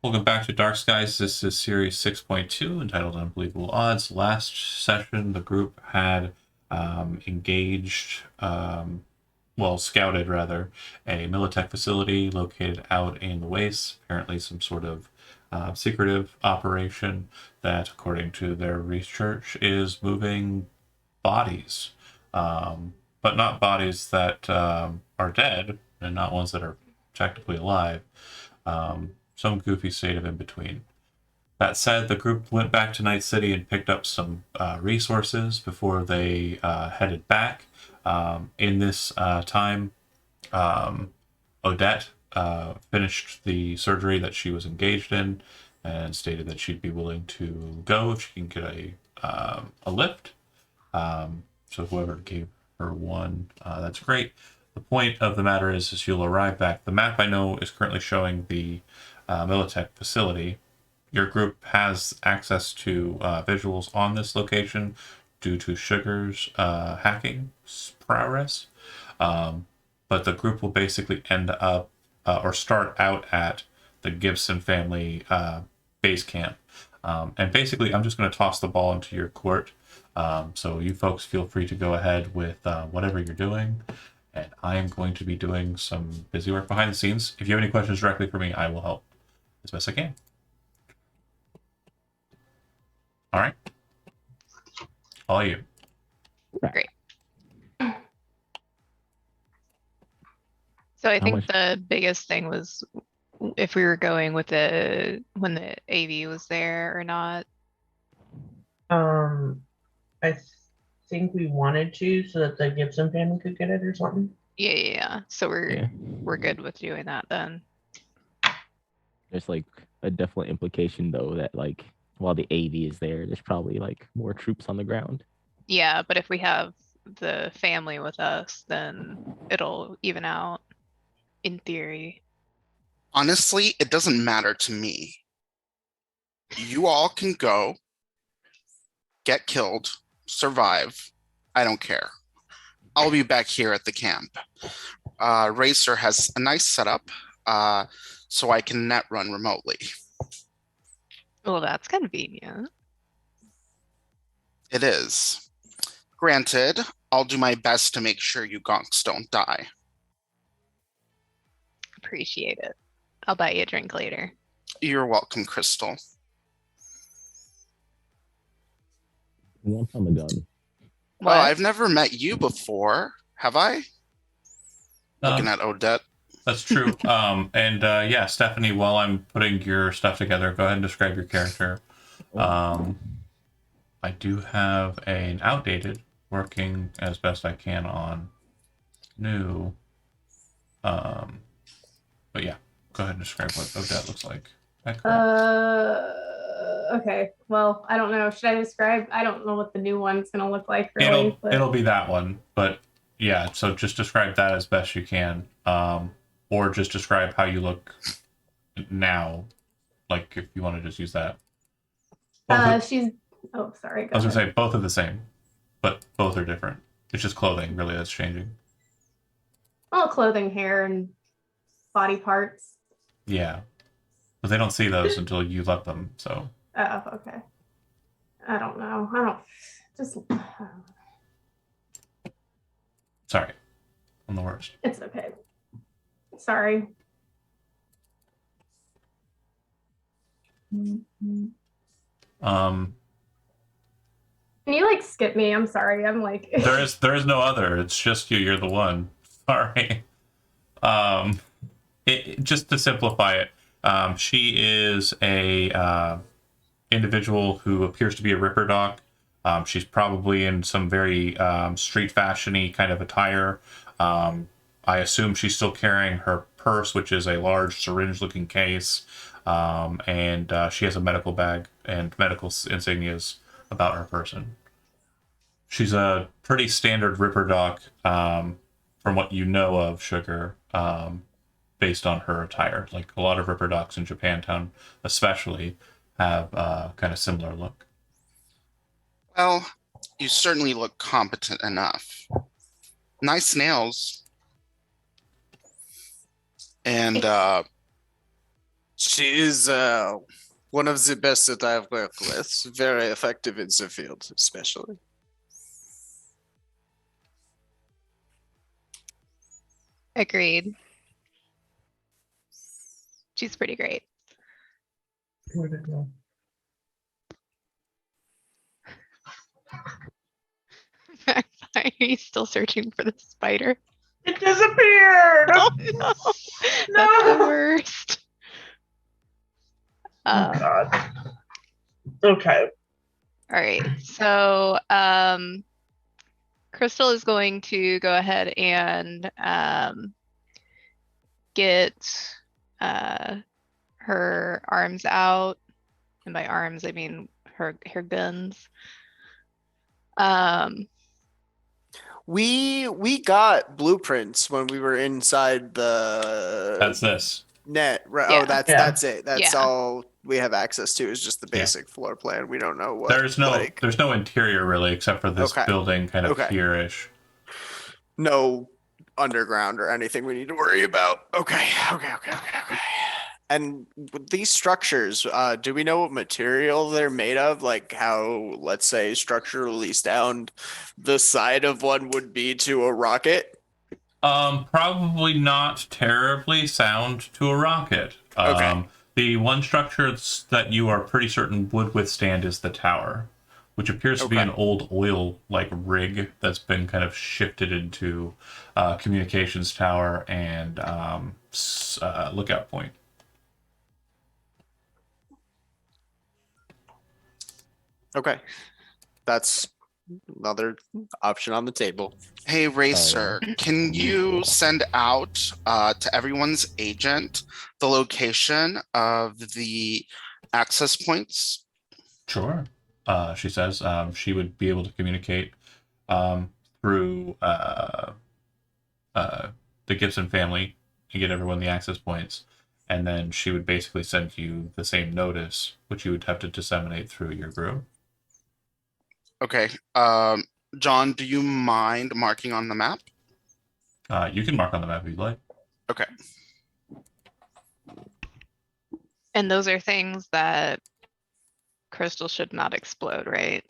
Welcome back to Dark Skies. This is Series 6.2 entitled Unbelievable Odds. Last session, the group had engaged, scouted rather, a Militech facility located out in the wastes. Apparently, some sort of secretive operation that, according to their research, is moving bodies, but not bodies that are dead and not ones that are technically alive. Some goofy state of in between. That said, the group went back to Night City and picked up some resources before they headed back. In this time, Odette finished the surgery that she was engaged in and stated that she'd be willing to go if she can get a lift. So whoever gave her one, that's great. The point of the matter is you'll arrive back. The map I know is currently showing the Militech facility. Your group has access to visuals on this location due to Sugar's hacking prowess. But the group will basically end up or start out at the Gibson family base camp. And basically, I'm just going to toss the ball into your court. So you folks feel free to go ahead with whatever you're doing. And I am going to be doing some busy work behind the scenes. If you have any questions directly for me, I will help as best I can. All right. All you. Great. So I How think much? the biggest thing was if we were going with when the AV was there or not. I think we wanted to so that the Gibson family could get it or something. Yeah. So Yeah, we're good with doing that then. there's like a definite implication though that like while the AV is there, there's probably like more troops on the ground. Yeah, but if we have the family with us, then it'll even out in theory. Honestly, it doesn't matter to me. You all can go, get killed, survive. I don't care. I'll be back here at the camp. Racer has a nice setup, so I can net run remotely. Well, that's convenient. It is. Granted, I'll do my best to make sure you gonks don't die. Appreciate it. I'll buy you a drink later. You're welcome, Crystal. Once on the gun. What? Oh, I've never met you before, have I? Looking at Odette. That's true. Yeah, Stephanie, while I'm putting your stuff together, go ahead and describe your character. I do have an outdated working as best I can on new. But yeah, go ahead and describe what Odette looks like. Okay. Well, I don't know. Should I describe? I don't know what the new one's gonna look like really. It'll be that one, but yeah. So just describe that as best you can, or just describe how you look now. Like if you want to just use that. She's. Oh, sorry. I was gonna say both are the same, but both are different. It's just clothing really that's changing. Well, clothing, hair, and body parts. Yeah, but they don't see those until you let them. So. Oh, okay. I don't know. I don't just. Sorry, I'm the worst. It's okay. Sorry. Um, Can you like skip me? I'm sorry. I'm like. there is no other. It's just you. You're the one. Sorry. Just to simplify it, she is a individual who appears to be a Ripper Doc. She's probably in some very street fashion-y kind of attire. I assume she's still carrying her purse, which is a large syringe-looking case, and she has a medical bag and medical insignias about her person. She's a pretty standard Ripper Doc from what you know of Sugar, based on her attire. Like a lot of Ripper Docs in Japantown, especially, have kind of similar look. Well, you certainly look competent enough. Nice nails. And She is one of the best that I've worked with. Very effective in the field, especially. Agreed. She's pretty great. Where'd it go? Are you still searching for the spider? It disappeared. Oh no, that's the worst. Oh God. Okay. All right, so Crystal is going to go ahead and get her arms out, and by arms I mean her guns. We got blueprints when we were inside the That's this. net. Right? Yeah. Oh, that's Yeah. it. That's Yeah. all we have access to is just the Yeah. basic floor plan. We don't know what. There's no interior really, except for this Okay. building kind of Okay. here-ish. No underground or anything we need to worry about. Okay. And with these structures, do we know what material they're made of? Like how, let's say, structurally sound the side of one would be to a rocket? Probably not terribly sound to a rocket. Okay. The one structure that you are pretty certain would withstand is the tower, which appears to be Okay. an old oil like rig that's been kind of shifted into communications tower and lookout point. Okay. That's another option on the table. Hey, Racer, can you send out to everyone's agent the location of the access points? Sure. She says she would be able to communicate through the Gibson family and get everyone the access points. And then she would basically send you the same notice, which you would have to disseminate through your group. Okay. John, do you mind marking on the map? You can mark on the map if you'd like. Okay. And those are things that Crystal should not explode, right?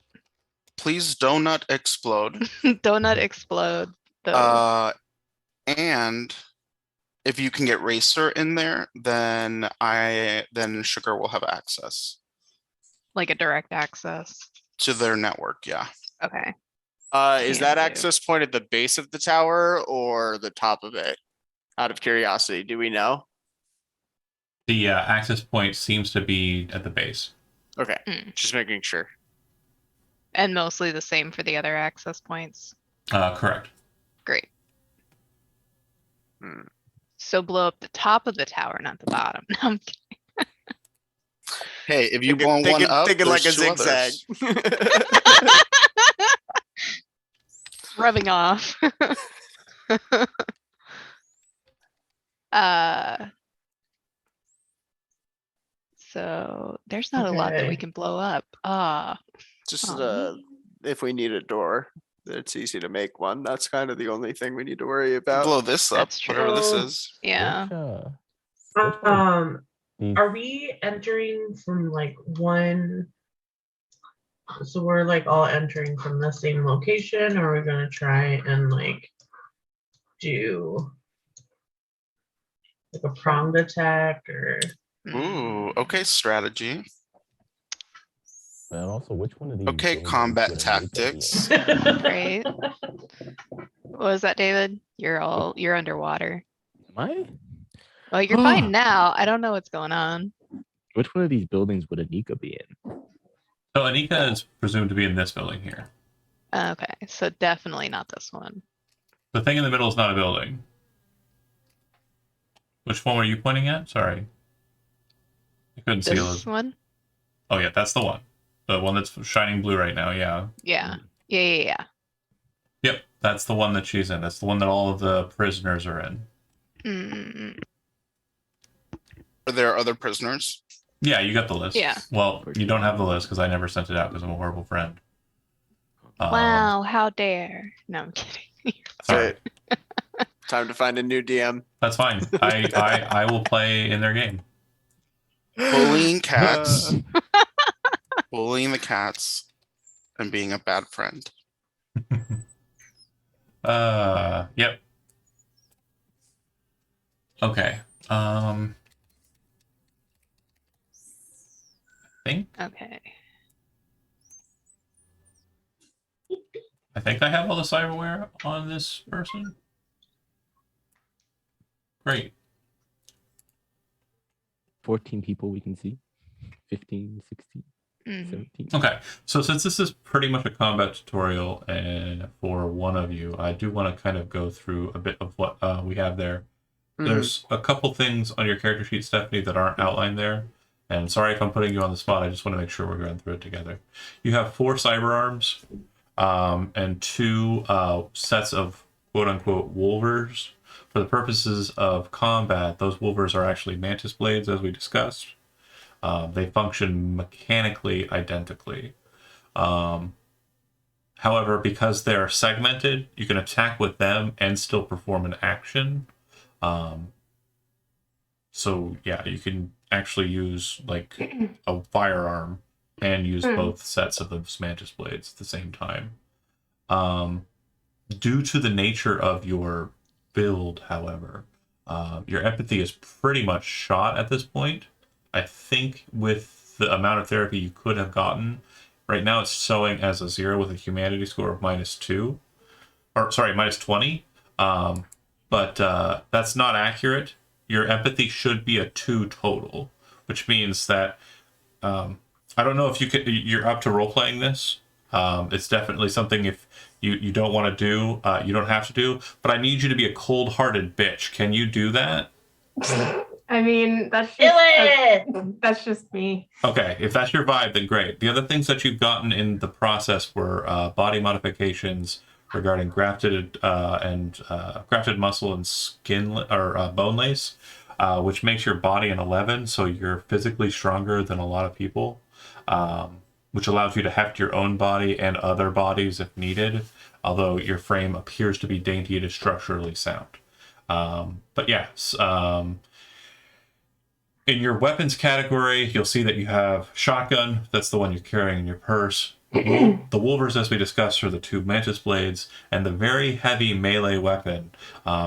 Please do not explode. Donut explode those. And if you can get Racer in there, then Sugar will have access Like a direct access. to their network. Yeah. Okay. Is Can that do. access point at the base of the tower or the top of it? Out of curiosity, do we know? The access point seems to be at the base. Okay, Mm. just making sure. And mostly the same for the other access points. Correct. Great. Hmm. So blow up the top of the tower, not the bottom. No, I'm kidding. Hey, if you blow one up, Thinking like a there's two zigzag. others. Rubbing off. So there's not a lot that we Okay. can blow up. Just Oh, if we need a door, it's easy to make one. That's kind of the only thing we need to worry about. Blow this up, That's true. whatever this Oh. is. yeah. Which one? Are we entering from like one? So we're like all entering from the same location, or are we gonna try and like do like a pronged attack or? Ooh, okay, strategy. And also, which one of these? Okay, buildings combat would a nuke be in? tactics. Right. What was that, David? You're underwater. Am I? Well, you're fine now. I don't know what's going on. Which one of these buildings would Anika be in? So Anika is presumed to be in this building here. Okay, so definitely not this one. The thing in the middle is not a building. Which one were you pointing at? Sorry. I couldn't see This those. one? Oh yeah, that's the one. The one that's shining blue right now, yeah. Yeah. Yeah. Yep, that's the one that she's in. That's the one that all of the prisoners are in. Mm, Are there other prisoners? Yeah, you got the list. Yeah. Well, you don't have the list because I never sent it out because I'm a horrible friend. wow, how dare. No, I'm kidding. Sorry. Time to find a new DM. That's fine. I will play in their game. Bullying cats, bullying the cats, and being a bad friend. Yep. Okay. Okay. I think I have all the cyberware on this person. Great. 14 people we can see. 15, 16, Mhm. 17. Okay. So since this is pretty much a combat tutorial, and for one of you, I do want to kind of go through a bit of what we have there. There's a couple things on your character sheet, Stephanie, that aren't outlined there. And sorry if I'm putting you on the spot. I just want to make sure we're going through it together. You have 4 cyber arms, and 2 sets of quote-unquote wolvers. For the purposes of combat, those wolvers are actually mantis blades, as we discussed. They function mechanically identically. However, because they're segmented, you can attack with them and still perform an action. So yeah, you can actually use like a firearm and use both sets of those mantis blades at the same time. Due to the nature of your build, however, your empathy is pretty much shot at this point. I think with the amount of therapy you could have gotten, right now it's showing as a 0 with a humanity score of -2, or sorry, -20. But that's not accurate. Your empathy should be a 2 total, which means that I don't know if you're up to role playing this. It's definitely something if you don't want to do, you don't have to do. But I need you to be a cold-hearted bitch. Can you do that? I mean, that's Do just it! that's just me. Okay, if that's your vibe, then great. The other things that you've gotten in the process were body modifications regarding grafted grafted muscle and skin or bone lace, which makes your body an 11, so you're physically stronger than a lot of people, which allows you to heft your own body and other bodies if needed, although your frame appears to be dainty, it is structurally sound. But yes, in your weapons category, you'll see that you have shotgun. That's the one you're carrying in your purse. The wolvers, as we discussed, are the 2 mantis blades, and the very heavy melee weapon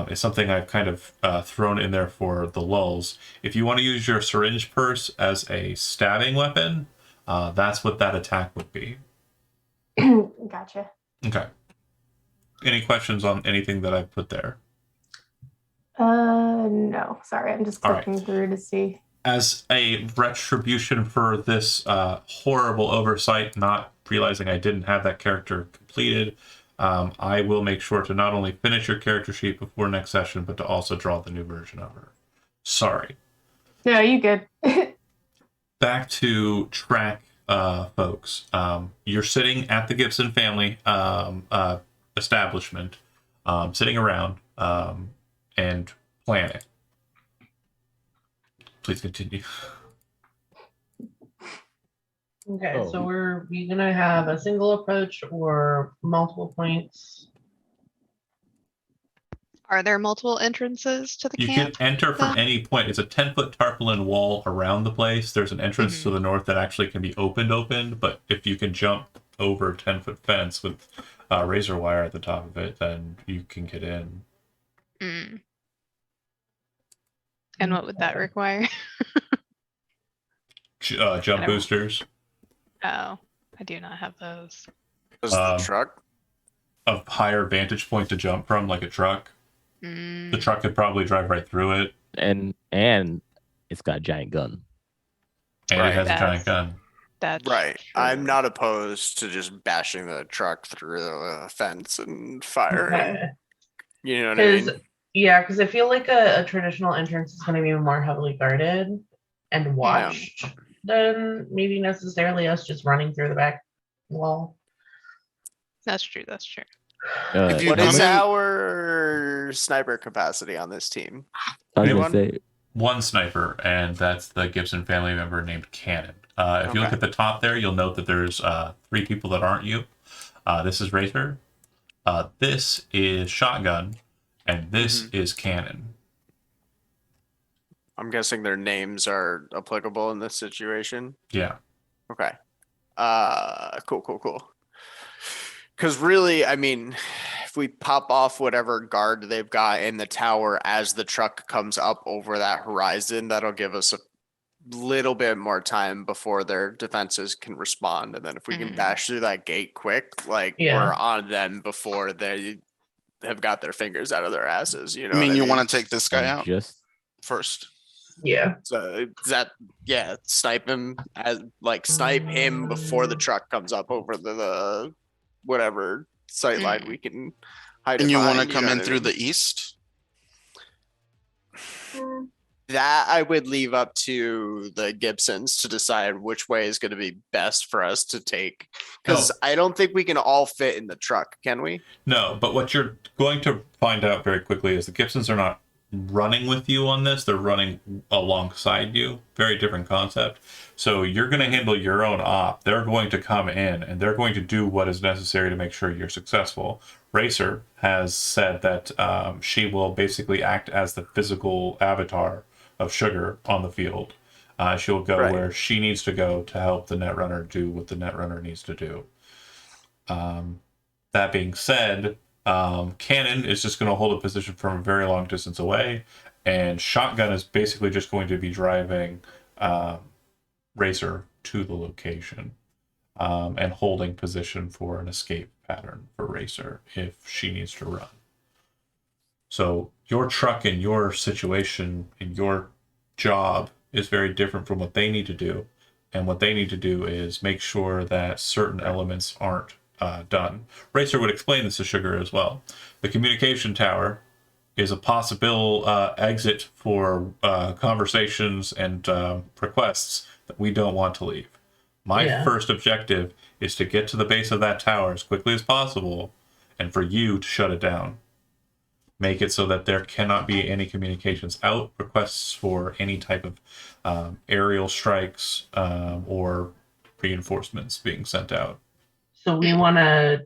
is something I've kind of thrown in there for the lulls. If you want to use your syringe purse as a stabbing weapon, that's what that attack would be. Gotcha. Okay. Any questions on anything that I've put there? No, sorry, I'm just All right. clicking through to see. As a retribution for this horrible oversight, not realizing I didn't have that character completed, I will make sure to not only finish your character sheet before next session, but to also draw the new version of her. Sorry. No, you good. Back to track, folks. You're sitting at the Gibson family establishment, sitting around and planning. Please continue. Okay, so Oh. we're we gonna have a single approach or multiple points? Are there multiple entrances to the You camp? can enter from then? any point. It's a 10-foot tarpaulin wall around the place. There's an entrance to the north that actually can be opened, but if you can jump over a 10-foot fence with razor wire at the top of it, then you can get in. Mm. And what would that require? Jump don't- boosters, Oh, I do not have those. Does the Um, truck? a higher vantage point to jump from, like a truck. The Mm. truck could probably drive right through it, And it's got a giant gun. and Right. it has a giant That's- gun. That's Right. I'm true. not opposed to just bashing the truck through the fence and firing. Okay. You know what I mean? Because I feel like a traditional entrance is going to be more heavily guarded and watched than maybe necessarily us just running through the back wall. That's true. That's true. Uh, If you What come is in- our sniper capacity on this team? I was anyone? gonna say, One sniper, and that's the Gibson family member named Cannon. If you look Okay. at the top there, you'll note that there's 3 people that aren't you. This is Razor. This is Shotgun, and this is Cannon. I'm guessing their names are applicable in this situation. Yeah. Okay. Cool. Because really, I mean, if we pop off whatever guard they've got in the tower as the truck comes up over that horizon, that'll give us a little bit more time before their defenses can respond. And then if we can Mhm. bash through that gate quick, like Yeah. we're on them before they have got their fingers out of their asses. You know, I mean, what you want to take this guy And out just first. Yeah. So is that snipe him snipe him before the truck comes up over the whatever sight line we can hide. And it you want to behind, come know in what I through mean? the east? That I would leave up to the Gibsons to decide which way is going to be best for us to take. Because No. I don't think we can all fit in the truck, can we? No, but what you're going to find out very quickly is the Gibsons are not running with you on this. They're running alongside you. Very different concept. So you're going to handle your own op. They're going to come in and they're going to do what is necessary to make sure you're successful. Racer has said that she will basically act as the physical avatar of Sugar on the field. She'll go Right. where she needs to go to help the Netrunner do what the Netrunner needs to do. That being said, Cannon is just going to hold a position from a very long distance away, and Shotgun is basically just going to be driving Racer to the location and holding position for an escape pattern for Racer if she needs to run. So your truck and your situation and your job is very different from what they need to do. And what they need to do is make sure that certain elements aren't done. Racer would explain this to Sugar as well. The communication tower is a possible exit for conversations and requests that we don't want to leave. My Yeah. first objective is to get to the base of that tower as quickly as possible and for you to shut it down. Make it so that there cannot be any communications out, requests for any type of aerial strikes or reinforcements being sent out. So we want to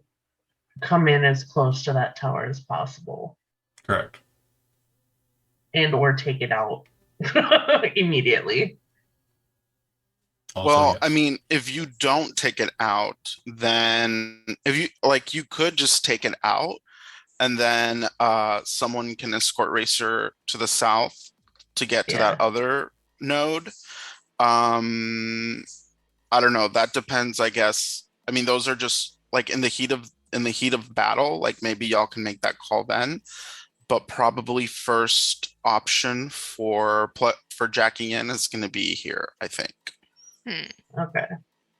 come in as close to that tower as possible Correct. and or take it out immediately. Also, Well, yes. I mean, if you don't take it out, then if you like, you could just take it out and then someone can escort Racer to the south to get to that Yeah. other node. I don't know. That depends, I guess. I mean, those are just like in the heat of battle, like maybe y'all can make that call then. But probably first option for jacking in is going to be here, I think. Okay.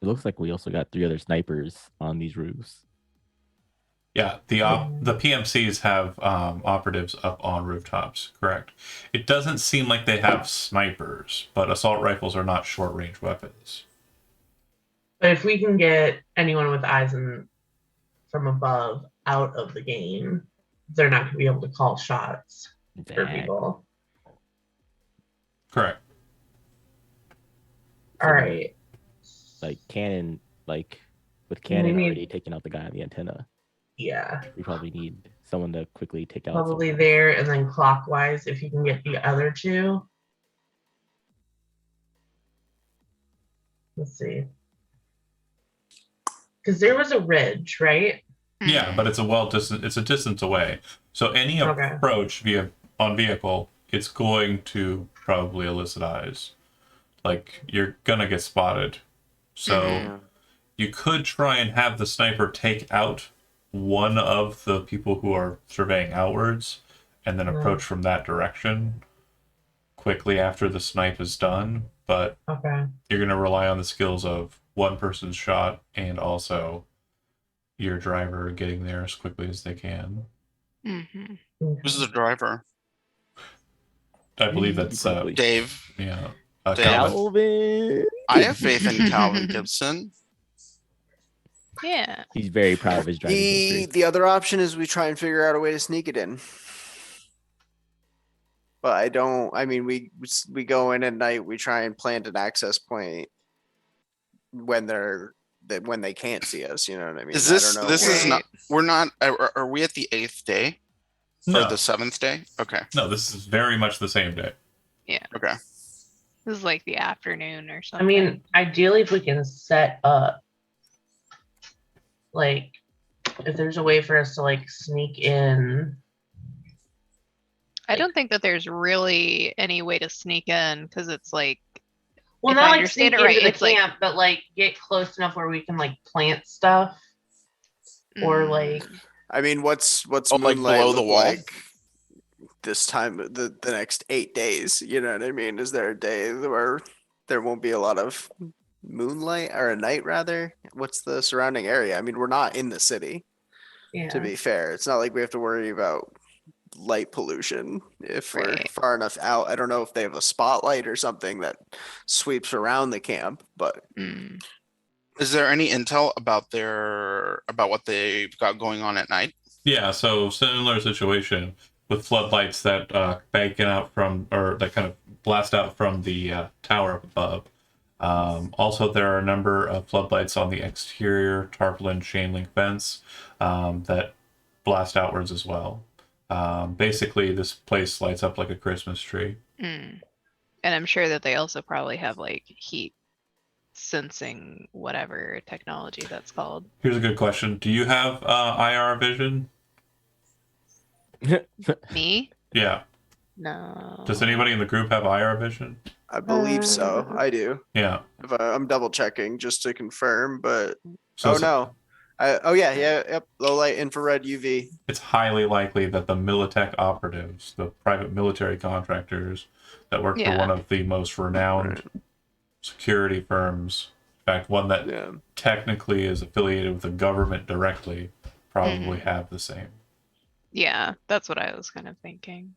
it looks like we also got 3 other snipers on these roofs. Yeah, the PMCs have operatives up on rooftops, correct. It doesn't seem like they have snipers, but assault rifles are not short-range weapons. But if we can get anyone with eyes from above out of the game, they're not going to be able to call shots for Dang. people. Correct. All right. Like Cannon, like with Cannon need- already taking out the guy on the antenna, Yeah. we probably need someone to quickly take out. Probably someone. there, and then clockwise if you can get the other two. Let's see. Because there was a ridge, right? Yeah, but it's a distance away. So any Okay. approach on vehicle, it's going to probably elicit eyes. Like you're gonna get spotted. So Mhm. you could try and have the sniper take out one of the people who are surveying outwards and then approach from that direction quickly after the snipe is done. But Okay. you're gonna rely on the skills of one person's shot and also your driver getting there as quickly as they can. Mhm. Who's the driver? I believe You that's probably- Dave. yeah. Dave. Calvin. Calvin. I have faith in Calvin Gibson. Yeah. He's very proud of his driving history. The other option is we try and figure out a way to sneak it in. But I mean, we go in at night, we try and plant an access point when they can't see us, you know what I mean? Is I this don't know. this is not Right. we're not are we at the 8th day or No, the 7th day? Okay. no, this is very much the same day. Okay. This is like the afternoon or I something. mean, ideally, if we can set up, like, if there's a way for us to like sneak in. I don't think that there's really any way to sneak in because it's like, Well, if not I like understand sneak it right, into the it's like- camp, but like get close enough where we can like plant stuff or mm, like. I mean, what's Oh, like Moonlight below the look wall? like this time the next 8 days? You know what I mean? Is there a day where there won't be a lot of moonlight or a night rather? What's the surrounding area? I mean, we're not in the city. Yeah. To be fair, it's not like we have to worry about light pollution if we're Right. far enough out. I don't know if they have a spotlight or something that sweeps around the camp, but mm. Is there any intel about what they've got going on at night? Yeah, so similar situation with floodlights that bank out from, or that kind of blast out from the tower up above. Also, there are a number of floodlights on the exterior tarpaulin chain link fence that blast outwards as well. Basically, this place lights up like a Christmas tree. Mm. And I'm sure that they also probably have like heat sensing whatever technology that's called. Here's a good question: do you have IR vision? Me? Yeah. No. Does anybody in the group have IR vision? I believe so. I do. Yeah. If I'm double checking just to confirm, but So oh it's, no. Yep. Low light infrared UV. it's highly likely that the Militech operatives, the private military contractors that work for Yeah. one of the most renowned security firms, in fact, one that Yeah. technically is affiliated with the government directly, probably have the same. Yeah, that's what I was kind of thinking.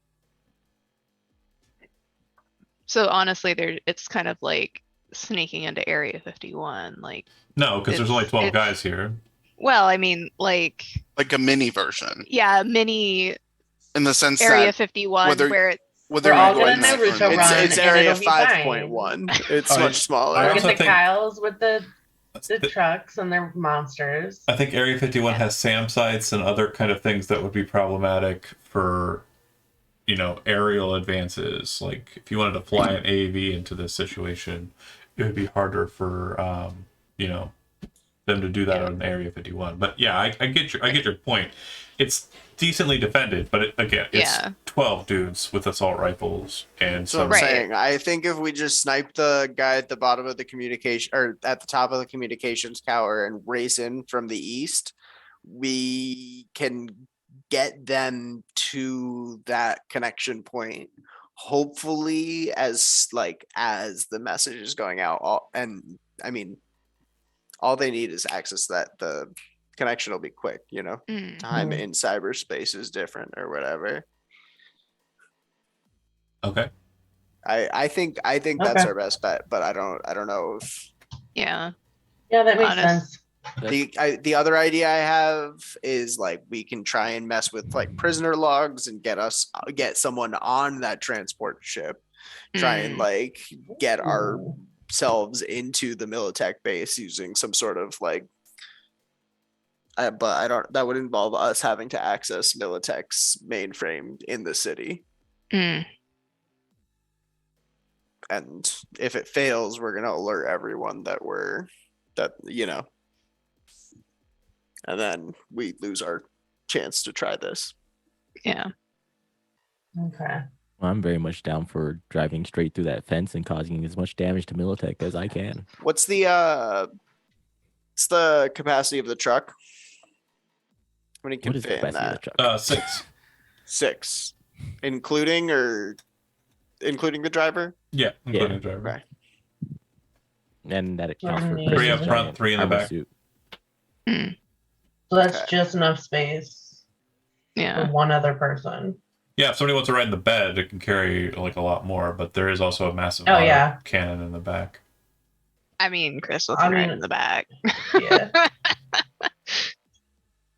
So honestly, it's kind of like sneaking into Area 51. Like, No, because there's only It's- 12 it's- guys here. well, I mean, like, Like a mini version, yeah, mini in the sense Area that 51 whether where it, whether We're all you're gonna going night or Naruto not. run. It's and area it'll be fine. 5.1. It's Oh, much I smaller. Look also at the think- Kyles with the The- trucks and their monsters. I think Area 51 Yeah. has SAM sites and other kind of things that would be problematic for, aerial advances. Like if you wanted to fly an AAV into this situation, it would be harder for, them to do that Yeah. on Area 51. But yeah, I get your point. It's decently defended, but it's Yeah. 12 dudes with assault rifles and That's what I'm some. Right. saying. I think if we just snipe the guy at the bottom of the communication or at the top of the communications tower and race in from the east, we can get them to that connection point. Hopefully, as the message is going out, and I mean, all they need is access to that. The connection will be quick. mm, Time in cyberspace is different or whatever. Okay. I think that's Okay. our best bet, but I don't know if yeah, Yeah, that makes Honest- sense. the other idea I have is like we can try and mess with like prisoner logs and get someone on that transport ship, try and mm, like get Ooh. ourselves into the Militech base using some sort of like. But I don't. That would involve us having to access Militech's mainframe in the city. mm, And if it fails, we're gonna alert everyone and then we lose our chance to try this. yeah. Okay. Well, I'm very much down for driving straight through that fence and causing as much damage to Militech as I can. What's the capacity of the truck? How many can What is the fit in capacity of that? the truck? 6. 6, including the driver. Yeah, including Yeah. the driver. Okay. And that accounts for Three Three Chris's up front, giant 3 in the armor back. suit. mm, So that's Okay. just enough space for yeah. one other person. Yeah, if somebody wants to ride in the bed, it can carry like a lot more, but there is also a massive Oh, auto yeah. cannon in the back. I mean, Chris was I right mean- in the back. Yeah.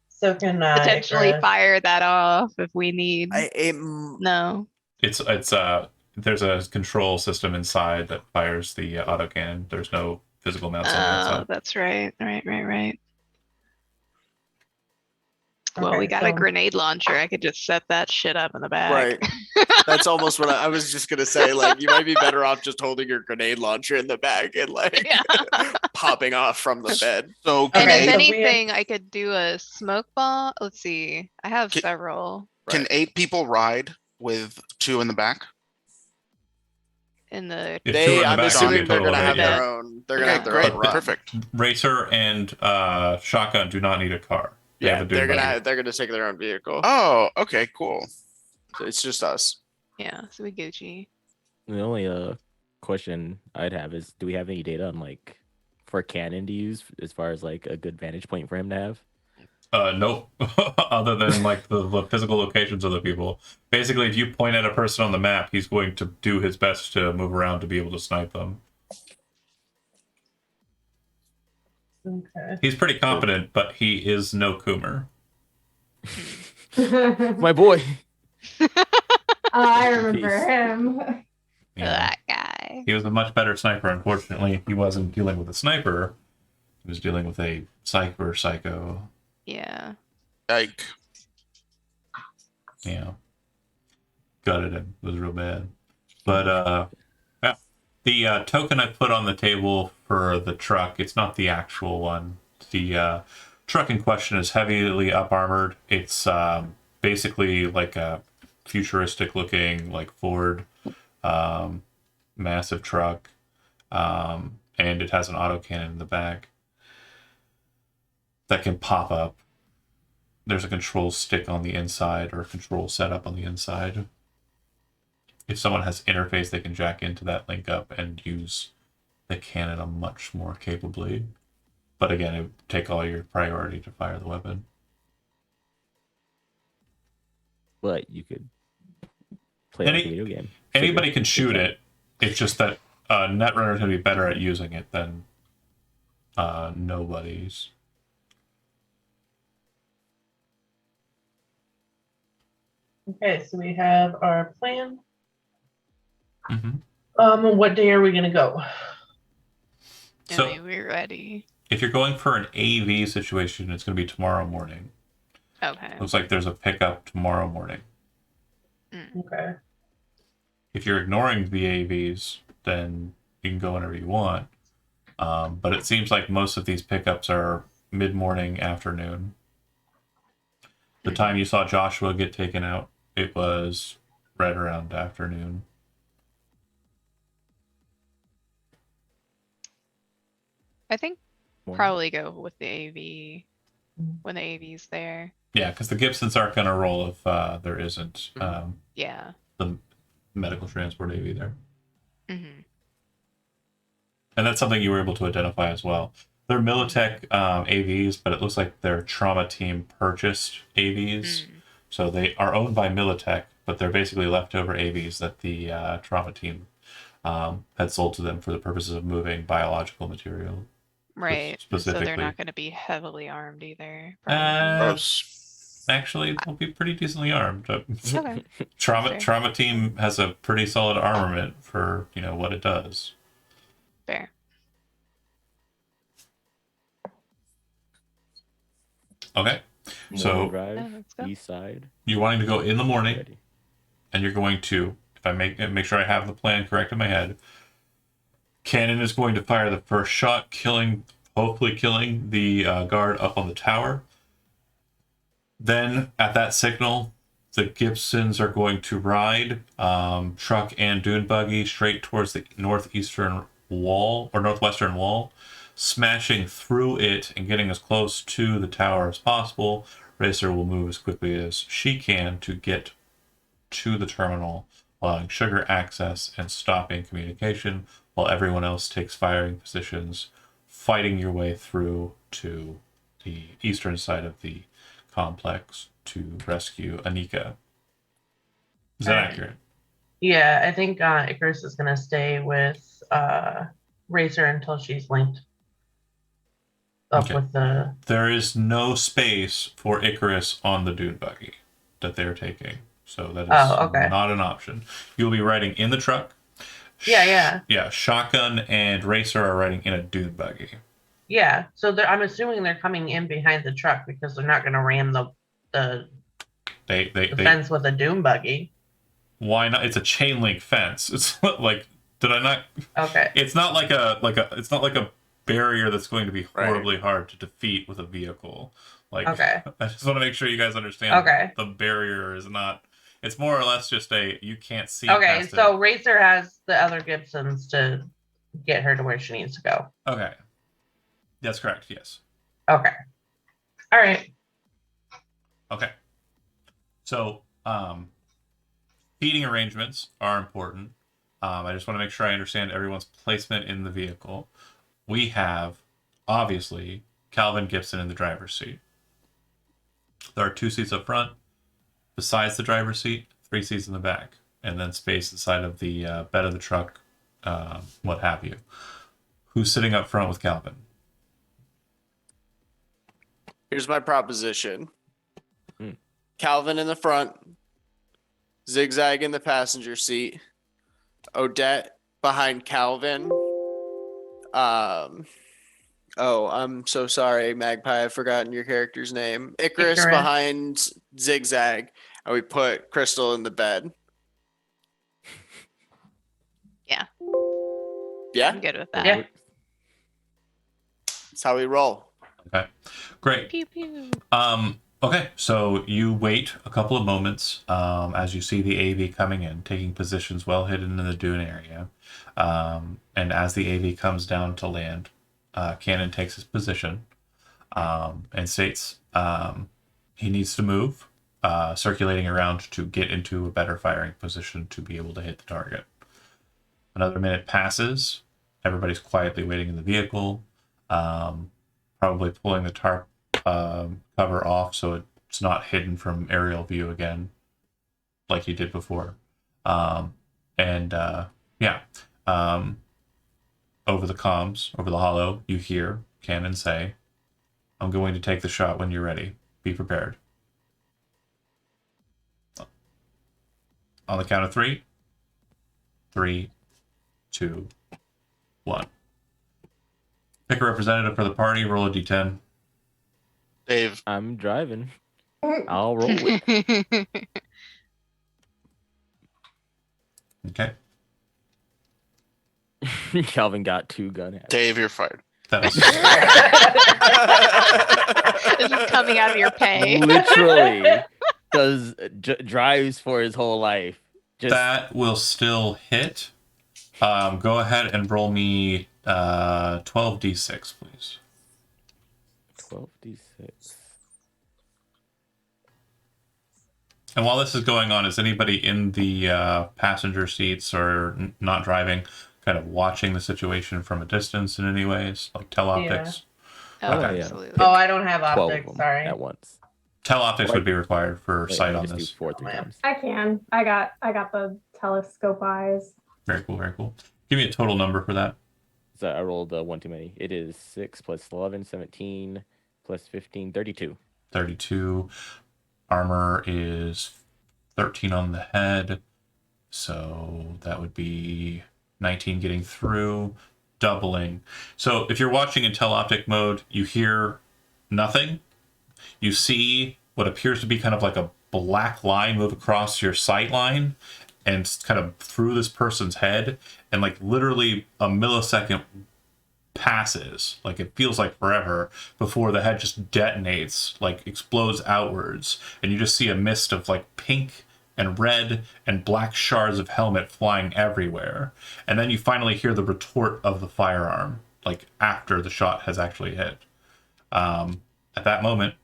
So can Potentially Icarus. fire that off if we need. No. It's there's a control system inside that fires the autocannon. There's no physical mounts on the Oh, outside. that's right. Right. Well, we Okay, got a so- grenade launcher. I could just set that shit up in the back. Right. That's almost what I was just gonna say. Like, you might be better off just holding your grenade launcher in the bag and like Yeah. popping off from the bed. So And Okay, if so we have- anything, I could do a smoke bomb. Let's see. I have Ki- several can Right. 8 people ride with 2 in the back? in the. If two are in the I'm back, it'll be a assuming they're total gonna of have 8, their yeah. own. They're gonna Okay, have their Great, own run. perfect. Racer and Shotgun do not need a car. They Yeah, have a dune buggy. they're gonna take their own vehicle. Oh, okay, cool. So it's just us. Yeah, so we Gucci. The only question I'd have is, do we have any data on like for Cannon to use as far as like a good vantage point for him to have? Nope. Other than like the physical locations of the people. Basically, if you point at a person on the map, he's going to do his best to move around to be able to snipe them. Okay. He's pretty competent, but he is no Coomer. My boy. I remember Peace. him. Yeah. That guy. He was a much better sniper. Unfortunately, he wasn't dealing with a sniper. He was dealing with a cyber psycho. Yeah. Yike. Yeah. Gutted him. It was real bad. But yeah. The token I put on the table for the truck, it's not the actual one. The truck in question is heavily up armored. It's basically like a futuristic looking like Ford massive truck. And it has an autocannon in the back that can pop up. There's a control stick on the inside or a control setup on the inside. If someone has interface, they can jack into that link up and use the cannon much more capably. But again, it would take all your priority to fire the weapon. But you could play like a video game. Anybody Trigger. can shoot Okay. it. It's just that Netrunner is going to be better at using it than nobody's. Okay, so we have our plan. Mm-hmm. What day are we gonna go? So- I mean, we're ready. If you're going for an AV situation, it's going to be tomorrow morning. Okay. Looks like there's a pickup tomorrow morning. Okay. If you're ignoring the AVs, then you can go whenever you want. But it seems like most of these pickups are mid-morning, afternoon. The time you saw Joshua get taken out, it was right around afternoon. I think Morning. probably go with the AV when the AV's there. Yeah, because the Gibsons aren't going to roll if there isn't Yeah. the medical transport AV there. hmm And that's something you were able to identify as well. They're Militech AVs, but it looks like their trauma team purchased AVs. So they are owned by Militech, but they're basically leftover AVs that the trauma team had sold to them for the purposes of moving biological material. Right. So they're specifically. not going to be heavily armed either. Uh, Gross. Actually, they'll be pretty decently armed. Okay. Fair. Trauma team has a pretty solid armament for what it does. Fair. Okay, Morning so drive, Yeah, let's go. east side. you're wanting to go in the morning, Ready. and you're going to, if I make sure I have the plan correct in my head, Cannon is going to fire the first shot, hopefully killing the guard up on the tower. Then at that signal, the Gibsons are going to ride truck and dune buggy straight towards the northwestern wall, smashing through it and getting as close to the tower as possible. Racer will move as quickly as she can to get to the terminal, allowing Sugar access and stopping communication, while everyone else takes firing positions, fighting your way through to the eastern side of the complex to rescue Anika. Is that Alright. accurate? Yeah, I think Icarus is gonna stay with Racer until she's linked up Okay. with the. There is no space for Icarus on the dune buggy that they're taking. So that is Oh, okay. not an option. You'll be riding in the truck. Yeah. Yeah, Shotgun and Racer are riding in a dune buggy. Yeah, so I'm assuming they're coming in behind the truck because they're not gonna ram the the They fence with a dune buggy. why not? It's a chain link fence. It's like, did I not? Okay. It's not like it's not like a barrier that's going to be Right. horribly hard to defeat with a vehicle. Like, Okay. I just want to make sure you guys understand. Okay. The barrier is not. It's more or less just you can't see. Okay, past so Racer has the other Gibsons to get her to where she needs to go. Okay, that's correct. Yes. Okay. All right. Okay. So, feeding arrangements are important. I just want to make sure I understand everyone's placement in the vehicle. We have, obviously, Calvin Gibson in the driver's seat. There are 2 seats up front. Besides the driver's seat, 3 seats in the back, and then space inside of the bed of the truck, what have you. Who's sitting up front with Calvin? Here's my proposition. Hmm. Calvin in the front, Zigzag in the passenger seat, Odette behind Calvin. Oh, I'm so sorry, Magpie. I've forgotten your character's name. Icarus Icarus. behind Zigzag, and we put Crystal in the bed. Yeah. Yeah, I'm good with that. Yeah. that's how we roll. Okay, great. Pew pew. Okay, so you wait a couple of moments as you see the AV coming in, taking positions well hidden in the dune area. And as the AV comes down to land, Cannon takes his position and states he needs to move, circulating around to get into a better firing position to be able to hit the target. Another minute passes. Everybody's quietly waiting in the vehicle, probably pulling the tarp cover off so it's not hidden from aerial view again, like you did before. Over the comms, over the hollow, you hear Cannon say, "I'm going to take the shot when you're ready. Be prepared." On the count of 3. 3, 2, 1. Pick a representative for the party. Roll a d10. Dave, I'm driving. I'll roll it. Okay. Calvin got 2 gun hats. Dave, you're fired. That was This is coming out of your pay. Literally does drives for his whole life. Just that will still hit. Go ahead and roll me 12d6, please. 12d6. And while this is going on, is anybody in the passenger seats or not driving kind of watching the situation from a distance in any ways, like teleoptics? Oh, Okay. absolutely. Oh, I don't have 12 of optics. them Sorry. at once. Teleoptics Right. would be required for Wait, sight I on just do this. 4 3 Oh, yeah. times. I can. I got the telescope eyes. Very cool, very cool. Give me a total number for that. So I rolled 1 too many. It is 6 plus 11, 17 plus 15, 32. 32. Armor is 13 on the head. So that would be 19 getting through, doubling. So if you're watching in teleoptic mode, you hear nothing. You see what appears to be kind of like a black line move across your sight line and kind of through this person's head, and like literally a millisecond passes, like it feels like forever, before the head just detonates, like explodes outwards, and you just see a mist of like pink and red and black shards of helmet flying everywhere. And then you finally hear the retort of the firearm, like after the shot has actually hit. At that moment,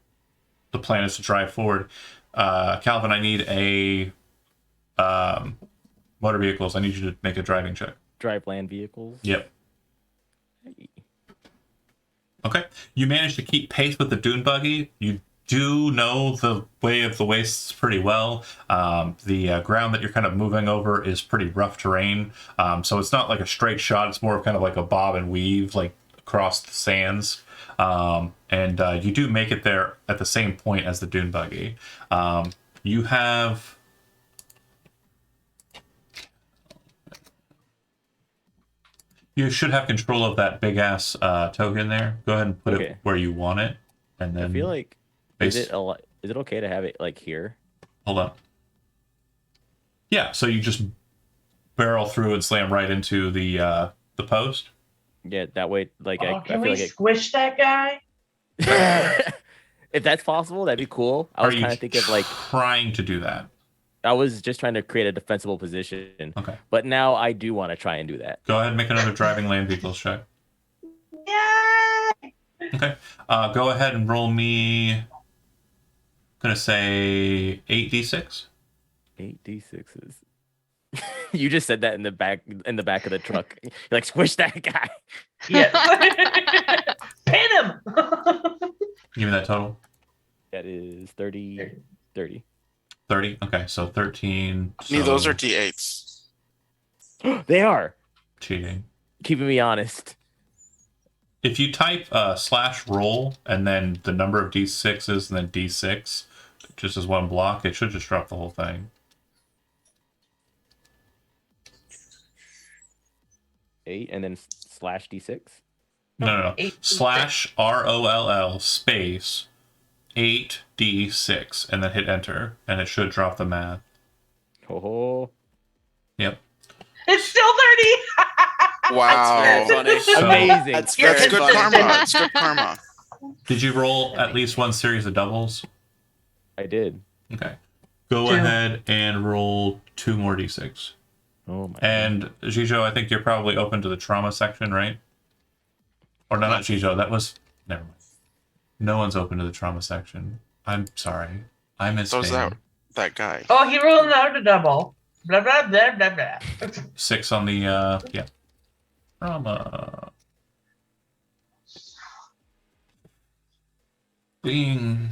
the plan is to drive forward. Calvin, I need a motor vehicles. I need you to make a driving check. Drive land vehicles. Yep. Okay. You managed to keep pace with the dune buggy. You do know the way of the wastes pretty well. The ground that you're kind of moving over is pretty rough terrain. So it's not like a straight shot. It's more of kind of like a bob and weave, like across the sands. And you do make it there at the same point as the dune buggy. You have... You should have control of that big ass token there. Go ahead and put Okay. it where you want it, and then I feel like base- is Is it okay to have it like here? Hold on. Yeah, so you just barrel through and slam right into the post. Yeah, that way, like Oh, I can feel we like squish that guy? if that's possible, that'd be cool. I Are was you trying to think of like trying to do that? I was just trying to create a defensible position, Okay. but now I do want to try and do that. Go ahead and make another driving land vehicles check. Yay! Okay. Go ahead and roll me. Gonna say 8d6. 8d6s. You just said that in the back of the truck. You're like, squish that guy. Yes. Pin him! Give me that total. That is 30. 30. 30. Okay, so 13. Me, those so are D8s. They are cheating. keeping me honest. If you type /roll and then the number of d6s and then d6, just as one block, it should just drop the whole thing. 8 and then /d6. No. Eight, /ROLL space 8d6 and then hit enter and it should drop the math. Oh, Yep. It's still 30! Wow. That's very funny. So- amazing. That's You're That's very good funny. karma. It's good karma. Did you roll at least one series of doubles? I did. Okay. Go 2. ahead and roll 2 more d6. Oh my. And Jijo, I think you're probably open to the trauma section, right? Or no, not Jijo. That was never mind. No one's open to the trauma section. I'm sorry. I missed So is that guy. Oh, he rolled another double. Blah, blah, blah, blah, blah. 6 on the yeah. Trauma. Bing.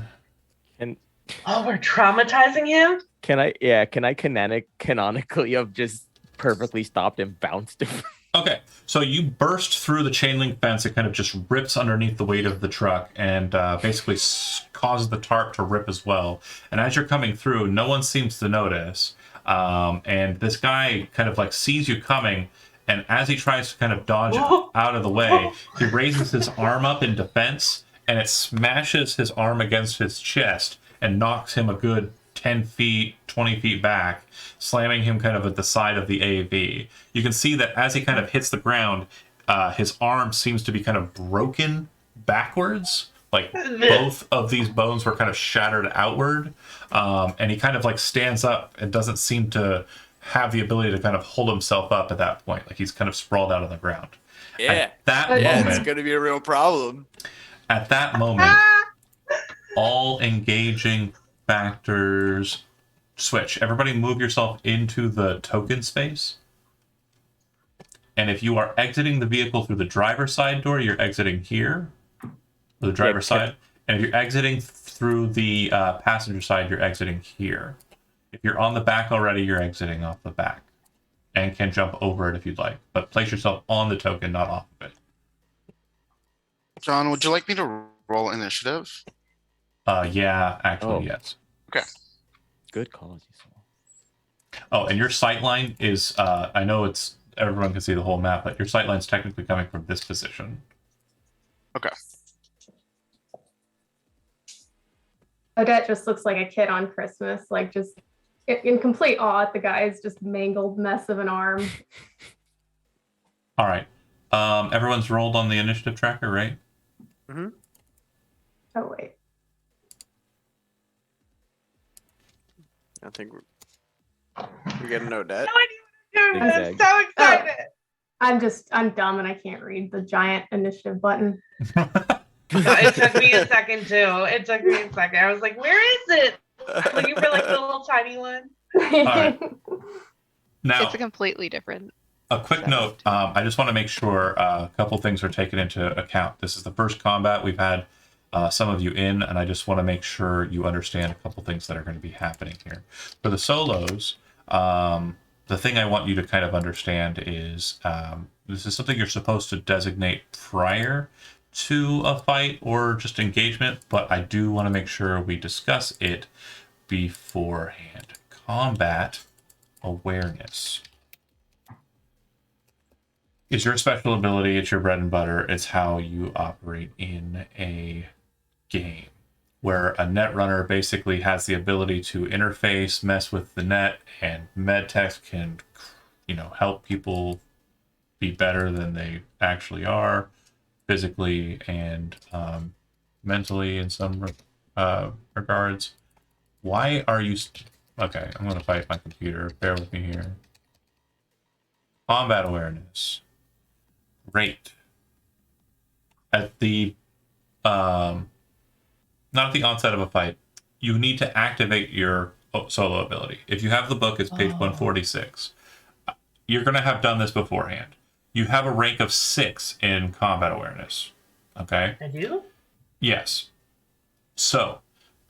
And Oh, we're traumatizing him? can I canonically have just perfectly stopped and bounced him? Okay, so you burst through the chain link fence. It kind of just rips underneath the weight of the truck and basically causes the tarp to rip as well. And as you're coming through, no one seems to notice. And this guy kind of like sees you coming. And as he tries to kind of dodge out of the way, he raises his arm up in defense and it smashes his arm against his chest and knocks him a good 10 feet, 20 feet back, slamming him kind of at the side of the AV. You can see that as he kind of hits the ground, his arm seems to be kind of broken backwards. Like both of these bones were kind of shattered outward. And he kind of like stands up and doesn't seem to have the ability to kind of hold himself up at that point. Like he's kind of sprawled out on the ground. Yeah. At that Yeah, it's moment, going to be a real problem. at that moment, all engaging factors switch. Everybody move yourself into the token space. And if you are exiting the vehicle through the driver's side door, you're exiting here, the driver's side. And if you're exiting through the passenger side, you're exiting here. If you're on the back already, you're exiting off the back and can jump over it if you'd like. But place yourself on the token, not off of it. John, would you like me to roll initiative? Yeah, actually, Oh. yes. Good call, Cecil. Oh, and your sight line is, I know it's, everyone can see the whole map, but your sight line's technically coming from this position. Okay. Odette just looks like a kid on Christmas, like just in complete awe at the guy's just mangled mess of an arm. All right. Everyone's rolled on the initiative tracker, right? Oh wait. I think we're getting no debt. No idea what I'm doing, Zigzag. but I'm so excited. I'm dumb and I can't read the giant initiative button. It took me a second too. It took me a second. I was like, where is it? Looking for like the little tiny one. right. Now, It's a completely different. a quick Setup. note. I just want to make sure a couple things are taken into account. This is the first combat we've had some of you in, and I just want to make sure you understand a couple things that are going to be happening here. For the solos, the thing I want you to kind of understand is this is something you're supposed to designate prior to a fight or just engagement, but I do want to make sure we discuss it beforehand. Combat awareness is your special ability. It's your bread and butter. It's how you operate in a game. where a net runner basically has the ability to interface, mess with the net, and med techs can, help people be better than they actually are, physically and mentally in some regards. Why are you? Okay, I'm gonna fight my computer. Bear with me here. Combat awareness. Great. At the not at the onset of a fight, you need to activate your solo ability. If you have the book, it's page 146. You're gonna have done this beforehand. You have a rank of 6 in combat awareness. Okay? I do? Yes. So,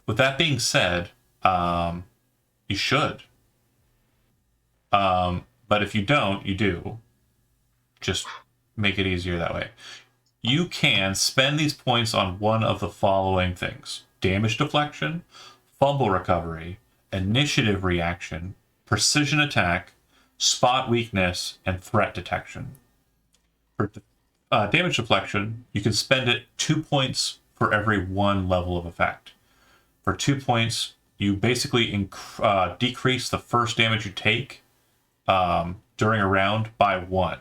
with that being said, you should. But if you don't, you do. Just make it easier that way. You can spend these points on one of the following things: damage deflection, fumble recovery, initiative reaction, precision attack, spot weakness, and threat detection. For damage deflection, you can spend it 2 points for every 1 level of effect. For 2 points, you basically decrease the first damage you take during a round by 1.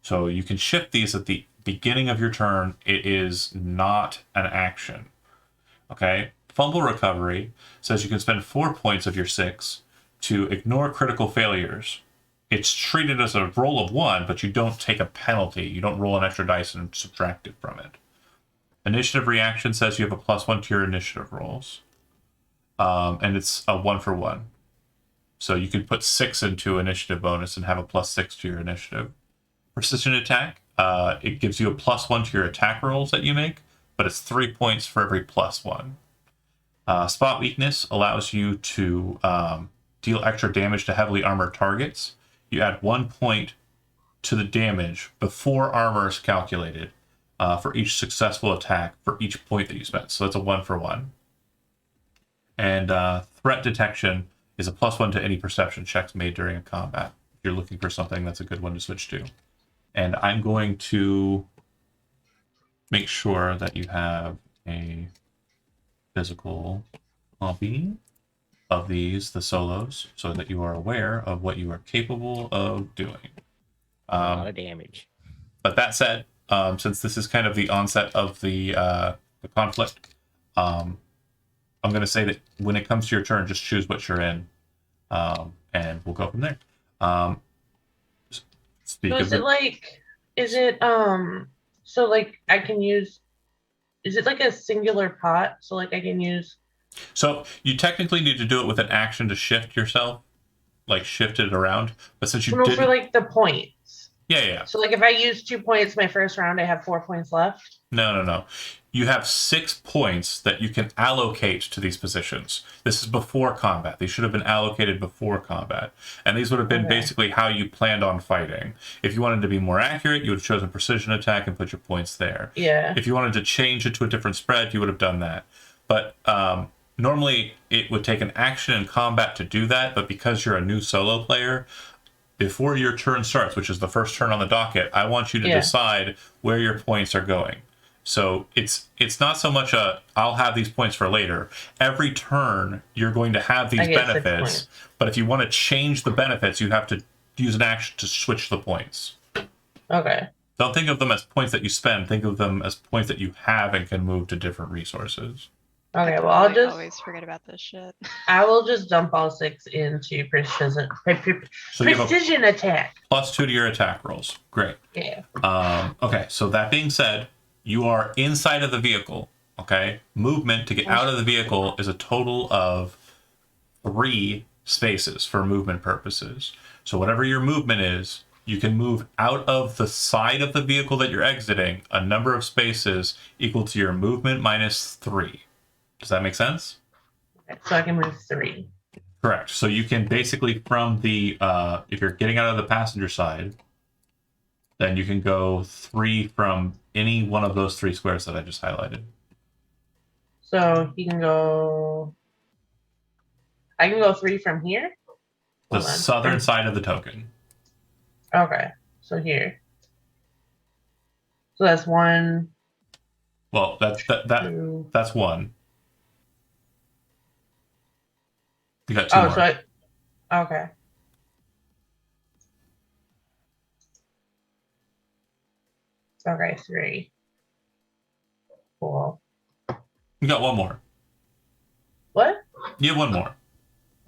So you can shift these at the beginning of your turn. It is not an action. Okay? Fumble recovery says you can spend 4 points of your 6 to ignore critical failures. It's treated as a roll of 1, but you don't take a penalty. You don't roll an extra dice and subtract it from it. Initiative reaction says you have a +1 to your initiative rolls. And it's a 1-for-1. So you could put 6 into initiative bonus and have a +6 to your initiative. Precision attack, it gives you a +1 to your attack rolls that you make, but it's 3 points for every +1. Spot weakness allows you to deal extra damage to heavily armored targets. You add 1 point to the damage before armor is calculated for each successful attack for each point that you spent. So that's a 1-for-1. And threat detection is a +1 to any perception checks made during a combat. If you're looking for something, that's a good one to switch to. And I'm going to make sure that you have a physical copy of these, the solos, so that you are aware of what you are capable of doing. A lot of damage. But that said, since this is kind of the onset of the conflict, I'm going to say that when it comes to your turn, just choose what you're in, and we'll go from there. Speak So of is it like, so like I can use, is it like a singular pot? So like I can use. So you technically need to do it with an action to shift yourself, like shift it around. But since you No, didn't, for like the points. yeah. So like if I use 2 points my first round, I have 4 points left. No. You have 6 points that you can allocate to these positions. This is before combat. These should have been allocated before combat. And these would have been Okay. basically how you planned on fighting. If you wanted to be more accurate, you would have chosen precision attack and put your points there. Yeah. If you wanted to change it to a different spread, you would have done that. But normally it would take an action in combat to do that. But because you're a new solo player, before your turn starts, which is the first turn on the docket, I want you to Yeah. decide where your points are going. So it's not so much I'll have these points for later. Every turn you're going to have these I get 6 benefits, points. but if you want to change the benefits, you have to use an action to switch the points. Okay. Don't think of them as points that you spend. Think of them as points that you have and can move to different resources. Okay. I Well, I'll totally just. always forget about this shit. I will just dump all 6 into precision. So you have a Precision attack. +2 to your attack rolls. Great. Yeah. Okay, so that being said, you are inside of the vehicle. Okay, movement to get out of the vehicle is a total of 3 spaces for movement purposes. So whatever your movement is, you can move out of the side of the vehicle that you're exiting a number of spaces equal to your movement minus 3. Does that make sense? So I can move 3. Correct. So you can basically from the if you're getting out of the passenger side, then you can go 3 from any one of those 3 squares that I just highlighted. So he can go. I can go 3 from here. The Hold on. southern side of the token. Okay. So here. So that's 1. Well, that's 1. You got two Oh, more. so okay. Okay, 3. Cool. You got one more. What? You have one more.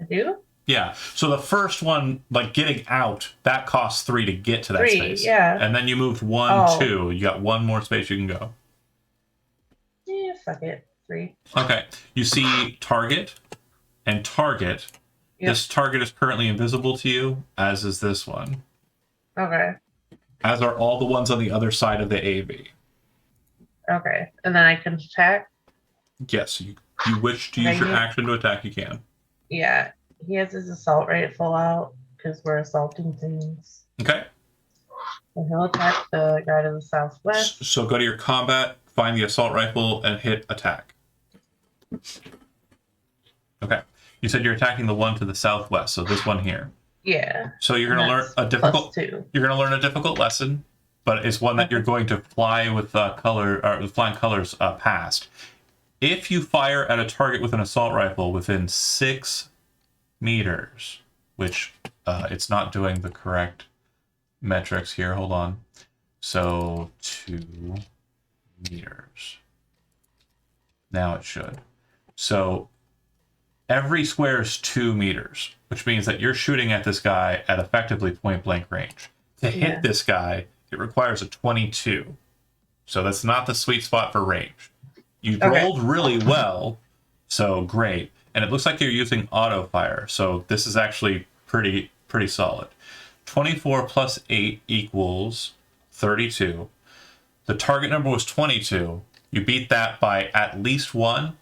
I do? Yeah. So the first one, like getting out, that costs 3 to get to that 3, space. yeah. And then you moved 1, Oh. 2. You got one more space you can go. Yeah, fuck it. 3. Okay. You see target and target. Yep. This target is currently invisible to you, as is this one. Okay. As are all the ones on the other side of the AV. Okay. And then I can attack? Yes, you wish to use Okay, your yeah. action to attack, you can. Yeah. He has his assault rifle out because we're assaulting things. Okay. And he'll attack the guy to the southwest. So go to your combat, find the assault rifle, and hit attack. Okay. You said you're attacking the one to the southwest, so this one here. Yeah. So you're and going to learn that's a difficult. +2. You're going to learn a difficult lesson, but it's one that you're going to fly with flying colors past. If you fire at a target with an assault rifle within 6 meters, which it's not doing the correct metrics here. Hold on. So 2 meters. Now it should. So every square is 2 meters, which means that you're shooting at this guy at effectively point blank range. To hit Yeah. this guy, it requires a 22. So that's not the sweet spot for range. You Okay. rolled really well, so great. And it looks like you're using auto fire, so this is actually pretty solid. 24 plus 8 equals 32. The target number was 22. You beat that by at least 1,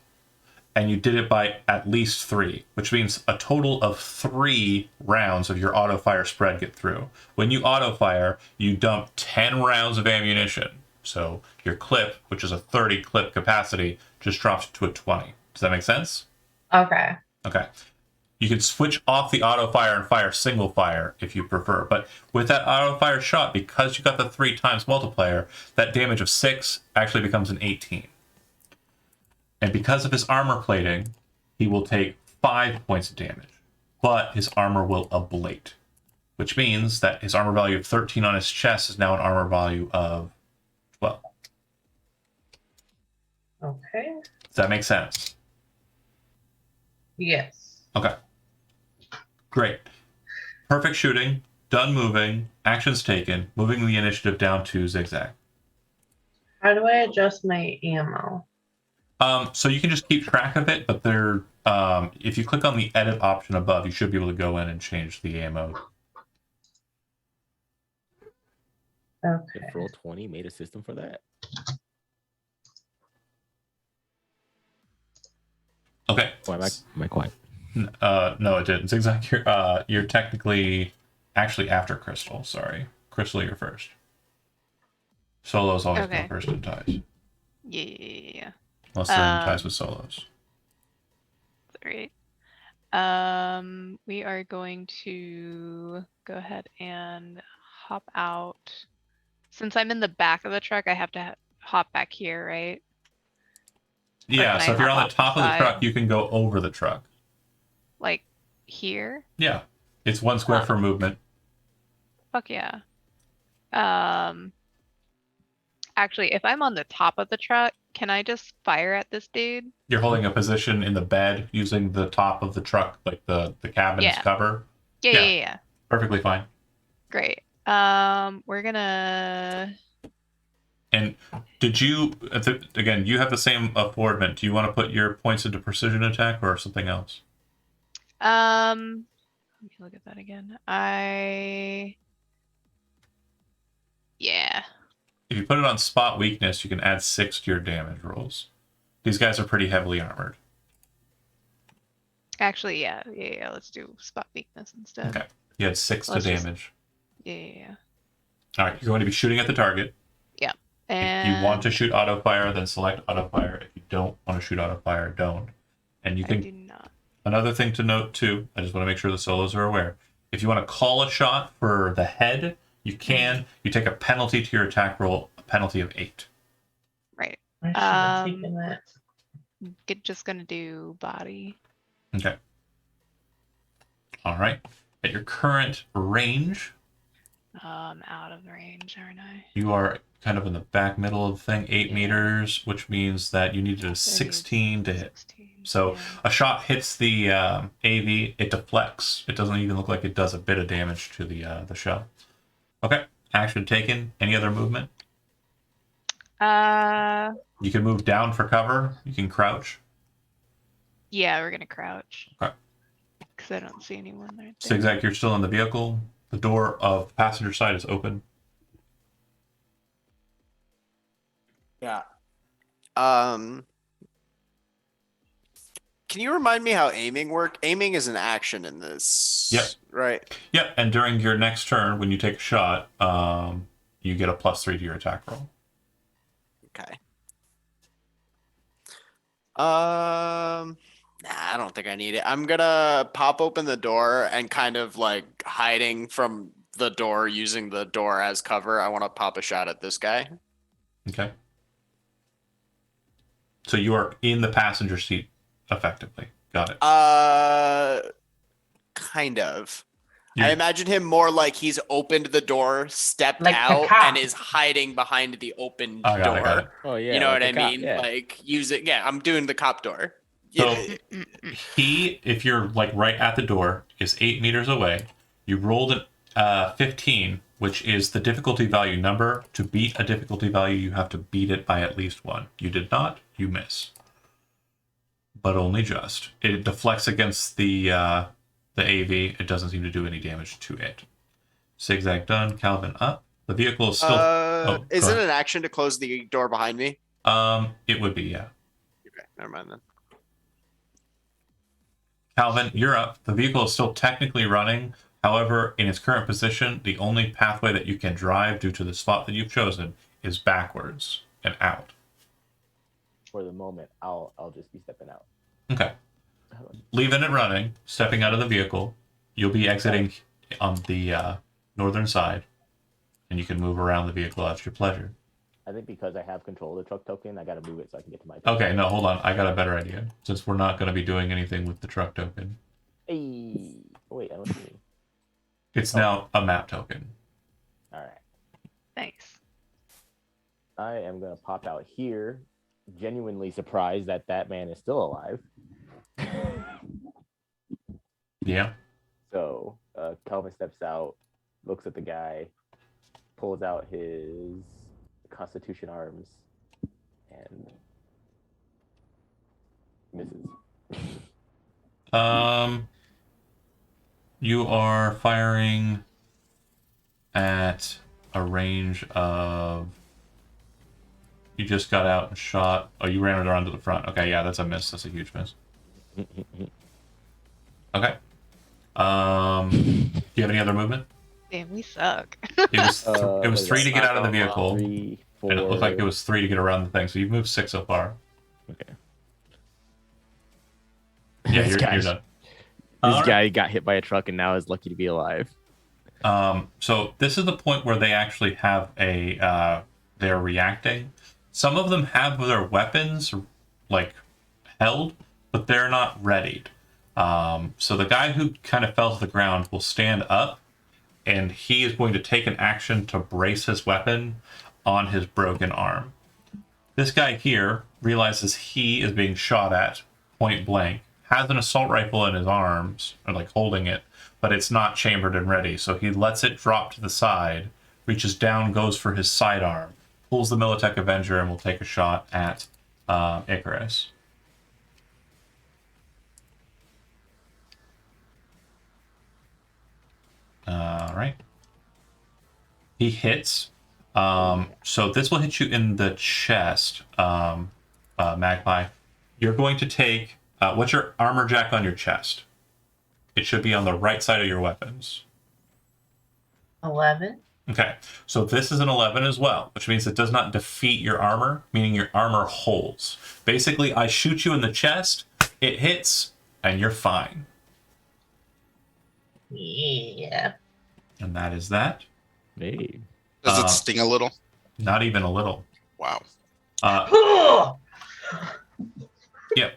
and you did it by at least 3, which means a total of 3 rounds of your auto fire spread get through. When you auto fire, you dump 10 rounds of ammunition. So your clip, which is a 30 clip capacity, just drops to a 20. Does that make sense? Okay. Okay. You can switch off the auto fire and fire single fire if you prefer. But with that auto fire shot, because you got the 3 times multiplier, that damage of 6 actually becomes an 18. And because of his armor plating, he will take 5 points of damage. But his armor will ablate, which means that his armor value of 13 on his chest is now an armor value of 12. Okay. Does that make sense? Yes. Okay. Great. Perfect shooting. Done moving. Actions taken. Moving the initiative down to zigzag. How do I adjust my ammo? So you can just keep track of it, but there, if you click on the edit option above, you should be able to go in and change the ammo. Okay. If Roll20 made a system for that. Okay. Why am I quiet? No, it didn't. Zigzag, you're technically actually after Crystal. Sorry. Crystal, you're first. Solos always Okay. go first in ties. Yeah. Unless they're in ties with solos. Great. We are going to go ahead and hop out. Since I'm in the back of the truck, I have to hop back here, right? Yeah, can so I if you're hop on the off the top of the side? truck, you can go over the truck. Like here? Yeah. It's 1 square Huh. for movement. Fuck yeah. Actually, if I'm on the top of the truck, can I just fire at this dude? You're holding a position in the bed using the top of the truck, like the cabin's Yeah. cover. Yeah, Yeah. yeah, yeah. Perfectly fine. Great. We're gonna. And did you, again, you have the same affordment. Do you want to put your points into precision attack or something else? Let me look at that again. Yeah. If you put it on spot weakness, you can add 6 to your damage rolls. These guys are pretty heavily armored. Actually, yeah. Let's do spot weakness instead. Okay. You had 6 Let's to just- damage. Yeah. All right, you're going to be shooting at the target. And If you want to shoot auto fire, then select auto fire. If you don't want to shoot auto fire, don't. And you I can. do not. Another thing to note too, I just want to make sure the solos are aware. If you want to call a shot for the head, you can. You take a penalty to your attack roll, a penalty of 8. Right. I should have taken that. Just gonna do body. Okay. All right. At your current range, Out of range, aren't I? you are kind of in the back middle of the thing, 8 Yeah. meters, which means that you needed a So I need 16 to hit. 16, So yeah. a shot hits the AV, it deflects. It doesn't even look like it does a bit of damage to the shell. Okay. Action taken. Any other movement? You can move down for cover. You can crouch. Yeah, we're gonna crouch. Okay. Because I don't see anyone right there. Zigzag, you're still in the vehicle. The door of the passenger side is open. Yeah. Can you remind me how aiming work? Aiming is an action in this. Yep. Right. Yep. And during your next turn, when you take a shot, you get a +3 to your attack roll. Okay. Nah, I don't think I need it. I'm gonna pop open the door and kind of like hiding from the door, using the door as cover. I want to pop a shot at this guy. Okay. So you are in the passenger seat, effectively. Got it. Kind of. You- I imagine him more like he's opened the door, stepped Like the out, cop. and is hiding behind the open I got door. it, got it. Oh yeah, You know like what a I cop, mean? Yeah. Like use it. Yeah, I'm doing the cop door. So- Yeah. He, if you're like right at the door, is 8 meters away. You rolled a 15, which is the difficulty value number. To beat a difficulty value, you have to beat it by at least 1. You did not, you miss. But only just. It deflects against the AV. It doesn't seem to do any damage to it. Zigzag done. Calvin up. The vehicle is still. Is go it ahead. an action to close the door behind me? It would be, yeah. Okay, never mind then. Calvin, you're up. The vehicle is still technically running. However, in its current position, the only pathway that you can drive due to the spot that you've chosen is backwards and out. For the moment, I'll just be stepping out. Okay. Leaving it running, stepping out of the vehicle, you'll be exiting on the northern side, and you can move around the vehicle at your pleasure. I think because I have control of the truck token, I gotta move it so I can get to my. Okay, no, hold on. I got a better idea. Since we're not going to be doing anything with the truck token, Hey, wait, I don't see. it's now a map token. All right, Nice. I am gonna pop out here, genuinely surprised that that man is still alive. Yeah. So Calvin steps out, looks at the guy, pulls out his Constitution arms, and misses. You are firing at a range of. You just got out and shot. Oh, you ran it around to the front. Okay, yeah, that's a miss. That's a huge miss. Okay. Do you have any other movement? Damn, we suck. It was What it was is 3 that? to get out of the vehicle, 3, 4. and it looked like it was 3 to get around the thing. So you've moved 6 so far. Okay. Yeah, This you're guy's- done. This Alright. guy got hit by a truck and now is lucky to be alive. So this is the point where they actually have they're reacting. Some of them have their weapons like held, but they're not readied. So the guy who kind of fell to the ground will stand up, and he is going to take an action to brace his weapon on his broken arm. This guy here realizes he is being shot at point blank, has an assault rifle in his arms, or like holding it, but it's not chambered and ready. So he lets it drop to the side, reaches down, goes for his sidearm, pulls the Militech Avenger, and will take a shot at Icarus. All right. He hits. So this will hit you in the chest, Magpie. You're going to take. What's your armor jack on your chest? It should be on the right side of your weapons. 11. Okay, so this is an 11 as well, which means it does not defeat your armor, meaning your armor holds. Basically, I shoot you in the chest, it hits, and you're fine. Yeah. And that is that. Hey. Does it sting a little? Not even a little. Wow. Yep.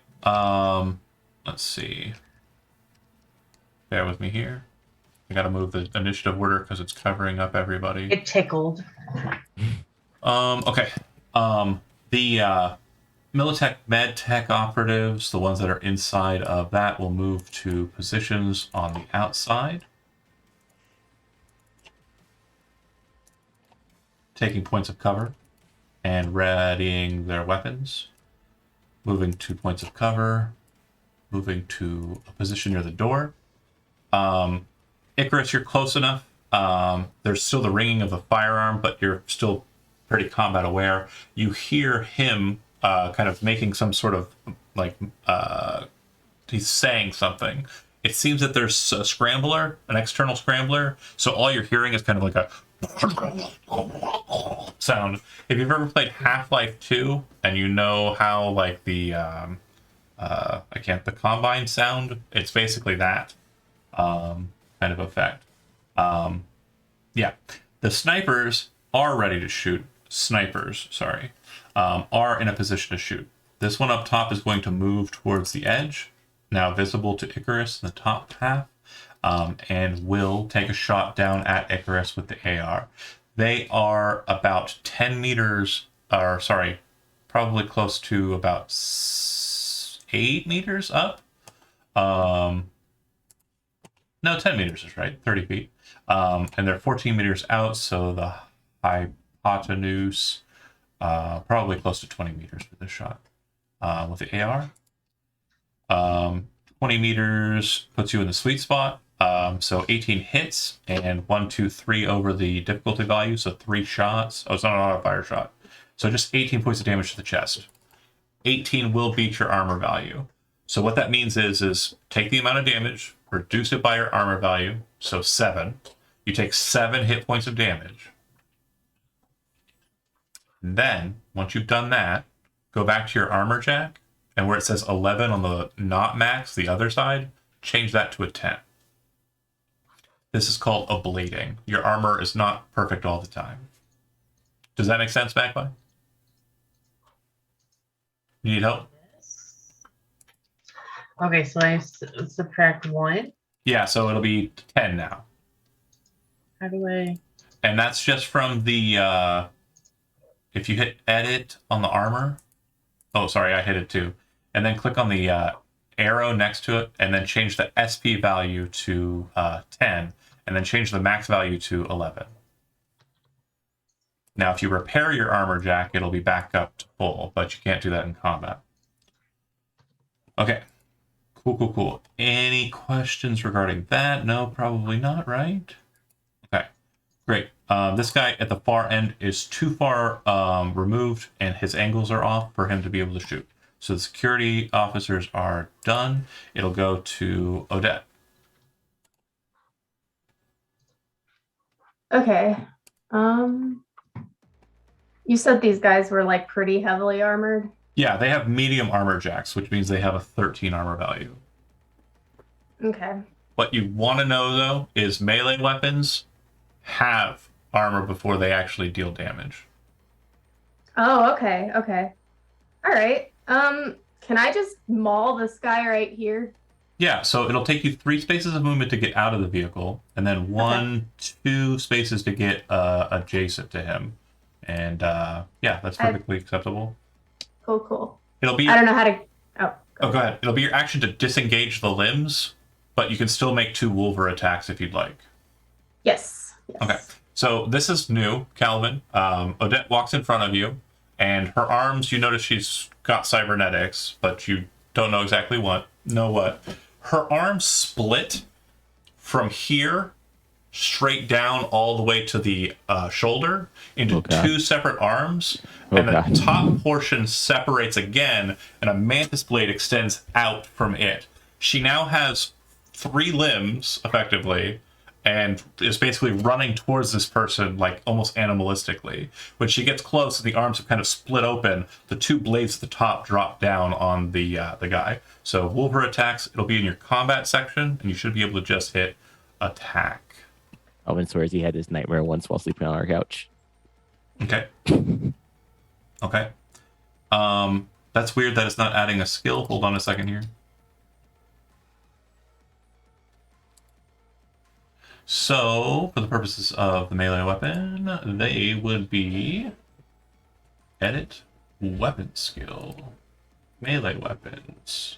Let's see. Bear with me here. I gotta move the initiative order because it's covering up everybody. It tickled. Okay. The Militech MedTech operatives, the ones that are inside of that, will move to positions on the outside, taking points of cover and readying their weapons. Moving to points of cover, moving to a position near the door. Icarus, you're close enough. There's still the ringing of the firearm, but you're still pretty combat aware. You hear him kind of making some sort of like he's saying something. It seems that there's a scrambler, an external scrambler, so all you're hearing is kind of like a sound. If you've ever played Half-Life 2 and you know how like the the Combine sound, it's basically that kind of effect. Yeah, the snipers are ready to shoot. Are in a position to shoot. This one up top is going to move towards the edge, now visible to Icarus in the top half, and will take a shot down at Icarus with the AR. They are about 10 meters, or sorry, probably close to about 8 meters up. No, 10 meters is right, 30 feet. And they're 14 meters out, so the hypotenuse, probably close to 20 meters for this shot. With the AR. 20 meters puts you in the sweet spot. So 18 hits and 1, 2, 3 over the difficulty value. So 3 shots. Oh, it's not an auto fire shot. So just 18 points of damage to the chest. 18 will beat your armor value. So what that means is take the amount of damage, reduce it by your armor value. So 7. You take 7 hit points of damage. And then once you've done that, go back to your armor jack, and where it says 11 on the not max, the other side, change that to a 10. This is called ablating. Your armor is not perfect all the time. Does that make sense, Magpie? You need help? Okay, so I subtract 1. Yeah, so it'll be 10 now. How do I? And that's just from the, if you hit edit on the armor, oh, sorry, I hit it too. And then click on the arrow next to it, and then change the SP value to 10, and then change the max value to 11. Now, if you repair your armor jack, it'll be back up to full, but you can't do that in combat. Okay. Cool. Any questions regarding that? No, probably not, right? Okay, great. This guy at the far end is too far removed, and his angles are off for him to be able to shoot. So the security officers are done. It'll go to Odette. Okay. You said these guys were like pretty heavily armored. Yeah, they have medium armor jacks, which means they have a 13 armor value. Okay. What you want to know, though, is melee weapons have armor before they actually deal damage. Oh, okay. All right. Can I just maul this guy right here? Yeah, so it'll take you 3 spaces of movement to get out of the vehicle, and then 2 spaces to get adjacent to him. And yeah, that's perfectly acceptable. Cool. It'll be. I don't know how to. Oh, go ahead. It'll be your action to disengage the limbs, but you can still make 2 Wolver attacks if you'd like. Yes. Okay. So this is new, Calvin. Odette walks in front of you, and her arms, you notice she's got cybernetics, but you don't know exactly what. Her arms split from here straight down all the way to the shoulder into 2 separate arms, and the top portion separates again, and a mantis blade extends out from it. She now has 3 limbs, effectively, and is basically running towards this person, like, almost animalistically. When she gets close, the arms have kind of split open. The 2 blades at the top drop down on the guy. So Wolver attacks, it'll be in your combat section, and you should be able to just hit attack. Alvin swears he had this nightmare once while sleeping on our couch. Okay. That's weird that it's not adding a skill. Hold on a second here. So, for the purposes of the melee weapon, they would be edit weapon skill. Melee weapons.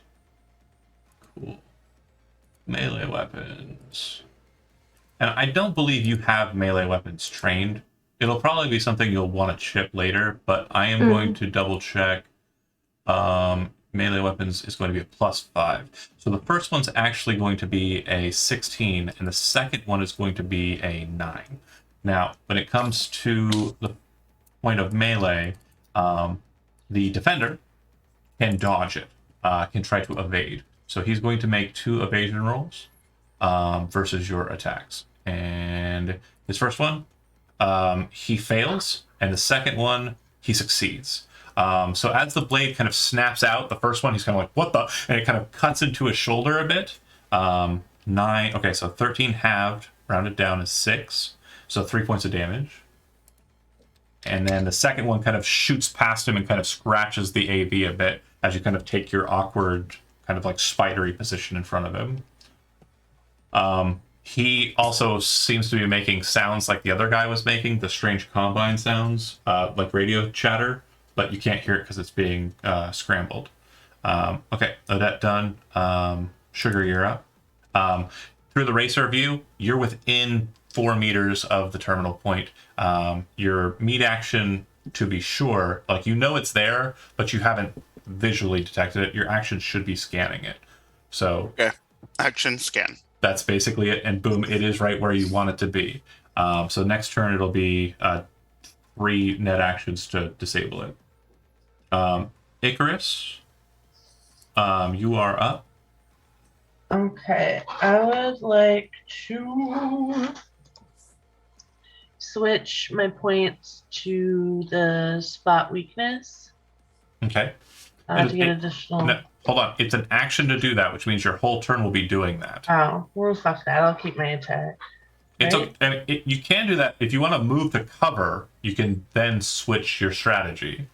Cool. Melee weapons. And I don't believe you have melee weapons trained. It'll probably be something you'll want to chip later, but I am going to double check. Melee weapons is going to be a +5. So the first one's actually going to be a 16, and the second one is going to be a 9. Now, when it comes to the point of melee, the defender can dodge it, can try to evade. So he's going to make 2 evasion rolls versus your attacks. And his first one, he fails, and the second one, he succeeds. So as the blade kind of snaps out, the first one, he's kind of like, what the? And it kind of cuts into his shoulder a bit. 9, okay, so 13 halved, rounded down is 6. So 3 points of damage. And then the second one kind of shoots past him and kind of scratches the AV a bit as you kind of take your awkward, kind of like spidery position in front of him. He also seems to be making sounds like the other guy was making, the strange combine sounds, like radio chatter, but you can't hear it because it's being scrambled. Okay, Odette done. Sugar, you're up. Through the racer view, you're within 4 meters of the terminal point. Your meat action, to be sure, like you know it's there, but you haven't visually detected it. Your action should be scanning it. So Okay. Action scan. that's basically it, and boom, it is right where you want it to be. So next turn it'll be 3 net actions to disable it. Icarus, you are up. Okay, I would like to switch my points to the spot weakness Okay. to get additional. No, hold on. It's an action to do that, which means your whole turn will be doing that. Oh, well, fuck that. I'll keep my attack. It's Right? okay, and you can do that if you want to move to cover. You can then switch your strategy.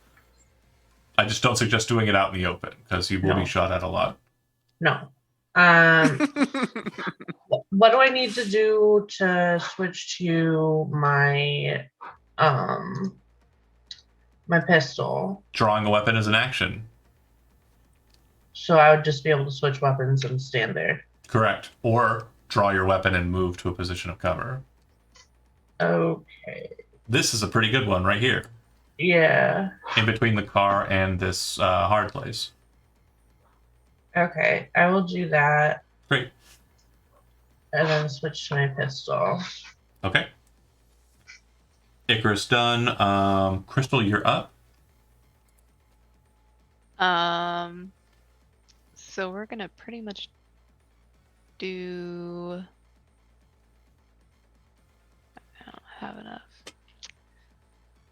I just don't suggest doing it out in the open because you will No. be shot at a lot. No. What do I need to do to switch to my my pistol? Drawing a weapon is an action. So I would just be able to switch weapons and stand there. Correct. Or draw your weapon and move to a position of cover. Okay. This is a pretty good one right here, Yeah. in between the car and this hard place. Okay. I will do that Great. and then switch to my pistol. Okay. Icarus done. Crystal, you're up. So we're gonna pretty much do. I don't have enough.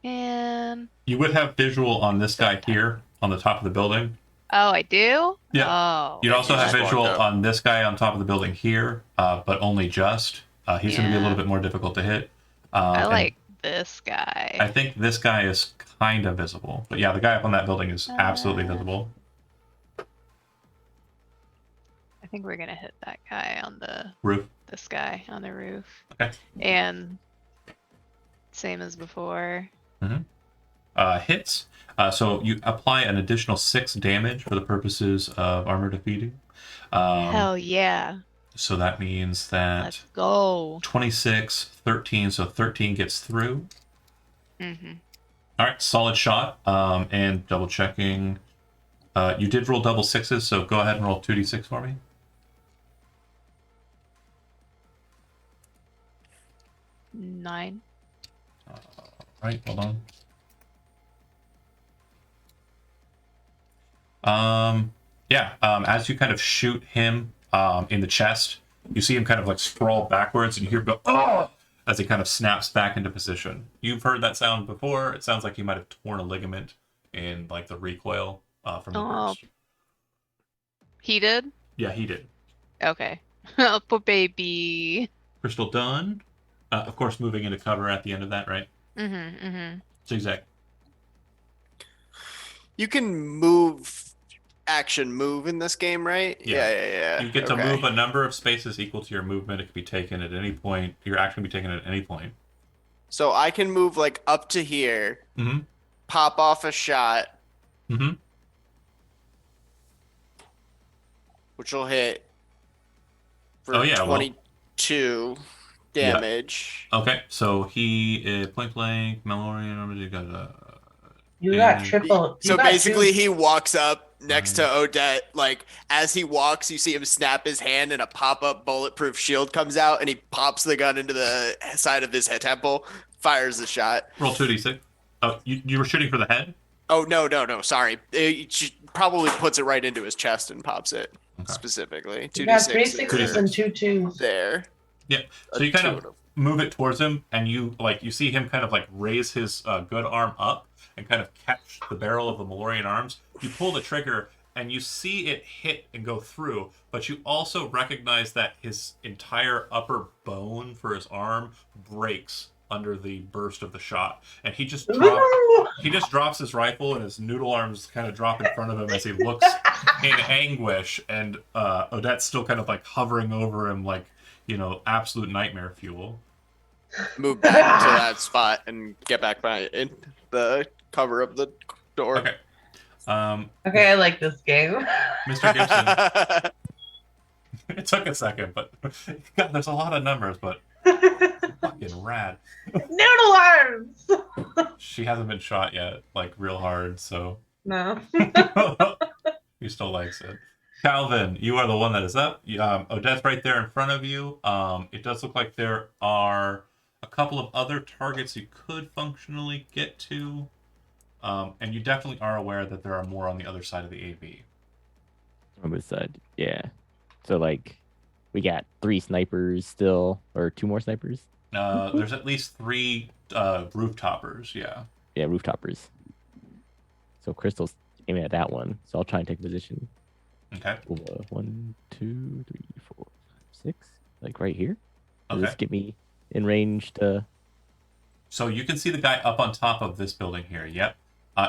And You would have visual on this guy here on the top of the building. oh, I do. Yeah. Oh. You'd also have just visual walked up. on this guy on top of the building here, but only just. He's going to be a Yeah. little bit more difficult to hit. I And like this guy. I think this guy is kind of visible, but yeah, the guy up on that building is absolutely visible. I think we're gonna hit that guy on the Roof. this guy on the roof. Okay. And same as before. Hits. So you apply an additional 6 damage for the purposes of armor defeating. Hell yeah. So that means that Let's go. 26, 13. So 13 gets through. Mm-hmm. All right, solid shot. And double checking. You did roll double 6s, so go ahead and roll 2d6 for me. Nine. Right, hold on. As you kind of shoot him in the chest, you see him kind of like sprawl backwards, and you hear him go, "Oh!" as he kind of snaps back into position. You've heard that sound before. It sounds like he might have torn a ligament in like the recoil from the Oh. burst. He did? Yeah, he did. Okay. Poor baby. Crystal done. Of course, moving into cover at the end of that, right? Mm-hmm. Mm-hmm. Zigzag. You can move action move in this game, right? Yeah. Yeah. You get to Okay. move a number of spaces equal to your movement. It can be taken at any point. Your action can be taken at any point. So I can move like up to here, Mm-hmm. pop off a shot, Mm-hmm. which will hit for Oh, yeah, well. 22 Yeah. damage. Okay, so he point blank, Malorian, you got You got And- triple. So you got basically, two- he walks up next to Right. Odette. Like, as he walks, you see him snap his hand, and a pop up bulletproof shield comes out, and he pops the gun into the side of his head temple, fires the shot. roll 2d6. Oh, you were shooting for the head? Oh, no. Sorry. She probably puts it right into his chest and pops it Okay. specifically. You got 2d6 three is sixes and two twos. there. Yeah. So A you kind two of and move it towards him, and you see him kind of like raise his good arm up and kind of catch the barrel of the Malorian arms. You pull the trigger, and you see it hit and go through, but you also recognize that his entire upper bone for his arm breaks under the burst of the shot, and he just drops his rifle, and his noodle arms kind of drop in front of him as he looks in anguish, and Odette's still kind of like hovering over him like, absolute nightmare fuel. Move back to that spot and get back by in the cover of the door. Okay. Okay, I like this game. Mr. Gibson, it took a second, but God, there's a lot of numbers, but fucking rad. Noodle arms. She hasn't been shot yet, like real hard, so No. he still likes it. Calvin, you are the one that is up. Odette's right there in front of you. It does look like there are a couple of other targets you could functionally get to. And you definitely are aware that there are more on the other side of the AV. On this side, yeah. So like, we got 3 snipers still, or 2 more snipers. There's at least 3 rooftoppers, yeah. Yeah, rooftoppers. So Crystal's aiming at that one. So I'll try and take a position. Okay. 1, 2, 3, 4, 5, 6. Like right here. Does Okay. this get me in range to? So you can see the guy up on top of this building here. Yep.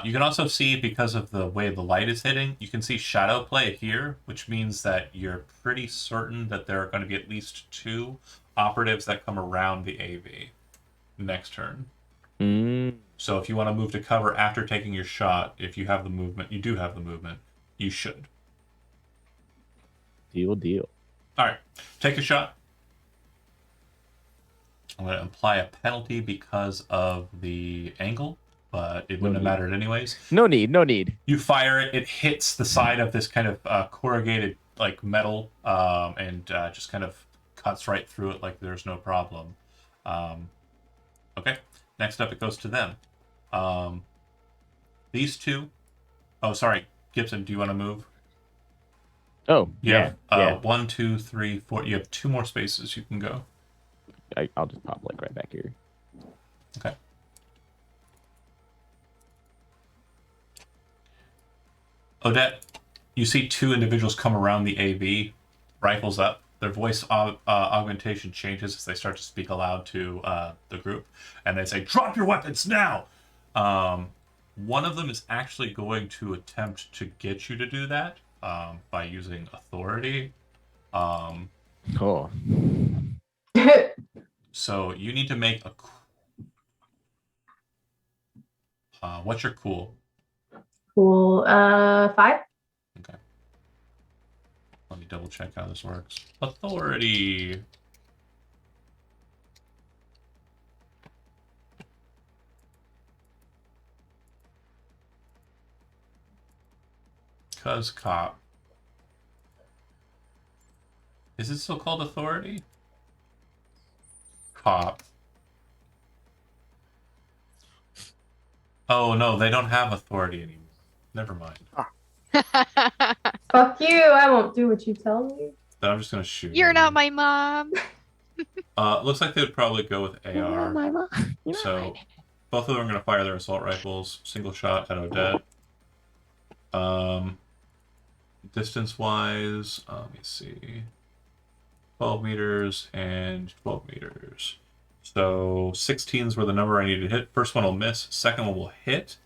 You can also see, because of the way the light is hitting, you can see shadow play here, which means that you're pretty certain that there are going to be at least 2 operatives that come around the AV next turn. So if you want to move to cover after taking your shot, if you have the movement, you do have the movement, you should. Deal. All right, take a shot. I'm going to apply a penalty because of the angle, but it wouldn't have mattered anyways. No need. You fire it, it hits the side of this kind of corrugated like metal, and just kind of cuts right through it like there's no problem. Okay, next up it goes to them. These 2. Oh, sorry, Gibson, do you want to move? Oh, Yeah. yeah. 1, 2, 3, 4. You have 2 more spaces you can go. I'll just pop like right back here. Okay. Odette, you see 2 individuals come around the AV, rifles up. Their voice augmentation changes as they start to speak aloud to the group, and they say, "Drop your weapons now!" One of them is actually going to attempt to get you to do that by using authority. Oh. So you need to make a... what's your cool? Cool. 5. Okay. Let me double check how this works. Authority. Cuz cop. Is it still called authority? Cop. Oh no, they don't have authority anymore. Never mind. Fuck you. I won't do what you tell me. Then I'm just gonna shoot. You're you. not my mom. Looks like they would probably go with You're not AR. my mom. You're not So my- both of them are gonna fire their assault rifles. Single shot at Odette. Distance wise, let me see. 12 meters and 12 meters. So 16s were the number I needed to hit. First one will miss. Second one will hit.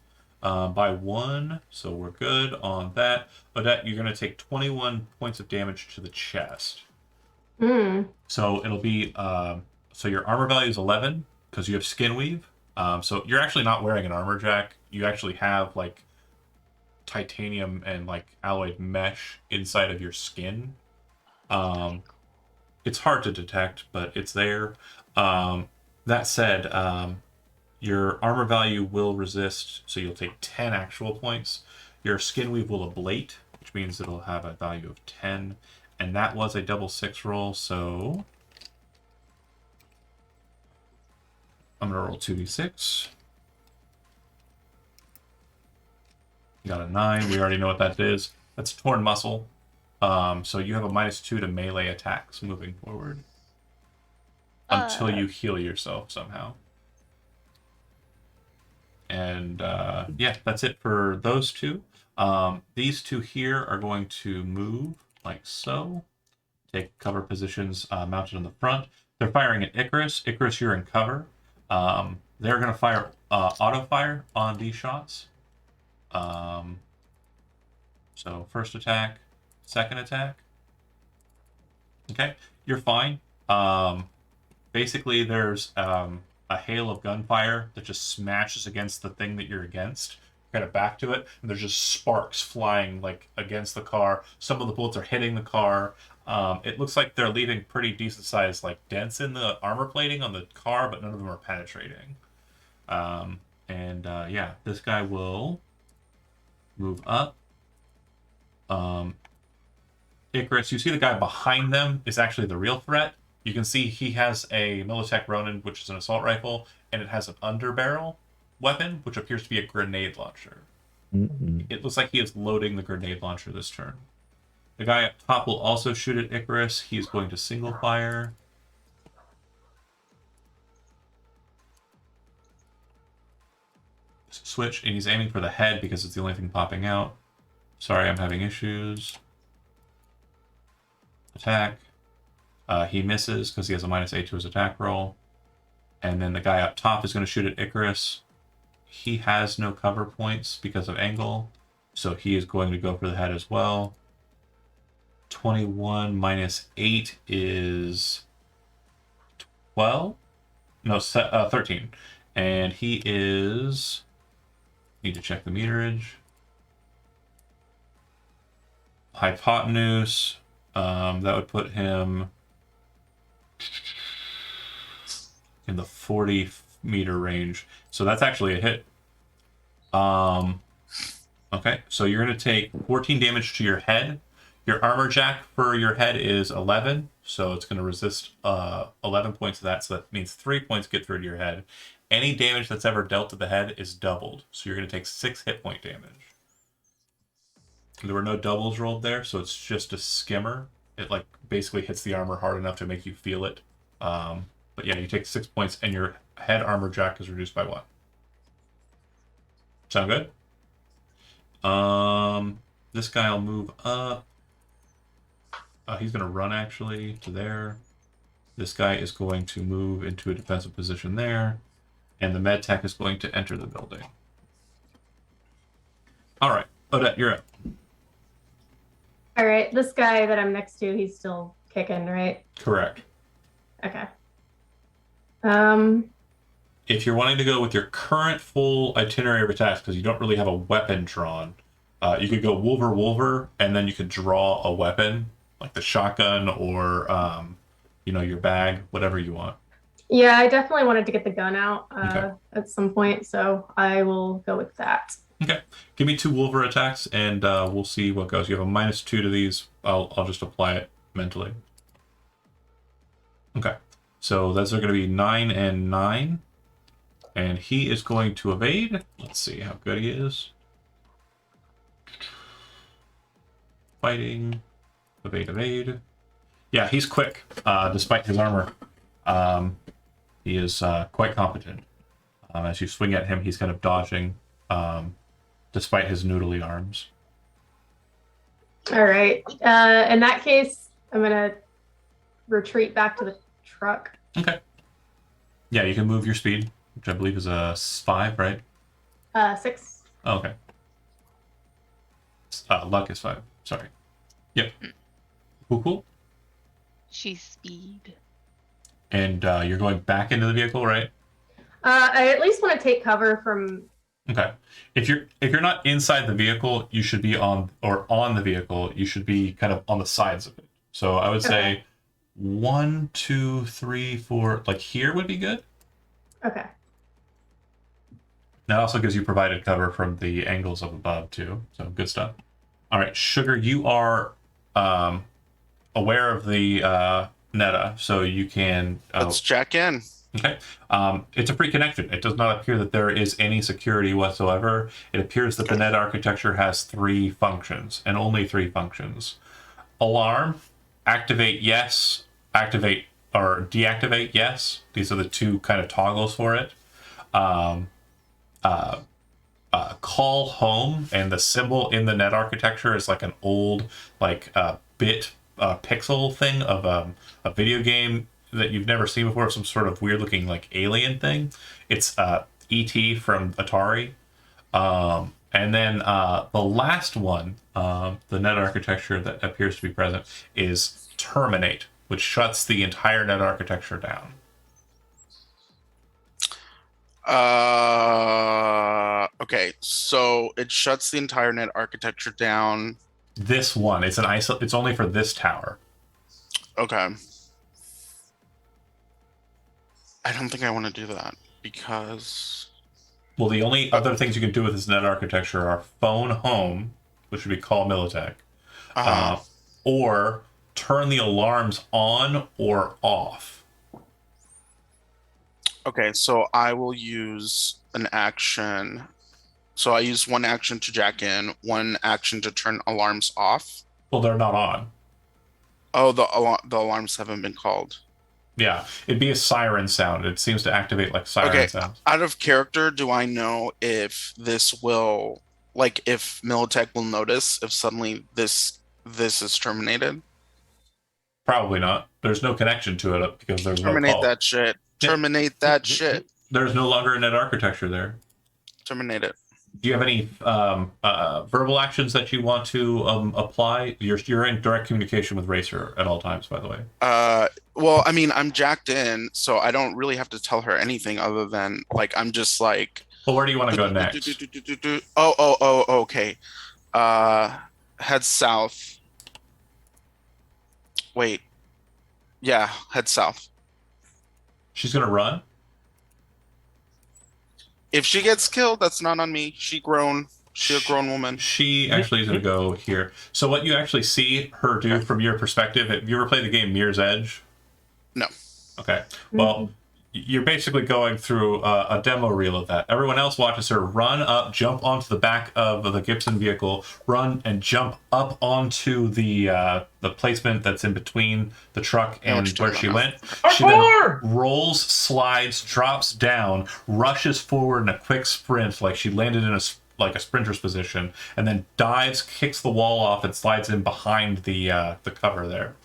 by 1, so we're good on that. Odette, you're going to take 21 points of damage to the chest. So it'll be so your armor value is 11 because you have skin weave. So you're actually not wearing an armor jack. You actually have like titanium and like alloyed mesh inside of your skin. It's hard to detect, but it's there. That said, your armor value will resist, so you'll take 10 actual points. Your skin weave will ablate, which means it'll have a value of 10. And that was a double 6 roll, so I'm going to roll 2d6. You got a 9. We already know what that is. That's torn muscle. So you have a -2 to melee attacks moving forward. Until you heal yourself somehow. And yeah, that's it for those two. These two here are going to move like so. Take cover positions mounted on the front. They're firing at Icarus. Icarus, you're in cover. They're going to fire auto fire on these shots. So first attack, second attack. Okay, you're fine. Basically, there's a hail of gunfire that just smashes against the thing that you're against. Kind of back to it, and there's just sparks flying like against the car. Some of the bullets are hitting the car. It looks like they're leaving pretty decent sized like dents in the armor plating on the car, but none of them are penetrating. Yeah, this guy will move up. Icarus, you see the guy behind them is actually the real threat. You can see he has a Militech Ronin, which is an assault rifle, and it has an underbarrel weapon, which appears to be a grenade launcher. It looks like he is loading the grenade launcher this turn. The guy up top will also shoot at Icarus. He's going to single fire. Switch, and he's aiming for the head because it's the only thing popping out. Sorry, I'm having issues. Attack. He misses because he has a -8 to his attack roll. And then the guy up top is going to shoot at Icarus. He has no cover points because of angle, so he is going to go for the head as well. 21 -8 is 12? No, 13. And he is... Need to check the meterage. Hypotenuse. That would put him in the 40-meter range. So that's actually a hit. Okay, so you're going to take 14 damage to your head. Your armor jack for your head is 11, so it's going to resist 11 points of that, so that means 3 points get through to your head. Any damage that's ever dealt to the head is doubled, so you're going to take 6 hit point damage. There were no doubles rolled there, so it's just a skimmer. It like basically hits the armor hard enough to make you feel it. But yeah, you take 6 points, and your head armor jack is reduced by 1. Sound good? This guy will move up. He's going to run actually to there. This guy is going to move into a defensive position there. And the med tech is going to enter the building. All right, Odette, you're up. All right, this guy that I'm next to, he's still kicking, right? Correct. Okay. If you're wanting to go with your current full itinerary of attacks, because you don't really have a weapon drawn, you could go Wolver, and then you could draw a weapon, like the shotgun or, your bag, whatever you want. Yeah, I definitely wanted to get the gun out Okay. at some point, so I will go with that. Okay, give me 2 Wolver attacks, and we'll see what goes. You have a -2 to these. I'll just apply it mentally. Okay, so those are going to be 9 and 9. And he is going to evade. Let's see how good he is. Fighting. Evade. Yeah, he's quick, despite his armor. He is quite competent. As you swing at him, he's kind of dodging, despite his noodly arms. All right. In that case, I'm going to retreat back to the truck. Okay. Yeah, you can move your speed, which I believe is a 5, right? 6. Okay. Luck is 5. Sorry. Yep. Cool. She's speed. And you're going back into the vehicle, right? I at least want to take cover from. Okay. If you're not inside the vehicle, you should be on the vehicle. You should be kind of on the sides of it. So I would say Okay. 1, 2, 3, 4. Like here would be good. Okay. That also gives you provided cover from the angles of above too. So good stuff. All right, Sugar, you are aware of the Netta, so you can. Let's check in. Okay. It's a free connection. It does not appear that there is any security whatsoever. It appears that the net architecture has 3 functions, and only 3 functions. Alarm, activate yes, activate or deactivate yes. These are the 2 kind of toggles for it. Call home, and the symbol in the net architecture is like an old bit pixel thing of a video game that you've never seen before, some sort of weird looking like alien thing. It's ET from Atari. And then the last one, the net architecture that appears to be present, is terminate, which shuts the entire net architecture down. Okay, so it shuts the entire net architecture down. This one, it's it's only for this tower. Okay. I don't think I want to do that because Well, the only other things you can do with this net architecture are phone home, which would be call Militech, or turn the alarms on or off. okay, so I will use an action. So I use 1 action to jack in, 1 action to turn alarms off. Well, they're not on. Oh, the alarms haven't been called. Yeah, it'd be a siren sound. It seems to activate like siren sounds. Out of character, do I know if this will, like, if Militech will notice if suddenly this is terminated? Probably not. There's no connection to it because there's no Terminate call. that shit. Yeah. Terminate that shit. There's no longer a net architecture there. Terminate it. Do you have any verbal actions that you want to apply? You're in direct communication with Racer at all times, by the way. Well, I mean, I'm jacked in, so I don't really have to tell her anything other than, like, I'm just like. Well, where do you want to go next? Oh, okay. Head south. Wait. Yeah, head south. She's gonna run. If she gets killed, that's not on me. She's a grown woman. She actually is gonna go here. So what you actually see her do from your perspective? Have you ever played the game Mirror's Edge? No. Okay. Well, you're basically going through a demo reel of that. Everyone else watches her run up, jump onto the back of the Gibson vehicle, run and jump up onto the placement that's in between the truck and where she went. She then rolls, slides, drops down, rushes forward in a quick sprint, like she landed in a sprinter's position, and then dives, kicks the wall off, and slides in behind the cover there.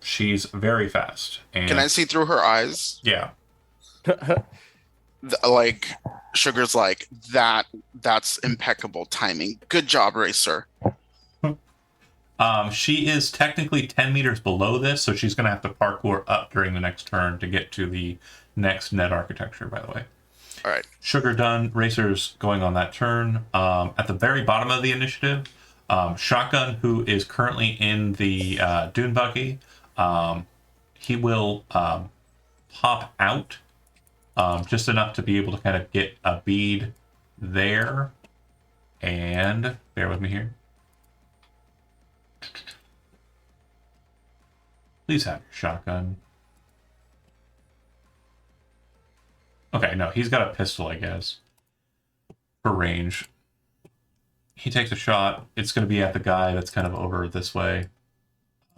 She's very fast. And can I see through her eyes? Yeah. Like, Sugar's like, that's impeccable timing. Good job, Racer. She is technically 10 meters below this, so she's going to have to parkour up during the next turn to get to the next net architecture, by the way. All right. Sugar done. Racer's going on that turn. At the very bottom of the initiative, Shotgun, who is currently in the dune buggy, he will pop out just enough to be able to kind of get a bead there. And bear with me here. Please have your shotgun. Okay, no, he's got a pistol, I guess, for range. He takes a shot. It's going to be at the guy that's kind of over this way.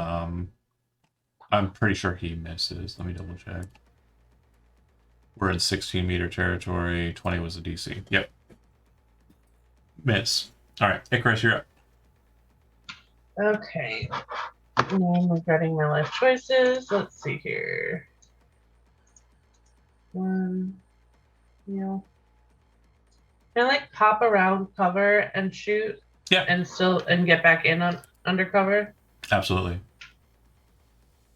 I'm pretty sure he misses. Let me double check. We're in 16-meter territory. 20 was the DC. Yep. Miss. All right, Icarus, you're up. Okay. Now I'm regretting my life choices. Let's see here. Can I like pop around cover and shoot Yeah, and get back in on undercover? absolutely.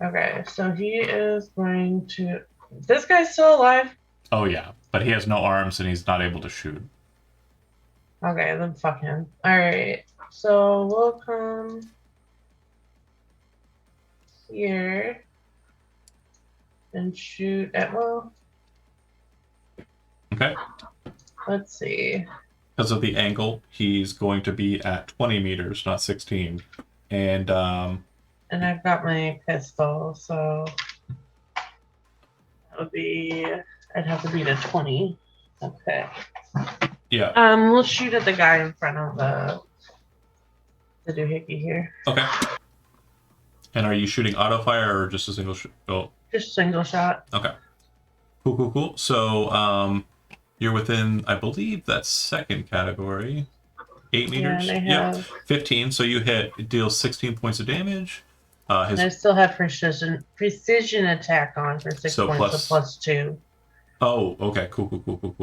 Okay, so he is going to. This guy's still alive. Oh yeah, but he has no arms and he's not able to shoot. Okay, then fuck him. All right, so we'll come here and shoot at Okay. Let's see. Because of the angle, he's going to be at 20 meters, not 16. And And I've got my pistol, so that would be. I'd have to beat a 20. Okay. yeah, We'll shoot at the guy in front of the doohickey here. okay. And are you shooting auto fire or just a single shot? Oh, Just single shot. okay. Cool, cool, cool. So you're within, I believe, that second category. 8 meters. Yeah, they Yep. have. 15. So you hit. It deals 16 points of damage. And I still have precision attack on for 6 So points, so +2. Oh, okay. Cool, cool, cool, cool,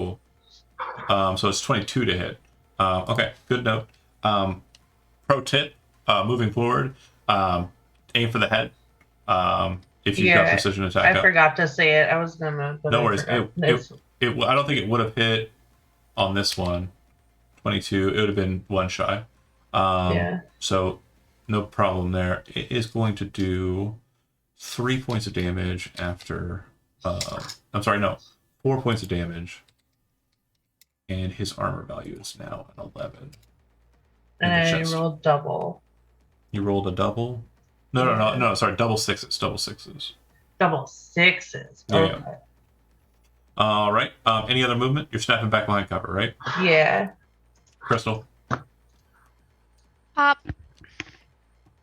cool. So it's 22 to hit. Okay, good note. Pro tip, moving forward, aim for the head. If you've got Yeah, precision attack I up. forgot to say it. I was gonna. But No I worries. forgot. I don't think it would have hit on this one. 22. It would have been one shy. Yeah. So no problem there. It is going to do 3 points of damage after. I'm sorry, no, 4 points of damage. And his armor value is now an 11. And in the I chest. rolled double. You rolled a double? No, sorry, double sixes. Double sixes. Double sixes. Yeah, Okay. yeah. All right. Any other movement? You're snapping back behind cover, right? Yeah. Crystal? Pop.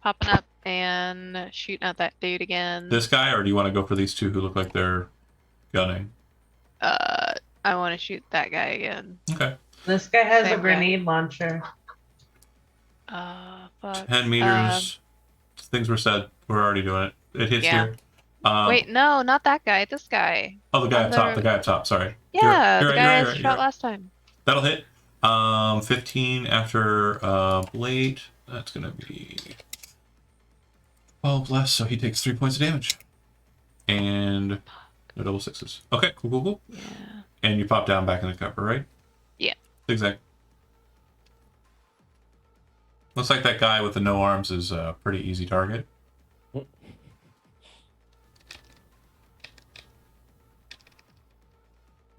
Popping up and shooting at that dude again. This guy, or do you want to go for these two who look like they're gunning? I want to shoot that guy again. Okay. This guy has a Same guy. grenade launcher. Fuck. 10 meters. Things were said. We're already doing it. It hits Yeah. here. Wait, no, not that guy. This guy. Oh, the guy on up top. the- The guy up top. Sorry. Yeah, You're the right, guy you're I right, shot you're right. last time. That'll hit. 15 after blade. That's gonna be 12 less, so he takes 3 points of damage. And no double sixes. Okay, cool, cool, cool. Yeah. And you pop down back in the cover, right? Yeah. Zigzag. Looks like that guy with the no arms is a pretty easy target. What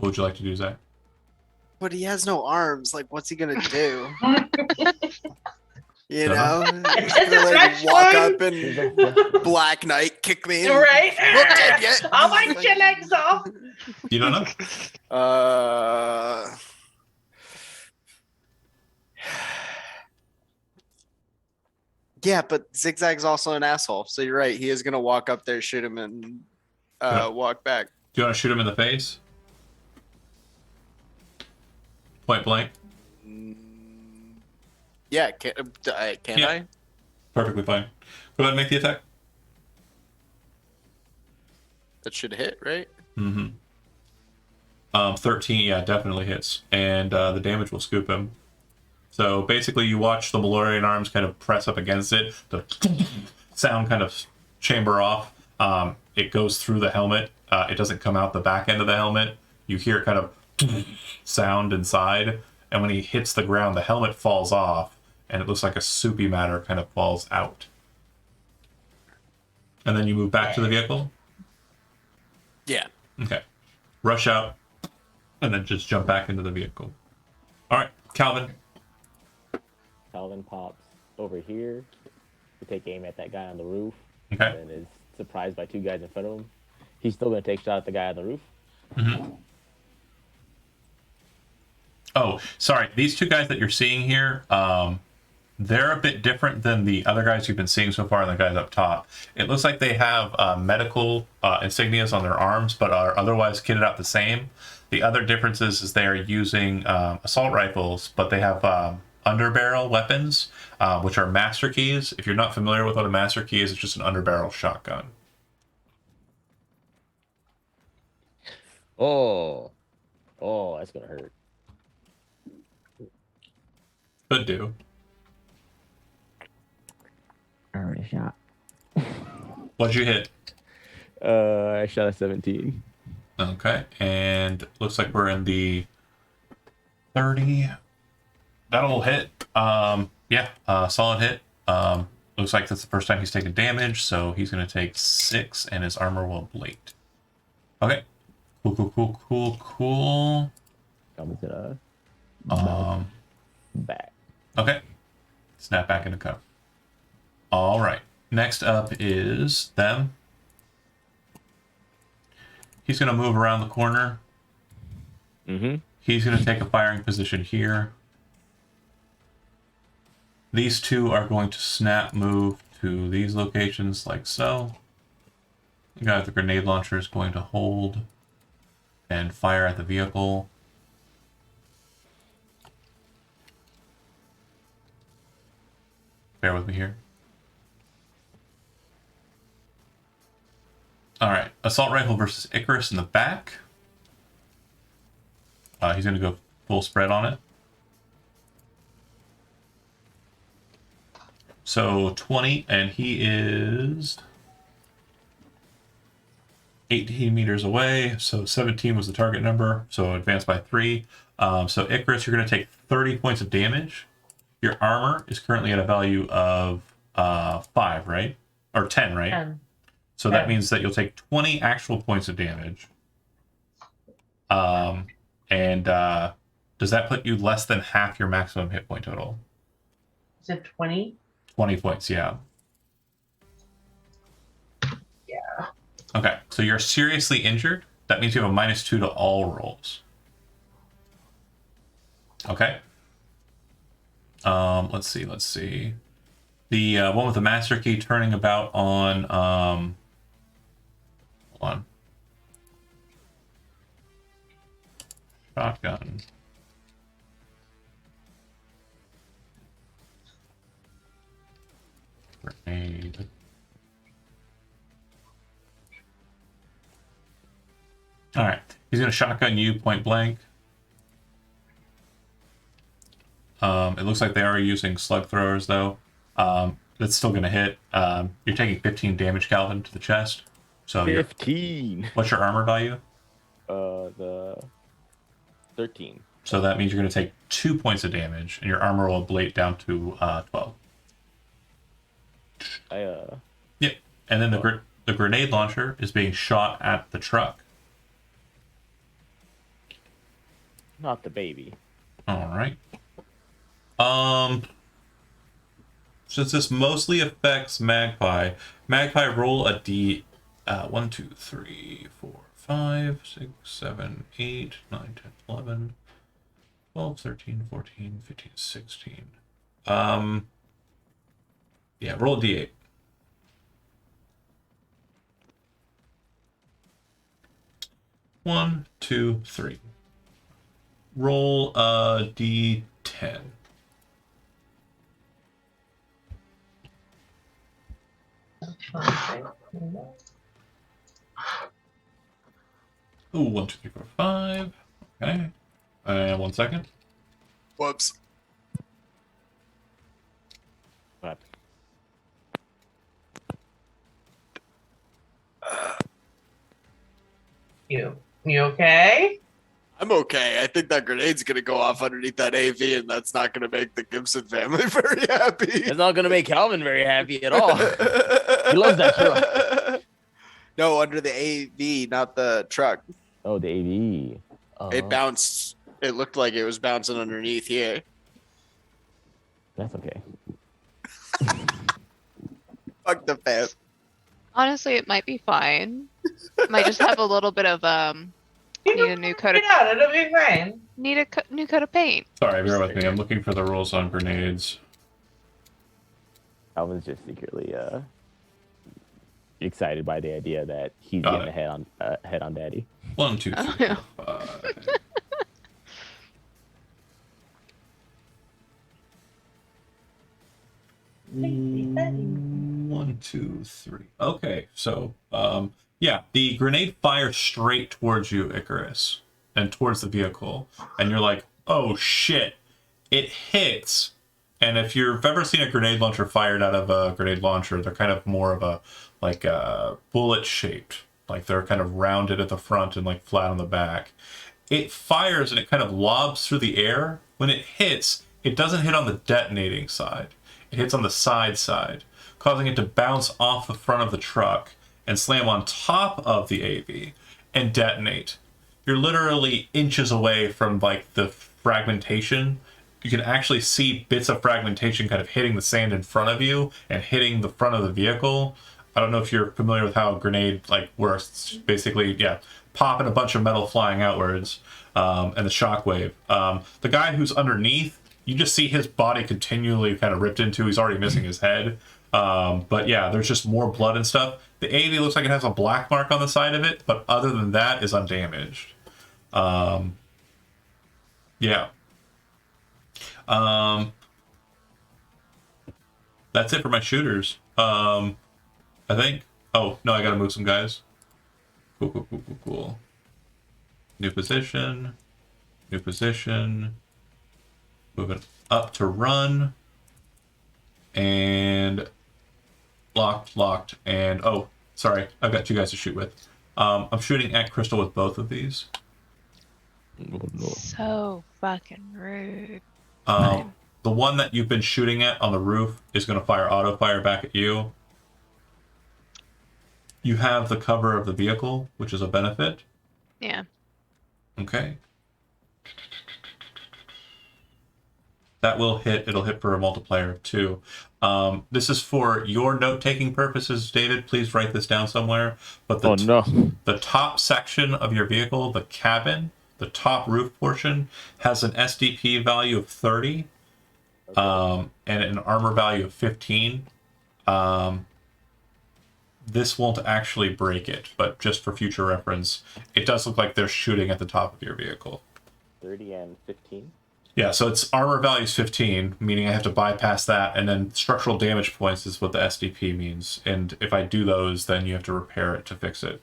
would you like to do, Zach? But he has no arms. Like, what's he gonna do? You Dunno. know, he's It's a gonna like stretch walk one. up and Black Knight kick me. and- Right? Look at you. I'll bite your legs off. You don't know? Yeah, but Zigzag's also an asshole. So you're right. He is gonna walk up there, shoot him, and Yeah. walk back. Do you want to shoot him in the face? Point blank? Yeah, can Yeah. I? Perfectly fine. Go ahead and make the attack. That should hit, right? Mm-hmm. 13, yeah, definitely hits. And the damage will scoop him. So basically you watch the Malorian arms kind of press up against it. The sound kind of chamber off. It goes through the helmet. It doesn't come out the back end of the helmet. You hear kind of sound inside. And when he hits the ground, the helmet falls off. And it looks like a soupy matter kind of falls out. And then you move back to the vehicle. Yeah. Okay. Rush out, and then just jump back into the vehicle. All right, Calvin. Calvin pops over here to take aim at that guy on the roof. Okay. And is surprised by two guys in front of him. He's still going to take a shot at the guy on the roof. Mm-hmm. Oh, sorry. These two guys that you're seeing here, they're a bit different than the other guys you've been seeing so far and the guys up top. It looks like they have medical insignias on their arms, but are otherwise kitted out the same. The other differences is they are using assault rifles, but they have underbarrel weapons, which are master keys. If you're not familiar with what a master key is, it's just an underbarrel shotgun. Oh, that's going to hurt. Could do. Already shot. What'd you hit? I shot a 17. Okay, and looks like we're in the 30. That'll hit. Yeah, solid hit. Looks like that's the first time he's taken damage, so he's gonna take 6, and his armor will ablate. Okay. Cool. Comes to the back. Okay. Snap back into cover. All right. Next up is them. He's gonna move around the corner. Mm-hmm. He's gonna take a firing position here. These two are going to snap move to these locations like so. The guy with the grenade launcher is going to hold and fire at the vehicle. Bear with me here. Alright, assault rifle versus Icarus in the back. He's going to go full spread on it. So 20, and he is 18 meters away. So 17 was the target number. So advance by 3. So Icarus, you're going to take 30 points of damage. Your armor is currently at a value of 5, right? Or 10, right? 10. So that 10. means that you'll take 20 actual points of damage. Does that put you less than half your maximum hit point total? Is it 20? 20 points, yeah. Yeah. Okay, so you're seriously injured. That means you have a -2 to all rolls. Okay. Let's see. The one with the master key turning about on hold on. Shotgun. Grenade. All right, he's gonna shotgun you point blank. It looks like they are using slug throwers though. That's still gonna hit. You're taking 15 damage, Calvin, to the chest. So 15. what's your armor value? The 13. So that means you're gonna take 2 points of damage, and your armor will ablate down to 12. Yep. And then the grenade launcher is being shot at the truck. Not the baby. All right. Since this mostly affects Magpie, roll a D. 1, 2, 3, 4, 5, 6, 7, 8, 9, 10, 11, 12, 13, 14, 15, 16. Yeah, roll a D8. One, two, three. Roll a D10. Ooh, 1, 2, 3, 4, 5. Okay. 1 second. Whoops. What? You okay? I'm okay. I think that grenade's gonna go off underneath that AV, and that's not gonna make the Gibson family very happy. It's not gonna make Calvin very happy at all. He loves that truck. No, under the AV, not the truck. Oh, the AV. Oh, It bounced. It looked like it was bouncing underneath here. that's okay. Fuck the fan. Honestly, it might be fine. Might just have a little bit of need a new coat of Get out, it'll be fine. need a new coat of paint. Sorry, bear with me. I'm looking for the rules on grenades. Calvin's just secretly excited by the idea that he's Got getting it. a head on Daddy. 1, 2, 3, Oh, yeah. 4, 5. Mm, 1, 2, 3. Okay, so yeah, the grenade fires straight towards you, Icarus, and towards the vehicle, and you're like, "Oh shit!" It hits, And if you've ever seen a grenade launcher fired out of a grenade launcher, they're kind of more of a like bullet shaped. Like they're kind of rounded at the front and like flat on the back. It fires and it kind of lobs through the air. When it hits, it doesn't hit on the detonating side. It hits on the side, causing it to bounce off the front of the truck and slam on top of the AV and detonate. You're literally inches away from like the fragmentation. You can actually see bits of fragmentation kind of hitting the sand in front of you and hitting the front of the vehicle. I don't know if you're familiar with how a grenade like works. It's basically, yeah, popping a bunch of metal flying outwards, and the shockwave. The guy who's underneath, you just see his body continually kind of ripped into. He's already missing his head. But yeah, there's just more blood and stuff. The AV looks like it has a black mark on the side of it, but other than that, is undamaged. Yeah. That's it for my shooters. I think. Oh no, I gotta move some guys. Cool. New position. Moving up to run. And locked. And oh, sorry, I've got 2 guys to shoot with. I'm shooting at Crystal with both of these. Oh, no. So fucking rude. The one that you've been shooting at on the roof is going to fire auto fire back at you. You have the cover of the vehicle, which is a benefit. Yeah. Okay. That will hit. It'll hit for a multiplier of 2. This is for your note-taking purposes, David. Please write this down somewhere. But Oh no. the top section of your vehicle, the cabin, the top roof portion, has an SDP value of 30, and an armor value of 15. This won't actually break it, but just for future reference, it does look like they're shooting at the top of your vehicle. 30 and 15. Yeah, so its armor value is 15, meaning I have to bypass that, and then structural damage points is what the SDP means. And if I do those, then you have to repair it to fix it.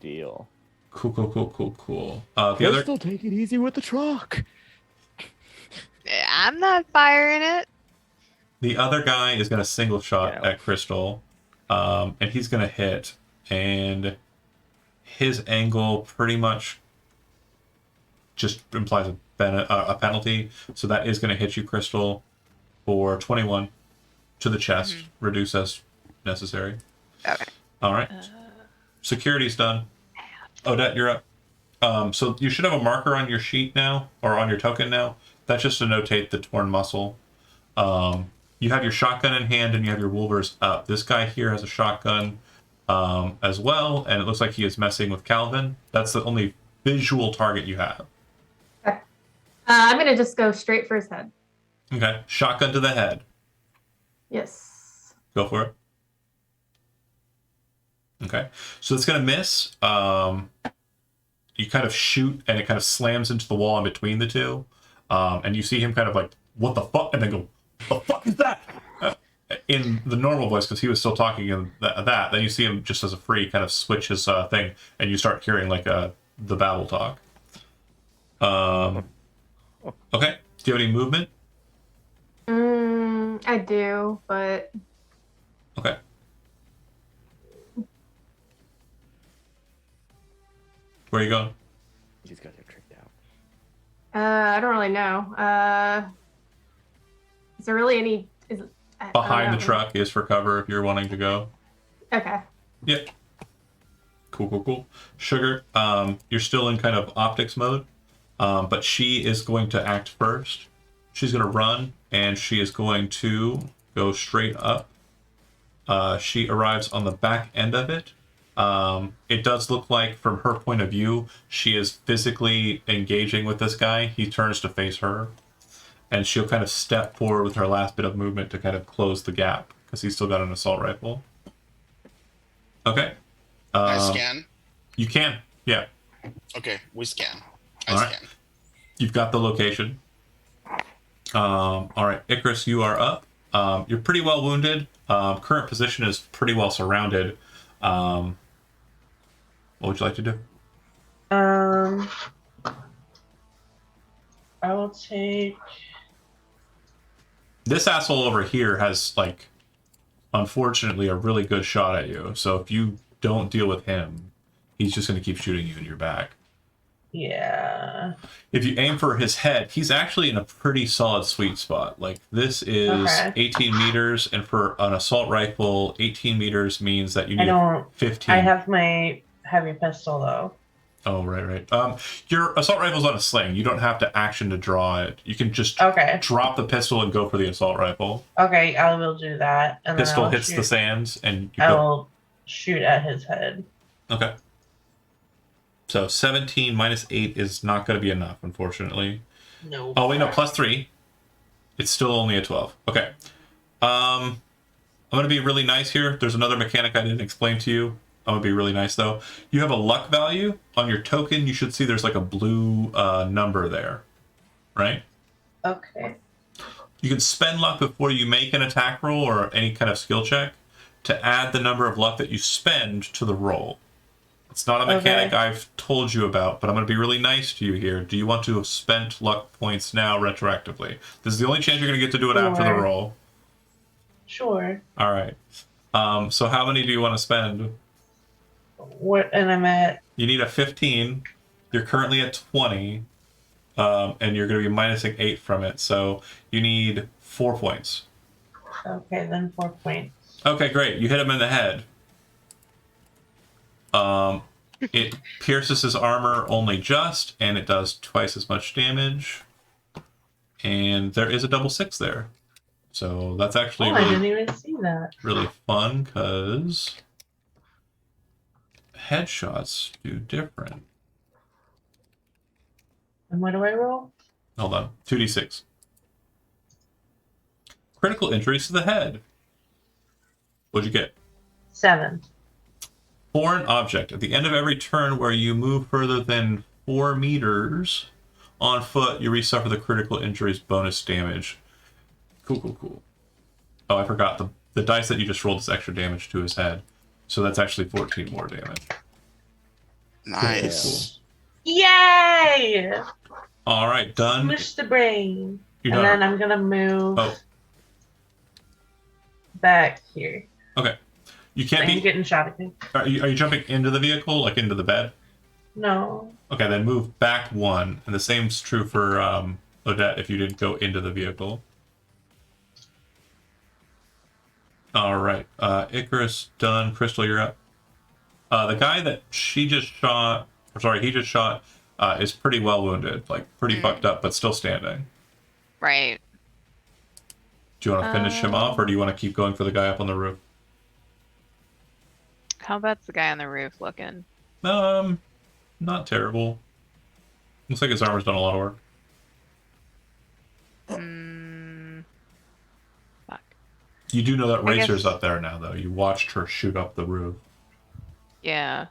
Deal. Cool. The other, Take it easy with the truck. I'm not firing it. the other guy is going to single shot Yeah. at Crystal, and he's going to hit, and his angle pretty much just implies a penalty, so that is going to hit you, Crystal, for 21 to the chest. Reduce as necessary. Okay. All right. Security's done. Odette, you're up. So you should have a marker on your sheet now, or on your token now. That's just to notate the torn muscle. You have your shotgun in hand, and you have your Wolvers up. This guy here has a shotgun as well, and it looks like he is messing with Calvin. That's the only visual target you have. I'm gonna just go straight for his head. Okay, shotgun to the head. Yes. Go for it. Okay, so it's gonna miss. You kind of shoot, and it kind of slams into the wall in between the two, and you see him kind of like, "What the fuck?" and then go, "The fuck is that?" In the normal voice, because he was still talking in that. Then you see him just as a free kind of switch his thing, and you start hearing like the babble talk. Okay. Do you have any movement? I do, but Okay. Where are you going? These guys are tricked out. I don't really know. Is there really any? Is it, I don't Behind the know. truck is for cover if you're wanting to go. Okay. Yep. Cool. Sugar, you're still in kind of optics mode, but she is going to act first. She's going to run, and she is going to go straight up. She arrives on the back end of it. It does look like, from her point of view, she is physically engaging with this guy. He turns to face her, and she'll kind of step forward with her last bit of movement to kind of close the gap, because he's still got an assault rifle. Okay. I scan. You can, yeah. Okay, we scan. All right. Scan. You've got the location. All right, Icarus, you are up. You're pretty well wounded. Current position is pretty well surrounded. What would you like to do? I will take. This asshole over here has, like, unfortunately, a really good shot at you. So if you don't deal with him, he's just going to keep shooting you in your back. Yeah. If you aim for his head, he's actually in a pretty solid sweet spot. Like, this is Okay. 18 meters, and for an assault rifle, 18 meters means that you I need don't. 15. I have my heavy pistol though. Oh, right. Your assault rifle's on a sling. You don't have to action to draw it. You can just Okay. drop the pistol and go for the assault rifle. Okay, I will do that. And Pistol then hits the sands, and you I go. will shoot at his head. Okay. So 17 minus 8 is not going to be enough, unfortunately. No. Oh, wait, no, plus 3. It's still only a 12. Okay. I'm going to be really nice here. There's another mechanic I didn't explain to you. I'm going to be really nice, though. You have a luck value. On your token, you should see there's like a blue number there, right? Okay. You can spend luck before you make an attack roll or any kind of skill check to add the number of luck that you spend to the roll. It's not a mechanic Okay. I've told you about, but I'm going to be really nice to you here. Do you want to have spent luck points now retroactively? This is the only chance you're going to get to do it after the Sure. roll. Sure. All right. So how many do you want to spend? What? And I'm at. You need a 15. You're currently at 20, and you're going to be minusing 8 from it. So you need 4 points. Okay, then 4 points. Okay, great. You hit him in the head. It pierces his armor only just, and it does twice as much damage. And there is a double 6 there. So that's actually Oh, I didn't even see that. really fun, because headshots do different. And what do I roll? Hold on. 2d6. Critical injuries to the head. What'd you get? 7. Foreign object. At the end of every turn where you move further than 4 meters on foot, you resuffer the critical injuries bonus damage. Cool. Oh, I forgot. The dice that you just rolled is extra damage to his head. So that's actually 14 more damage. Nice. Yay! All right, done. Smush the brain. You're And done. then I'm gonna move Oh, back here. okay. You can't I'm be. getting shot again. Are you jumping into the vehicle, like into the bed? No. Okay, then move back 1, and the same's true for Odette if you didn't go into the vehicle. All right, Icarus done. Crystal, you're up. The guy that he just shot, is pretty well wounded, like pretty fucked up, but still standing. Right. Do you want to finish him off, or do you want to keep going for the guy up on the roof? How about the guy on the roof looking? Not terrible. Looks like his armor's done a lot of work. Fuck. You do know that I Racer's guess- up there now, though. You watched her shoot up the roof. Yeah.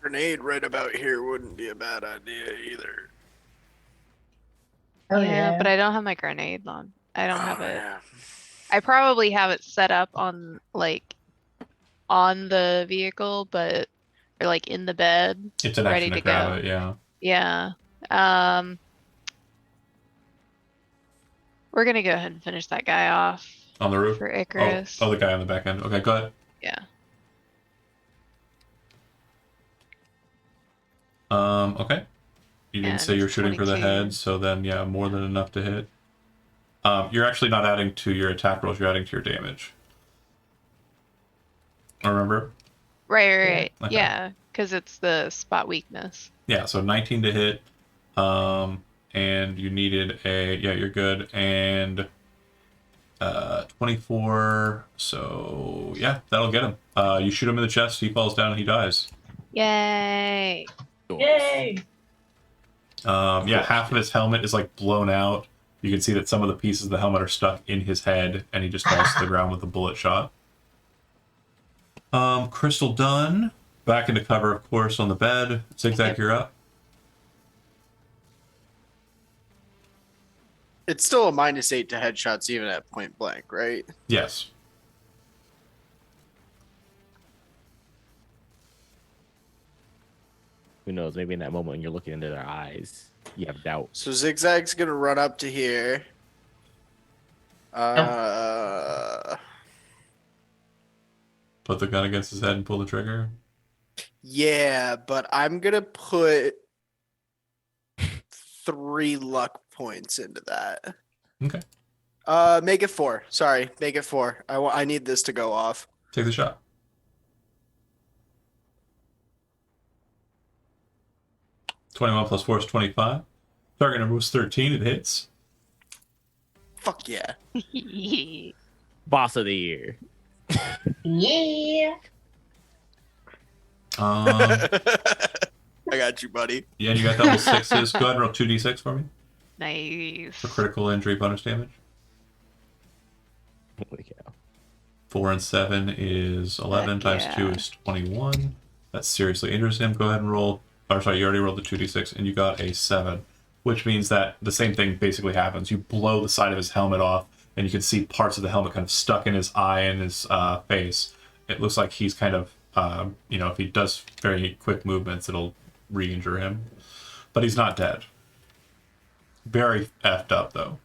Grenade right about here wouldn't be a bad idea either. Oh, yeah, but I don't have my grenade on. I don't have Oh, it. yeah. I probably have it set up on on the vehicle, but or like in the bed. It's an Ready action to to grab go. it, yeah. Yeah. We're gonna go ahead and finish that guy off On the roof? for Icarus. Oh, the guy on the back end. Okay, go ahead. Yeah. Okay. You didn't And say you're shooting for the 22. head, so then, yeah, more than enough to hit. You're actually not adding to your attack rolls, you're adding to your damage. Remember? Right. Okay. Yeah, because it's the spot weakness. Yeah, so 19 to hit. And you needed yeah, you're good. And 24. So yeah, that'll get him. You shoot him in the chest, he falls down and he dies. Yay! Yay! Yeah, half of his helmet is like blown out. You can see that some of the pieces of the helmet are stuck in his head, and he just falls to the ground with a bullet shot. Crystal done. Back into cover, of course, on the bed. Zigzag, Yep. you're up. It's still a -8 to headshots even at point blank, right? Yes. Who knows? Maybe in that moment when you're looking into their eyes, you have doubt. So Zigzag's gonna run up to here. Put the gun against his head and pull the trigger. Yeah, but I'm gonna put 3 luck points into that. Okay. Make it 4. Sorry, make it 4. I need this to go off. Take the shot. (21 + 4 is 25). Target number was 13. It hits. Fuck yeah. Boss of the year. Yeah. I got you, buddy. Yeah, you got double sixes. Go ahead and roll 2d6 for me Nice. for critical injury bonus damage. Holy cow. 4 and 7 is 11 Heck times 2 yeah. is 21. That seriously injures him. Go ahead and roll. Or sorry, you already rolled the 2d6 and you got a 7, which means that the same thing basically happens. You blow the side of his helmet off, and you can see parts of the helmet kind of stuck in his eye and his face. It looks like he's kind of, if he does very quick movements, it'll re-injure him. But he's not dead. Very effed up, though.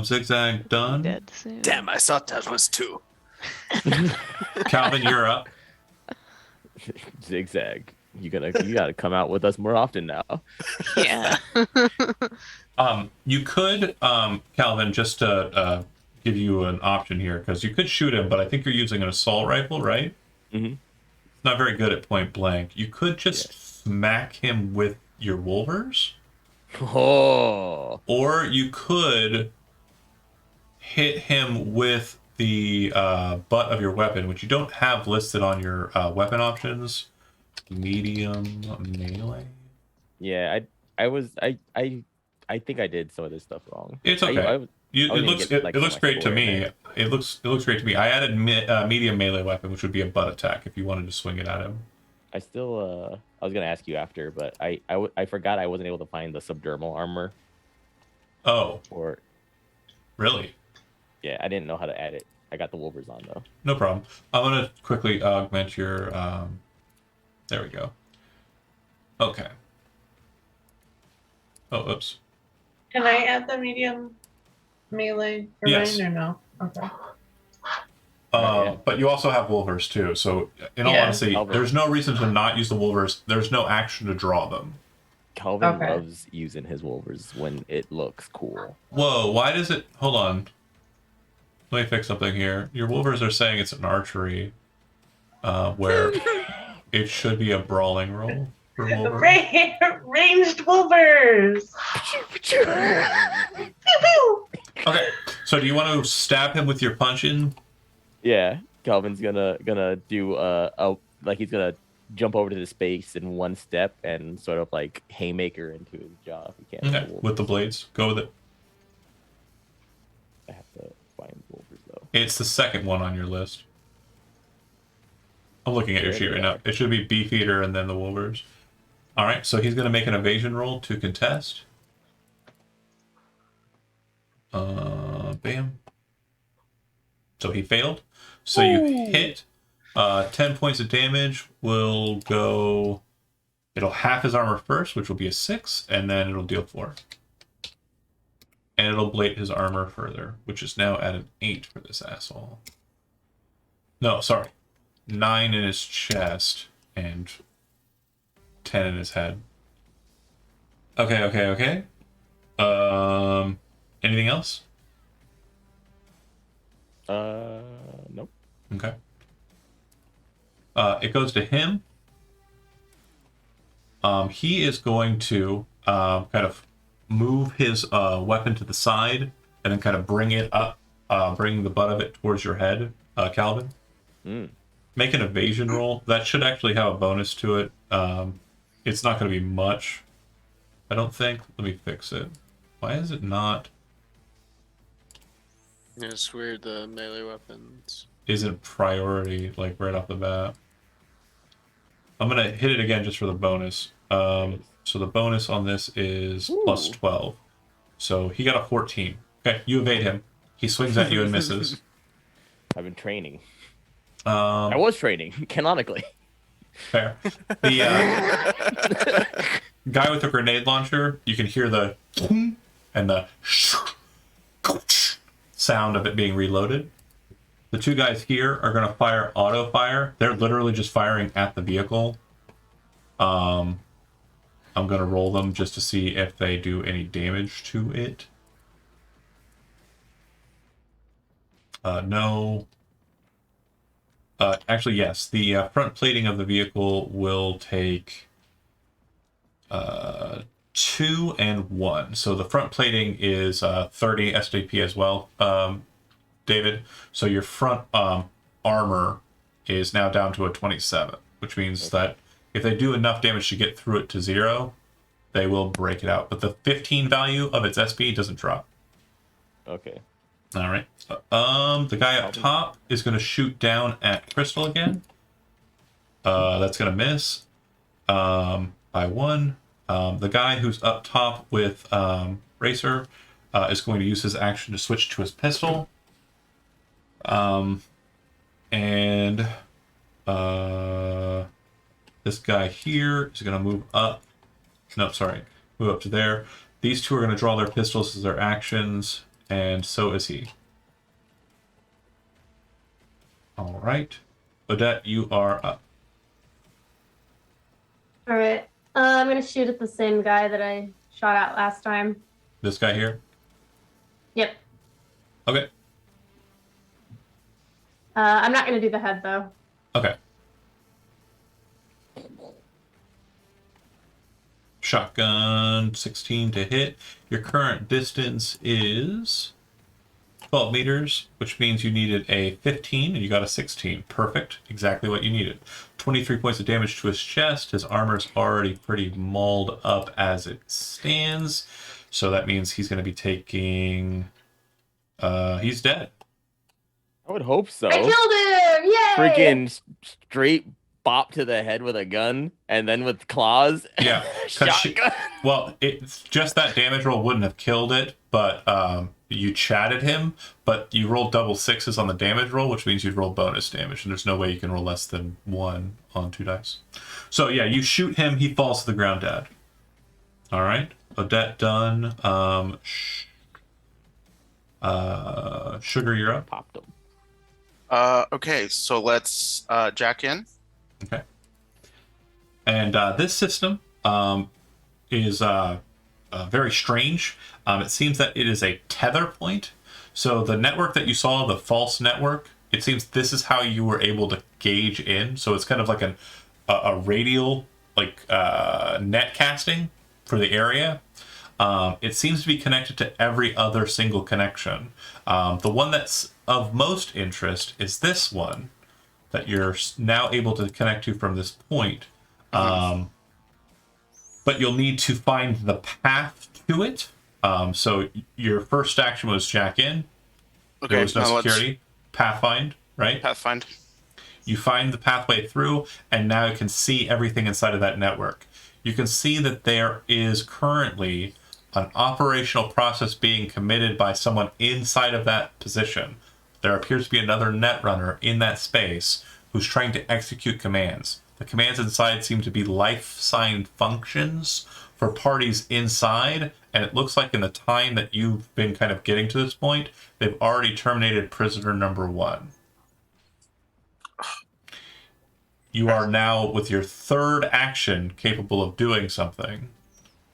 Zigzag done. Dead soon. Damn, I thought that was 2. Calvin, you're up. Zigzag. You gotta come out with us more often now. Yeah. You could, Calvin, just to give you an option here, because you could shoot him, but I think you're using an assault rifle, right? Mm-hmm. It's not very good at point blank. You could just smack him with your wolvers, Oh. or you could hit him with the butt of your weapon, which you don't have listed on your weapon options. Medium melee. Yeah, I think I did some of this stuff wrong. It's okay. I It was gonna looks get, like, it looks some great to extra me. awareness. It looks great to me. I added medium melee weapon, which would be a butt attack if you wanted to swing it at him. I still I was gonna ask you after, but I forgot I wasn't able to find the subdermal armor, Oh, or really? yeah, I didn't know how to add it. I got the wolvers on though. No problem. I'm gonna quickly augment your. There we go. Okay. Oh, oops. Can I add the medium melee for Yes. mine or no? Okay. Yeah. But you also have wolvers too. So, in all Yeah. honesty, Calvin. there's no reason to not use the wolvers. There's no action to draw them. Calvin Okay. loves using his wolvers when it looks cool. Whoa! Why does it? Hold on. Let me fix something here. Your wolvers are saying it's an archery, where it should be a brawling roll for wolvers. Ranged wolvers. Pew pew. Okay. So, do you want to stab him with your punch-in? Yeah, Calvin's gonna do like he's gonna jump over to the space in one step and sort of like haymaker into his jaw. He can't. Okay. With the blades, go with it. I have to find wolvers though. It's the second one on your list. I'm looking at your There sheet they right now. are. It should be Beefeater and then the Wolvers. All right, so he's going to make an evasion roll to contest. Bam. So he failed. So you hit. 10 points of damage will go. It'll half his armor first, which will be a 6, and then it'll deal 4. And it'll blade his armor further, which is now at an 8 for this asshole. No, sorry. 9 in his chest and 10 in his head. Okay. Anything else? Nope. Okay. It goes to him. He is going to kind of move his weapon to the side and then kind of bring it up, bring the butt of it towards your head, Calvin. Mm. Make an evasion roll. That should actually have a bonus to it. It's not going to be much, I don't think. Let me fix it. Why is it not? Yeah, it's weird, the melee weapons. Isn't priority like right off the bat? I'm gonna hit it again just for the bonus. So the bonus on this is plus 12. So he got a 14. Okay, you evade him. He swings at you and misses. I've been training. I was training canonically. Fair. The guy with the grenade launcher, you can hear the and the sound of it being reloaded. The two guys here are going to fire auto fire. They're literally just firing at the vehicle. I'm going to roll them just to see if they do any damage to it. No. Actually, yes. The front plating of the vehicle will take 2 and 1. So the front plating is 30 SDP as well, David. So your front armor is now down to a 27, which means that if they do enough damage to get through it to 0, they will break it out. But the 15 value of its SP doesn't drop. Okay. All right. The guy up top is going to shoot down at Crystal again. That's going to miss by 1. The guy who's up top with Racer is going to use his action to switch to his pistol. And this guy here is going to move up. No, sorry. Move up to there. These two are going to draw their pistols as their actions, and so is he. All right. Odette, you are up. All right. I'm gonna shoot at the same guy that I shot at last time. This guy here? Yep. Okay. I'm not gonna do the head though. Okay. Shotgun, 16 to hit. Your current distance is 12 meters, which means you needed a 15 and you got a 16. Perfect. Exactly what you needed. 23 points of damage to his chest. His armor's already pretty mauled up as it stands. So that means he's going to be taking... he's dead. I would hope so. I killed him! Yay! Freaking straight bop to the head with a gun, and then with claws. Yeah. 'cause Shotgun. Well, it's just that damage roll wouldn't have killed it, but you chatted him, but you rolled double 6s on the damage roll, which means you'd roll bonus damage, and there's no way you can roll less than 1 on 2 dice. So yeah, you shoot him, he falls to the ground dead. All right, Odette done. Sugar, you're up. Popped him. Okay, so let's jack in. Okay. And this system is very strange. It seems that it is a tether point. So the network that you saw, the false network, it seems this is how you were able to gauge in. So it's kind of like a radial, like net casting for the area. It seems to be connected to every other single connection. The one that's of most interest is this one that you're now able to connect to from this point. But you'll need to find the path to it. So your first action was jack in. Okay, There was no now security. Pathfind, right? Pathfind. You find the pathway through, and now you can see everything inside of that network. You can see that there is currently an operational process being committed by someone inside of that position. There appears to be another netrunner in that space who's trying to execute commands. The commands inside seem to be life-sign functions for parties inside, and it looks like in the time that you've been kind of getting to this point, they've already terminated prisoner number 1. You are now, with your third action, capable of doing something.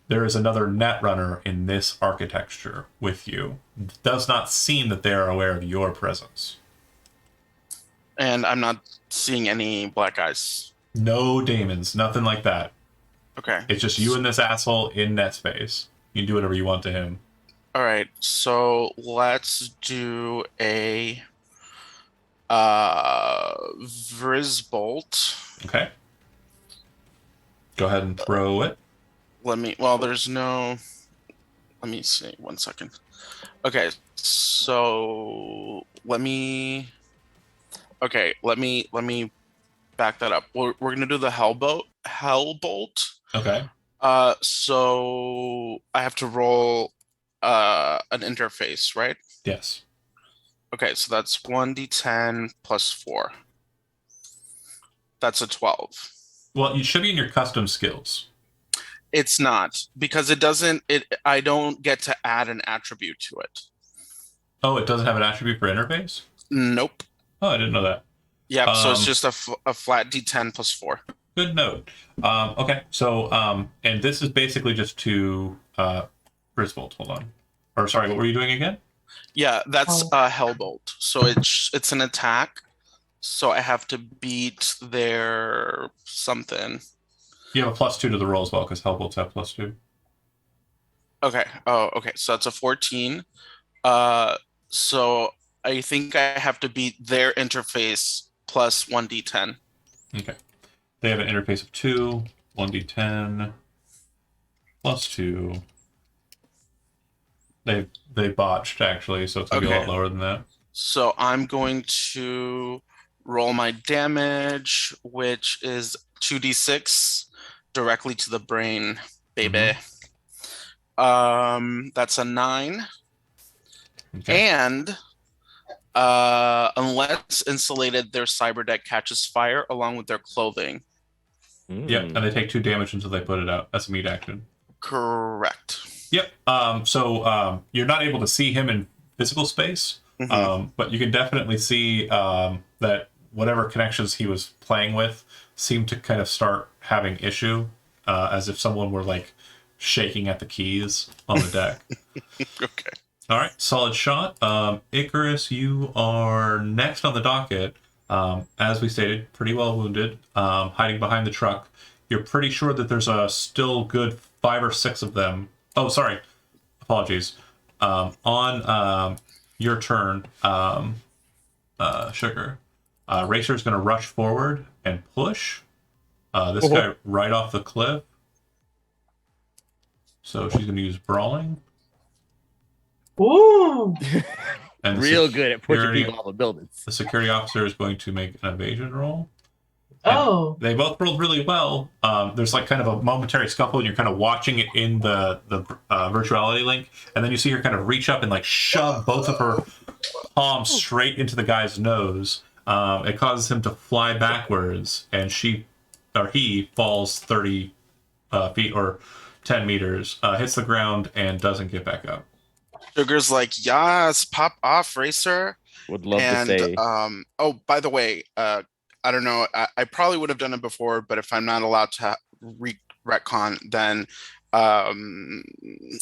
There is another netrunner in this architecture with you. It does not seem that they are aware of your presence. And I'm not seeing any black eyes. No daemons, nothing like that. Okay. It's just you and this asshole in that space. You can do whatever you want to him. All right. So let's do a Vrizbolt. Okay. Go ahead and throw it. There's no, let me see, 1 second. Okay, so let me back that up. We're gonna do the Hellbolt. Okay. So I have to roll an interface, right? Yes. Okay, so that's 1d10 plus 4. That's a 12. Well, you should be in your custom skills. It's not, because I don't get to add an attribute to it. Oh, it doesn't have an attribute for interface? Nope. Oh, I didn't know that. Yep. So it's Um, just a flat D10 plus 4. Good note. Okay, so and this is basically just to Griswold. Hold on, or sorry, what were you doing again? Yeah, that's Oh. Hellbolt. So it's an attack. So I have to beat their something. You have a +2 to the roll as well because Hellbolts have +2. Okay. Oh, okay. So that's a 14. So I think I have to beat their interface plus 1d10. Okay, they have an interface of 2, 1d10 +2. They botched actually, so it's gonna be a lot Okay. lower than that. So I'm going to roll my damage, which is 2d6 directly to the brain, baby. That's a 9. Okay. And unless insulated, their cyber deck catches fire along with their clothing. Yep, and they take 2 damage until they put it out. That's a meat action. Correct. Yep. So you're not able to see him in physical space, but you can definitely see that whatever connections he was playing with seem to kind of start having issue, as if someone were like shaking at the keys on the deck. Okay. All right, solid shot. Icarus, you are next on the docket. As we stated, pretty well wounded, hiding behind the truck. You're pretty sure that there's a still good 5 or 6 of them. Oh, sorry. Apologies. On your turn, Sugar, Racer's going to rush forward and push this guy right off the cliff. So she's going to use Brawling. Ooh. And the Real good at pushing security- people off of buildings. The security officer is going to make an evasion roll. Oh. They both rolled really well. There's like kind of a momentary scuffle, and you're kind of watching it in the virtuality link, and then you see her kind of reach up and like shove both of her palms straight into the guy's nose. It causes him to fly backwards, and he falls 30 feet or 10 meters, hits the ground, and doesn't get back up. Sugar's like, yes, pop off, Racer. Would love And to say. oh, by the way, I don't know. I probably would have done it before, but if I'm not allowed to retcon, then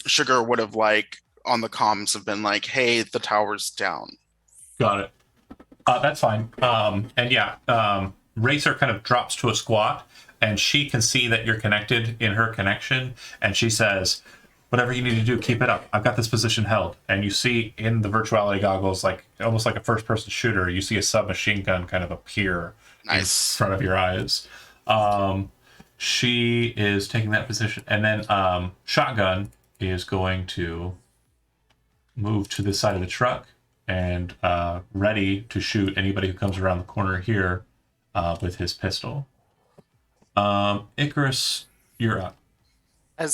Sugar would have like on the comms have been like, "Hey, the tower's down." Got it. That's fine. And yeah, Racer kind of drops to a squat, and she can see that you're connected in her connection, and she says, "Whatever you need to do, keep it up. I've got this position held." And you see in the virtuality goggles, like almost like a first-person shooter, you see a submachine gun kind of appear Nice. in front of your eyes. She is taking that position, and then Shotgun is going to move to this side of the truck and ready to shoot anybody who comes around the corner here with his pistol. Icarus, you're up. I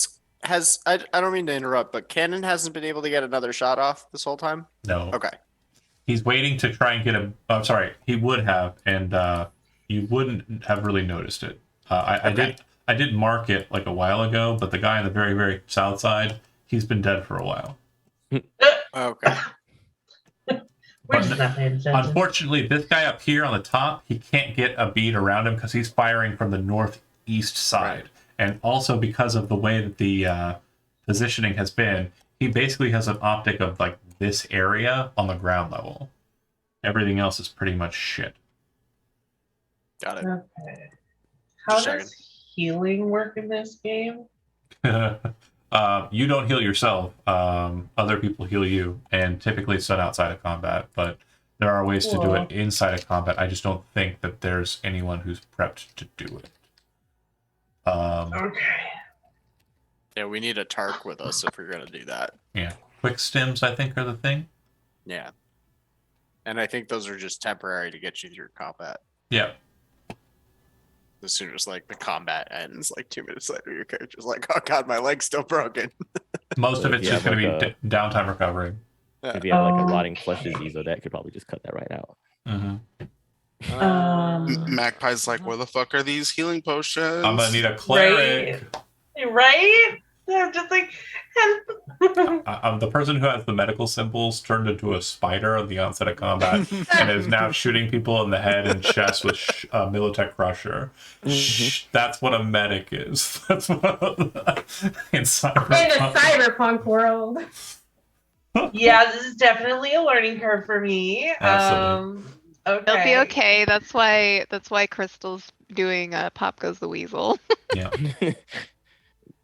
don't mean to interrupt, but Cannon hasn't been able to get another shot off this whole time. No. Okay. He's waiting to try and get a. I'm sorry, he would have, and you wouldn't have really noticed it. I did mark it like a while ago, but the guy on the very, very south side, he's been dead for a while. Okay. We're just not paying attention. Unfortunately, this guy up here on the top, he can't get a bead around him because he's firing from the northeast side. Right. And also because of the way that the positioning has been, he basically has an optic of like this area on the ground level. Everything else is pretty much shit. Got it. Okay. How Just checking. does healing work in this game? You don't heal yourself. Other people heal you, and typically it's done outside of combat, but there are ways to do it inside of combat. I just don't think that there's anyone who's prepped to do it. Okay. Yeah, we need a Tark with us if we're gonna do that. Yeah. Quick stims, I think, are the thing. Yeah. And I think those are just temporary to get you through combat. Yeah. As soon as like the combat ends, like 2 minutes later, your character's like, "Oh God, my leg's still broken." Most of If it's you just have, going to like, be downtime recovery. If you have like a Oh. rotting flesh disease, though, that could probably just cut that right out. Magpie's like, "Where the fuck are these healing potions?" I'm going to need a cleric. Right? I'm just like, The person who has the medical symbols turned into a spider on the onset of combat and is now shooting people in the head and chest with Militech Crusher. That's what a medic is. That's what in In Cyberpunk. a cyberpunk world. Yeah, this is definitely a learning curve for me. Absolutely. Okay. It'll be okay. That's why Crystal's doing Pop Goes the Weasel. Yeah.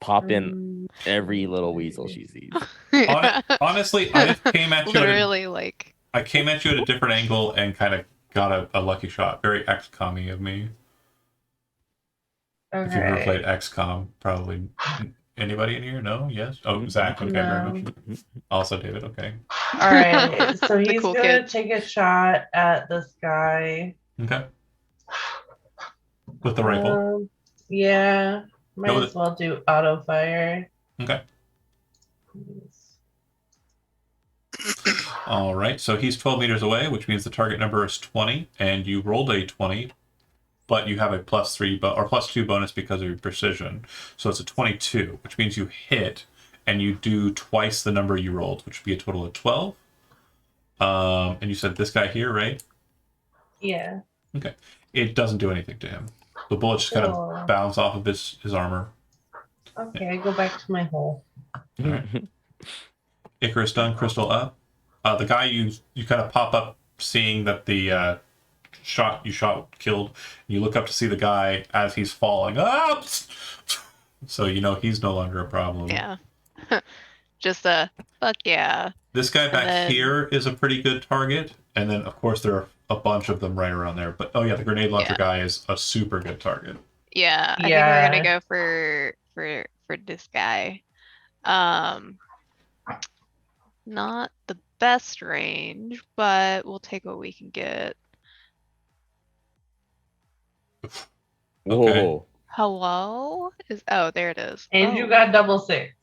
Pop in every little weasel she sees. Honestly, I just came at you. Literally, like. I came at you at a different angle and kind of got a lucky shot. Very XCOM-y of me. If you've ever Okay. played XCOM, probably anybody in here? No? Yes? Oh, Zach. Okay, very No. much. Also, David. Okay. All right. So The he's cool gonna kid. take a shot at this guy. Okay. With the rifle. Yeah. Might Go with as it. well do auto fire. Okay. All right. So he's 12 meters away, which means the target number is 20, and you rolled a 20, but you have a +3 or +2 bonus because of your precision. So it's a 22, which means you hit, and you do twice the number you rolled, which would be a total of 12. And you said this guy here, right? Yeah. Okay. It doesn't do anything to him. The bullets just kind Oh. of bounce off of his armor. Okay, I go back to my hole. All right. Icarus done, Crystal up. The guy you kind of pop up seeing that the shot killed. You look up to see the guy as he's falling up. So you know he's no longer a problem. Yeah. Just a fuck yeah. This guy back then- here is a pretty good target, and then of course there are a bunch of them right around there. But oh yeah, the grenade launcher guy is a super good target. Yeah, I think Yeah. we're gonna go for this guy. Not the best range, but we'll take what we can get. Whoa. Hello? There it is. And Oh. you got double 6.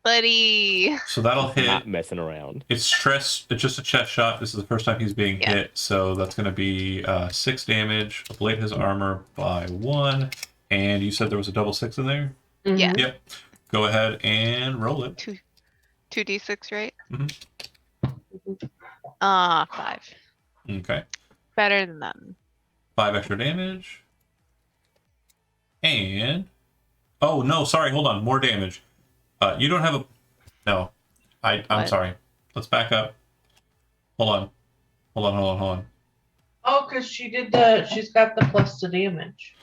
Buddy. So that'll hit. Not messing around. It's stress. It's just a chest shot. This is the first time he's being Yeah. hit, so that's going to be 6 damage. Ablate his armor by 1. And you said there was a double 6 in there. Yeah. Yep. Go ahead and roll it. 2d6, right? Mhm. 5. Okay. Better than that. 5 extra damage. And oh no, sorry. Hold on. More damage. You don't have a. No, I'm What? sorry. Let's back up. Hold on. Oh, because she's got the plus to damage.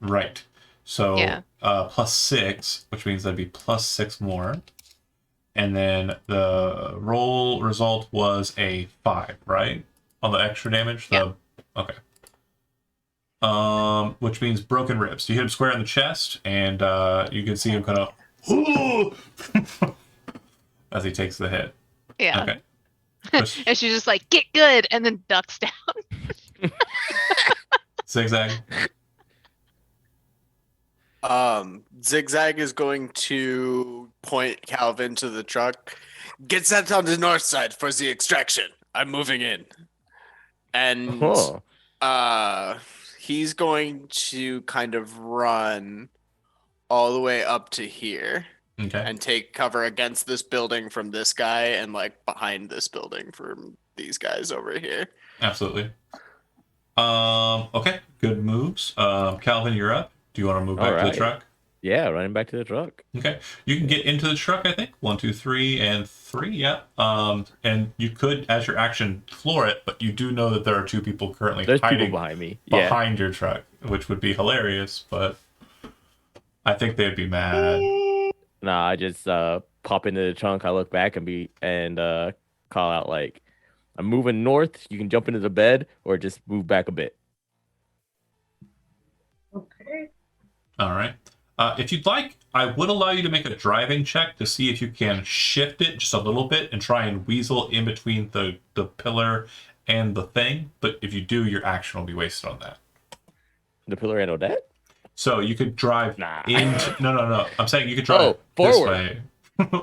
Right. So Yeah. +6, which means that'd be +6 more. And then the roll result was a 5, right? On the extra damage? Yeah. Okay. Which means broken ribs. You hit him square in the chest, and you can see him kind of as he takes the hit. Yeah. Okay. And she's just like, get good, and then ducks down. Zigzag. Zigzag is going to point Calvin to the truck. Get set on the north side for the extraction. I'm moving in. And he's going to kind of run all the way up to here Okay. and take cover against this building from this guy and like behind this building from these guys over here. Absolutely. Okay. Good moves. Calvin, you're up. Do you want to move back to Alright. the truck? Yeah, running back to the truck. Okay. You can get into the truck, I think. 1, 2, 3, and 3. Yeah. And you could, as your action, floor it, but you do know that there are 2 people currently There's hiding people behind me. Yeah. behind your truck, which would be hilarious, but I think they'd be mad. Nah, I just pop into the trunk. I look back and call out like, "I'm moving north. You can jump into the bed or just move back a bit." Okay. All right. If you'd like, I would allow you to make a driving check to see if you can shift it just a little bit and try and weasel in between the pillar and the thing. But if you do, your action will be wasted on that. The pillar and Odette? So you could drive Nah. into. No. I'm saying you could drive Oh, this forward. way.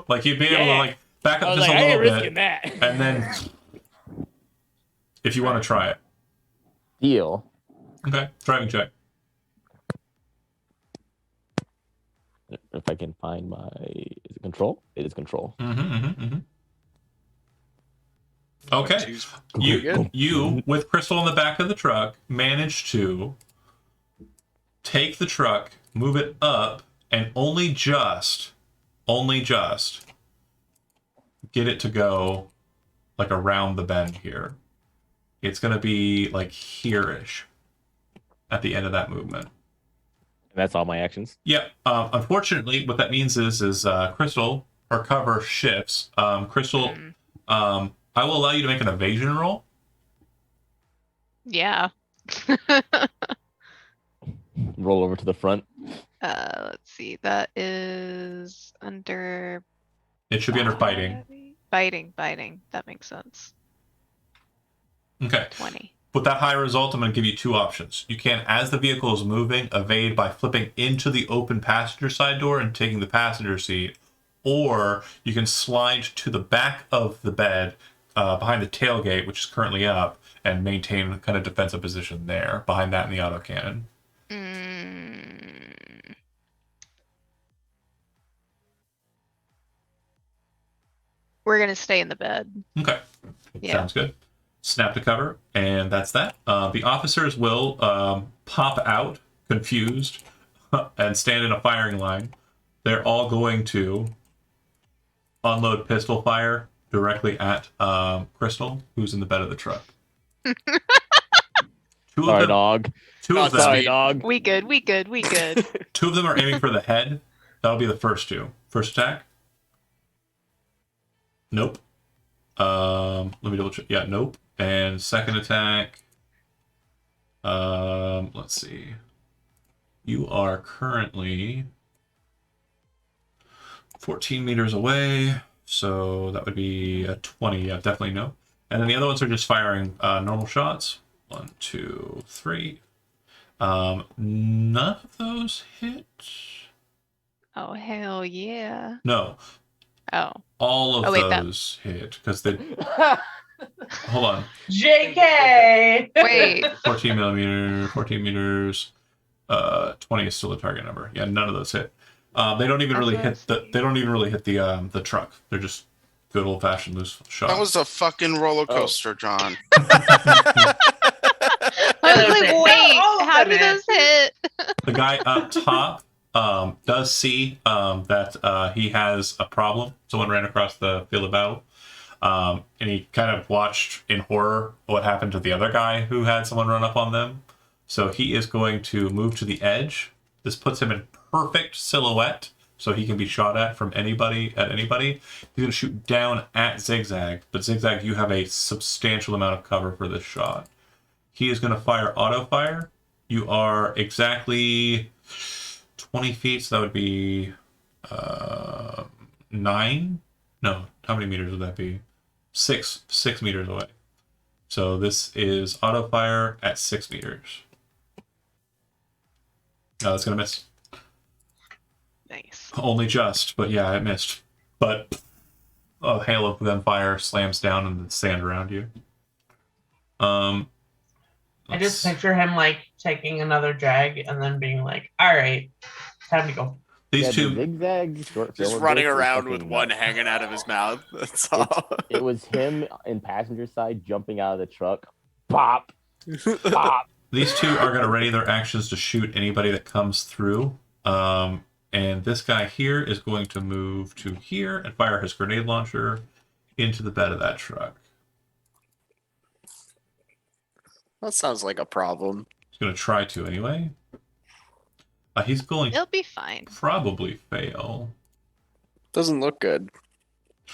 Like you'd be able to Yeah. like back I up was just like, a I ain't little risking bit, that. and then if you want to try it. Deal. Okay. Driving check. If I can find my, is it control? It is control. Okay. Two's pretty good. You, with Crystal in the back of the truck, managed to take the truck, move it up, and only just get it to go like around the bend here. It's gonna be like here-ish at the end of that movement. And that's all my actions. Yep. Unfortunately, what that means is Crystal, her cover shifts. Crystal, I will allow you to make an evasion roll. Yeah. Roll over to the front. Let's see. That is under It should be under fighting. Biting. That makes sense. Okay. 20. With that high result, I'm going to give you two options. You can, as the vehicle is moving, evade by flipping into the open passenger side door and taking the passenger seat, or you can slide to the back of the bed behind the tailgate, which is currently up, and maintain kind of defensive position there, behind that in the autocannon. We're gonna stay in the bed. Okay. Yeah. Sounds good. Snap to cover, and that's that. The officers will pop out, confused, and stand in a firing line. They're all going to unload pistol fire directly at Crystal, who's in the bed of the truck. Sorry, dog. Two of Not them. speed. Dog. We good. Two of them are aiming for the head. That'll be the first two. First attack. Nope. Let me double check. Yeah, nope. And second attack. Let's see. You are currently 14 meters away, so that would be a 20. Yeah, definitely no. And then the other ones are just firing normal shots. 1, 2, 3. None of those hit. Oh hell yeah. No, Oh. all of wait, those hit because they. Hold on. JK. Wait. 14 meters. 20 is still a target number. Yeah, none of those hit. They don't even really hit the. They don't even really hit the truck. They're just good old fashioned loose shots. That was a fucking roller coaster, John. I was like, No, wait, all of how them do those hit? The guy up top does see that he has a problem. Someone ran across the field of battle. And he kind of watched in horror what happened to the other guy who had someone run up on them. So he is going to move to the edge. This puts him in perfect silhouette, so he can be shot at from anybody. He's going to shoot down at Zigzag, but Zigzag, you have a substantial amount of cover for this shot. He is going to fire auto fire. You are exactly 20 feet, so that would be 9. No, how many meters would that be? 6 meters away. So this is auto fire at 6 meters. No, that's gonna miss. Nice. Only just, but yeah, it missed. But a hail of gunfire slams down in the sand around you. I just picture him like taking another drag and then being like, all right, time to go. These Yeah, two. the zigzag short Just film running of this is around with fucking one nuts. hanging out of his mouth. That's all. It was him in passenger side jumping out of the truck. Pop. Pop. These two are going to ready their actions to shoot anybody that comes through. And this guy here is going to move to here and fire his grenade launcher into the bed of that truck. That sounds like a problem. He's going to try to anyway. He's going to It'll be fine. probably fail. Doesn't look good.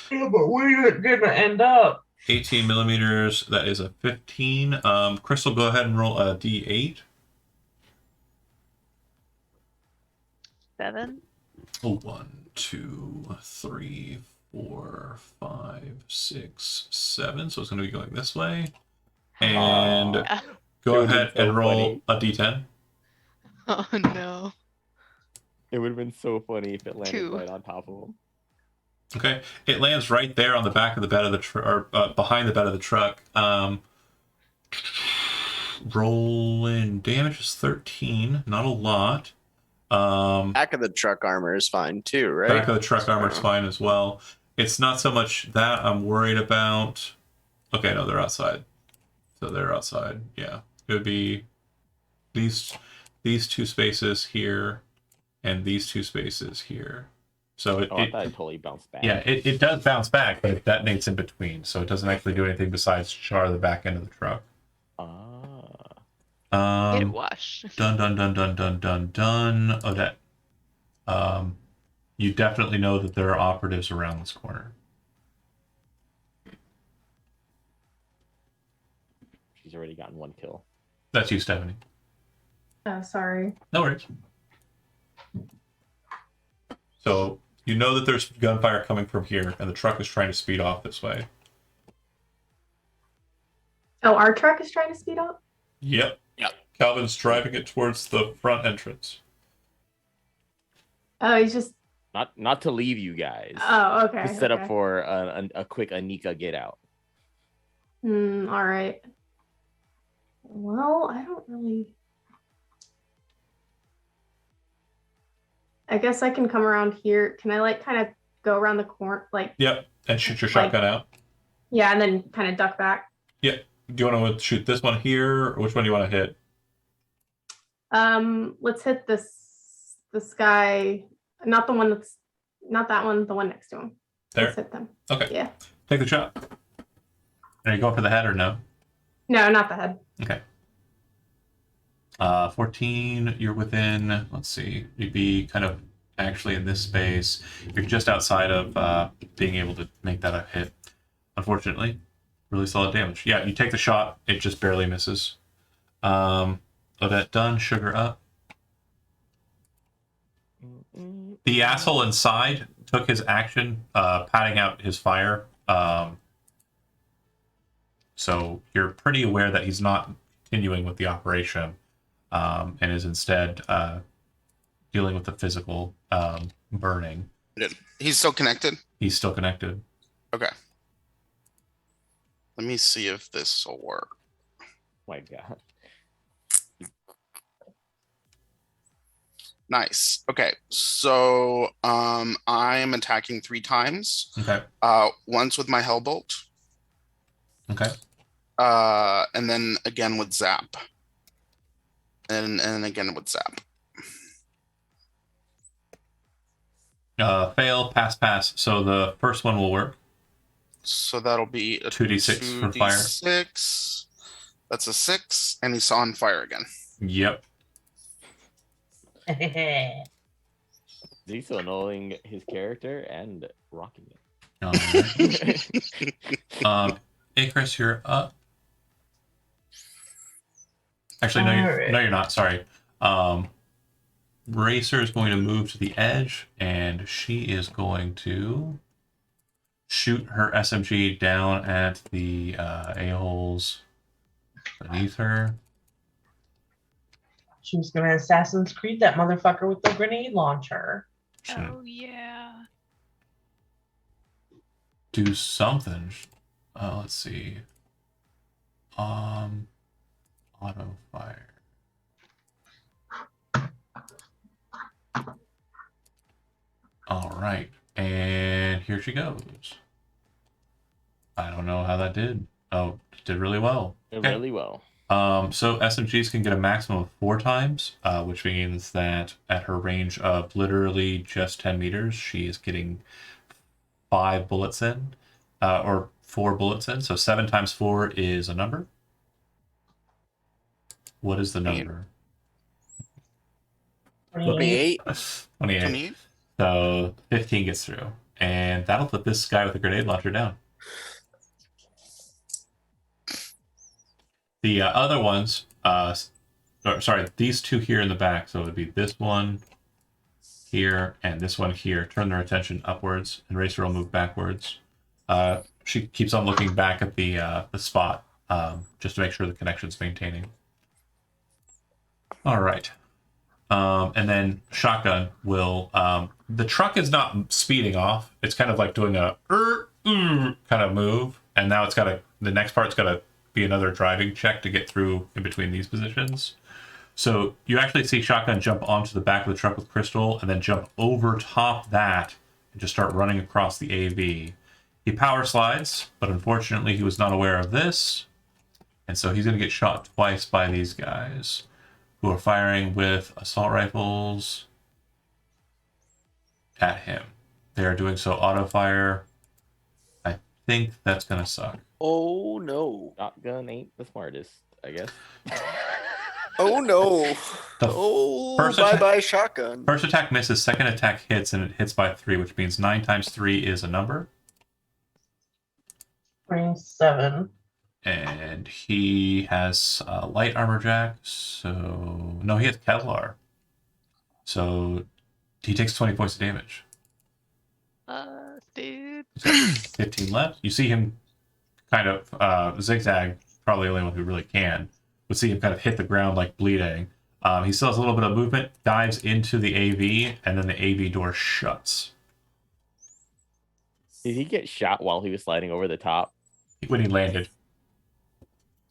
Yeah, but where are you gonna end up? 18 millimeters, that is a 15. Crystal, go ahead and roll a d8. 7. 1, 2, 3, 4, 5, 6, 7. So it's going to be going this way. And Yeah. go It would've ahead been so and roll funny. a d10. Oh no. It would have been so funny if it landed 2. right on top of him. Okay, it lands right there on the back of the bed of the truck, or behind the bed of the truck. Rolling damage is 13, not a lot. Back of the truck armor is fine too, right? Back of the truck armor is fine as well. It's not so much that I'm worried about. Okay, no, they're outside. So they're outside. Yeah, it would be these two spaces here, and these two spaces here. So it, Oh, I thought it totally bounced back. yeah, it does bounce back, but it detonates in between, so it doesn't actually do anything besides char the back end of the truck. Get it Um, washed. dun dun dun dun dun dun dun. Odette. You definitely know that there are operatives around this corner. She's already gotten 1 kill. That's you, Stephanie. Oh, sorry. No worries. So you know that there's gunfire coming from here, and the truck is trying to speed off this way. Oh, our truck is trying to speed up? Yep. Yep. Calvin's driving it towards the front entrance. Oh, he's just. Not to leave you guys. Oh, okay. Just set okay. up for a quick Anika get out. All right. Well, I don't really. I guess I can come around here. Can I like kind of go around the corner, like? Yep. And shoot your Like- shotgun out. Yeah, and then kind of duck back. Yep. Do you want to shoot this one here, or which one do you want to hit? Let's hit this guy. Not the one that's not that one. The one next to him. There. Let's hit them. Okay. Yeah. Take the shot. Are you going for the head or no? No, not the head. Okay. 14, you're within, let's see, you'd be kind of actually in this space. You're just outside of being able to make that a hit. Unfortunately, really solid damage. Yeah, you take the shot, it just barely misses. Odette done, sugar up. The asshole inside took his action, patting out his fire. So you're pretty aware that he's not continuing with the operation, and is instead dealing with the physical burning. He's still connected. He's still connected. Okay. Let me see if this will work. My God. Nice. Okay. So I am attacking 3 times. Okay. Once with my Hellbolt. Okay. And then again with Zap. And again with Zap. Fail, pass. So the first one will work. So that'll be a 2d6 for fire. 2d6. That's a 6, and he's on fire again. Yep. He's still knowing his character and rocking it. Alright. Icarus, you're up. Actually, no, Alright. you're not. Sorry. Racer is going to move to the edge, and she is going to shoot her SMG down at the a-holes beneath her. She was gonna Assassin's Creed that motherfucker with the grenade launcher. Should Oh yeah. do something. Let's see. Auto fire. All right, and here she goes. I don't know how that did. Oh, it did really well. Okay. Really well. So SMGs can get a maximum of 4 times, which means that at her range of literally just 10 meters, she is getting 5 bullets in, or 4 bullets in. So 7 times 4 is a number. What is the number? 28. 28. 28. So 15 gets through. And that'll put this guy with a grenade launcher down. The other ones, sorry, these 2 here in the back. So it would be this one here and this one here. Turn their attention upwards, and Racer will move backwards. She keeps on looking back at the spot, just to make sure the connection's maintaining. All right. And then shotgun will, the truck is not speeding off. It's kind of like doing a kind of move. And now it's got to, the next part's got to be another driving check to get through in between these positions. So you actually see Shotgun jump onto the back of the truck with Crystal and then jump over top that and just start running across the AV. He power slides, but unfortunately he was not aware of this. And so he's going to get shot twice by these guys who are firing with assault rifles at him. They are doing so auto fire. I think that's going to suck. Oh no. Shotgun ain't the smartest, I guess. Oh no. The Oh, first bye attack- bye shotgun. First attack misses, second attack hits, and it hits by 3, which means 9 times 3 is a number. 27. And he has light armor jack, so... No, he has Kevlar. So he takes 20 points of damage. Dude. So 15 left. You see him kind of zigzag, probably the only one who really can. Would see him kind of hit the ground like bleeding. He still has a little bit of movement, dives into the AV, and then the AV door shuts. Did he get shot while he was sliding over the top? When he landed.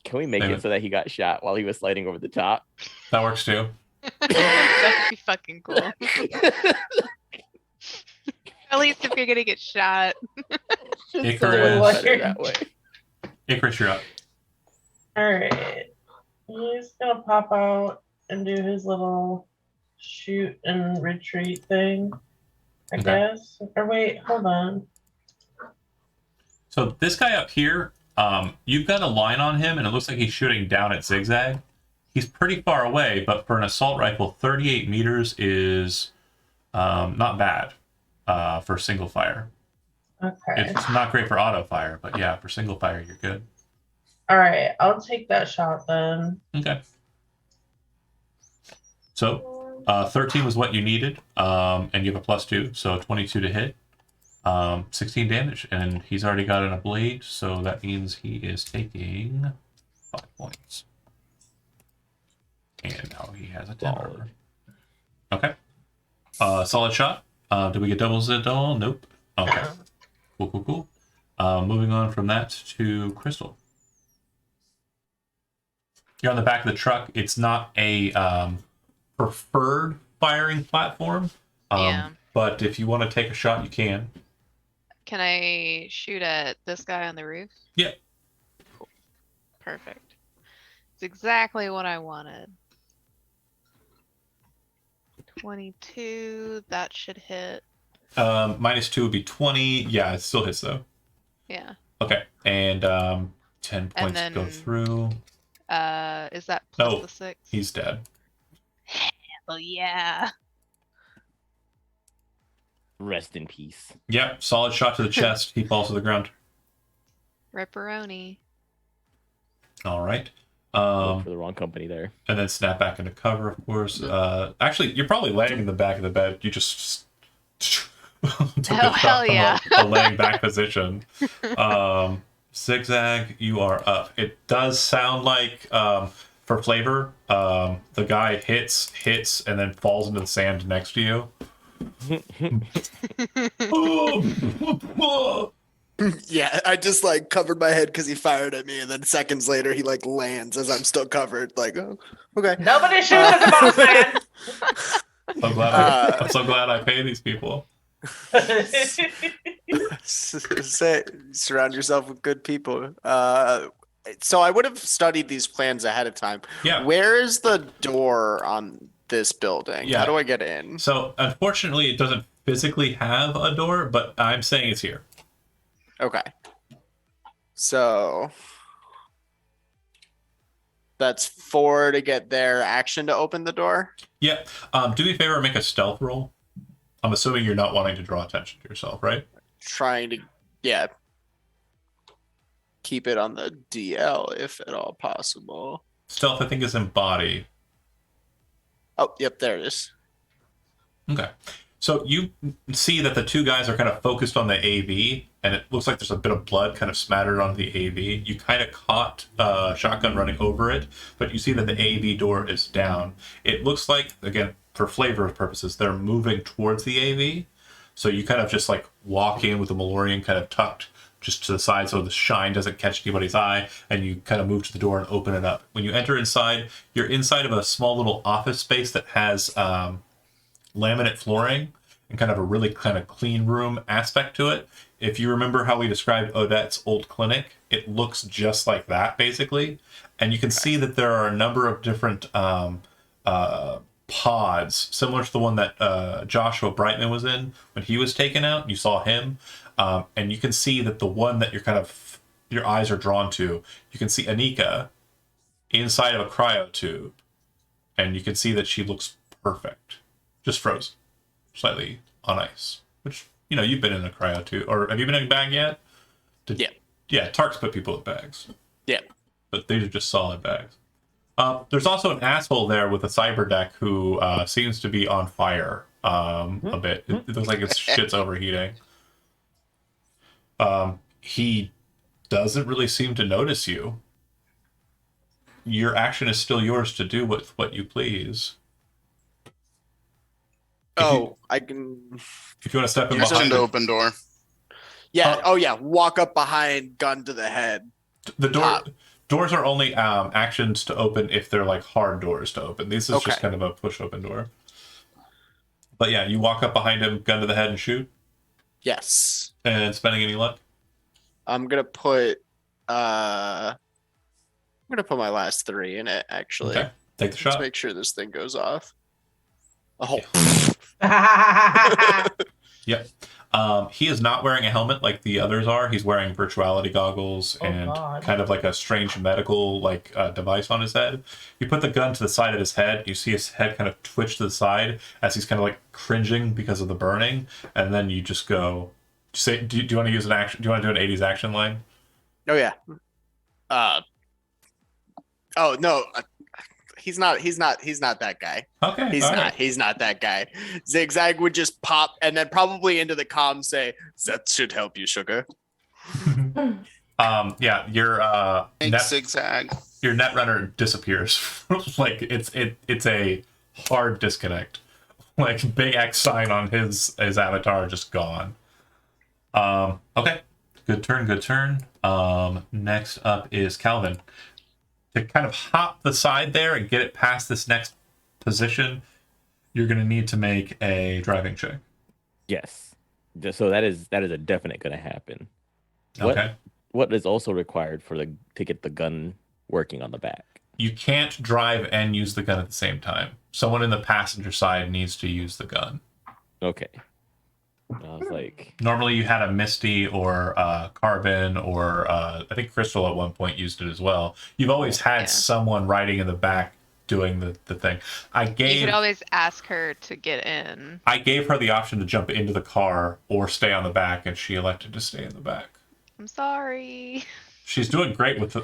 Can we make Maybe. it so that he got shot while he was sliding over the top? That works too. That'd be fucking cool. At least if you're gonna get shot. It's Icarus. so much better Weird. that way. Icarus, you're up. Alright. He's gonna pop out and do his little shoot and retreat thing. I Okay. guess. Or wait, hold on. So this guy up here, you've got a line on him, and it looks like he's shooting down at zigzag. He's pretty far away, but for an assault rifle, 38 meters is not bad for single fire. Okay. It's not great for auto fire, but yeah, for single fire, you're good. Alright, I'll take that shot then. Okay. So 13 was what you needed, and you have a +2, so 22 to hit. 16 damage, and he's already got in a blade, so that means he is taking 5 points. And now he has a 10 armor. Okay. Solid shot. Did we get doubles at all? Nope. Okay. Cool. Moving on from that to Crystal. You're on the back of the truck. It's not a preferred firing platform, Yeah. but if you want to take a shot, you can. Can I shoot at this guy on the roof? Yeah. Cool. Perfect. It's exactly what I wanted. 22, that should hit. -2 would be 20. Yeah, it still hits though. Yeah. Okay, and 10 points then- go through. Is that plus No. the 6? He's dead. Oh yeah. Rest in peace. Yep, solid shot to the chest. He falls to the ground. Ripperoni. All right. Worked for the wrong company there. And then snap back into cover, of course. Actually, you're probably laying in the back of the bed. You just took Oh, a shot hell from yeah. a laying back position. Zigzag, you are up. It does sound like, for flavor, the guy hits, and then falls into the sand next to you. Yeah, I just like covered my head because he fired at me, and then seconds later he like lands as I'm still covered. Like, oh, okay. Nobody shoot at the boss man! I'm so glad I pay these people. Say, surround yourself with good people. So I would have studied these plans ahead of time. Yeah. Where is the door on this building? Yeah. How do I get in? So unfortunately, it doesn't physically have a door, but I'm saying it's here. Okay. So that's 4 to get their action to open the door. Yeah. Do me a favor and make a stealth roll. I'm assuming you're not wanting to draw attention to yourself, right? Trying to, yeah, keep it on the DL if at all possible. Stealth, I think, is in body. Oh, yep, there it is. Okay. So you see that the two guys are kind of focused on the AV, and it looks like there's a bit of blood kind of smattered on the AV. You kind of caught Shotgun running over it, but you see that the AV door is down. It looks like, again, for flavor purposes, they're moving towards the AV. So you kind of just like walk in with the Malorian kind of tucked just to the side so the shine doesn't catch anybody's eye, and you kind of move to the door and open it up. When you enter inside, you're inside of a small little office space that has laminate flooring and kind of a really kind of clean room aspect to it. If you remember how we described Odette's old clinic, it looks just like that basically. And you can see that there are a number of different pods, similar to the one that Joshua Brightman was in when he was taken out. You saw him. And you can see that the one that your eyes are drawn to, you can see Anika inside of a cryo tube. And you can see that she looks perfect. Just frozen. Slightly on ice. Which, you've been in a cryo tube. Or have you been in a bag yet? Yeah. Yeah, Tarks put people in bags. Yeah. But these are just solid bags. There's also an asshole there with a cyber deck who seems to be on fire a bit. It looks like his shit's overheating. He doesn't really seem to notice you. Your action is still yours to do with what you please. I can. If you want to step in Use behind an open door. Yeah. Walk up behind, gun to the head. the door. Pop. Doors are only actions to open if they're like hard doors to open. This is just Okay. kind of a push open door. But yeah, you walk up behind him, gun to the head, and shoot. Yes. And spending any luck. I'm gonna put. I'm gonna put my last 3 in it. Actually, Okay, take the let's shot. make sure this thing goes off. Oh. Yep. He is not wearing a helmet like the others are. He's wearing virtuality goggles Oh, and God. kind of like a strange medical device on his head. You put the gun to the side of his head. You see his head kind of twitch to the side as he's kind of like cringing because of the burning. And then you just go. Say, do you want to use an action? Do you want to do an 80s action line? Oh yeah. Oh no. He's not that guy. Okay. He's all not. right. He's not that guy. Zigzag would just pop and then probably into the comm say, "That should help you, sugar." Yeah, your Thanks, Zigzag. your netrunner disappears. Like it's a hard disconnect. Like big X sign on his avatar just gone. Okay. Good turn. Next up is Calvin. To kind of hop the side there and get it past this next position, you're gonna need to make a driving check. Yes. So that is a definite going to happen. Okay. What is also required to get the gun working on the back? You can't drive and use the gun at the same time. Someone in the passenger side needs to use the gun. Okay. I was like, Normally you had a Misty or Carbon or I think Crystal at one point used it as well. You've always had Yeah. someone riding in the back doing the thing. You could always ask her to get in. I gave her the option to jump into the car or stay on the back, and she elected to stay in the back. I'm sorry. She's doing great with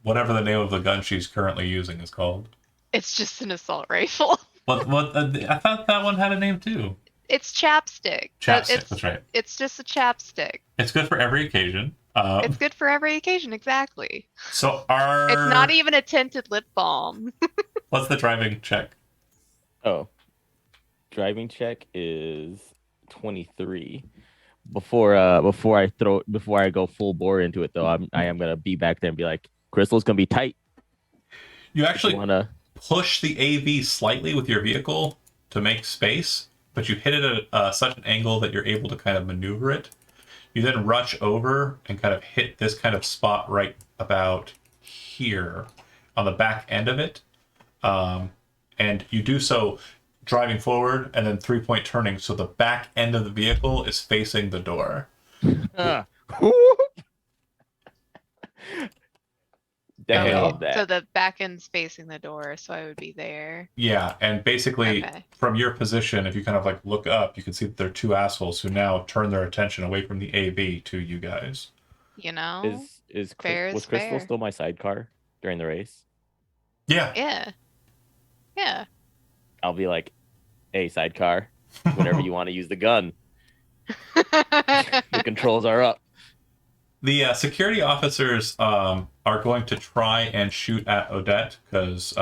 whatever the name of the gun she's currently using is called. It's just an assault rifle. What I thought that one had a name too. It's chapstick. Chapstick, that's right. It's just a chapstick. It's good for every occasion. It's good for every occasion, exactly. So It's not even a tinted lip balm. What's the driving check? oh, driving check is 23. Before I go full bore into it though, I am gonna be back there and be like, Crystal's gonna be tight. You If actually you wanna push the AV slightly with your vehicle to make space, but you hit it at such an angle that you're able to kind of maneuver it. You then rush over and kind of hit this kind of spot right about here on the back end of it. And you do so driving forward and then 3-point turning, so the back end of the vehicle is facing the door. Definitely Oh, need that. So the back end's facing the door, so I would be there. Yeah, and basically Okay. from your position, if you kind of like look up, you can see that there are two assholes who now turn their attention away from the AV to you guys. You know? Was is Crystal fair. still my sidecar during the race? Yeah. Yeah. Yeah. I'll be like, hey, sidecar, whenever you want to use the gun, the controls are up. The security officers are going to try and shoot at Odette because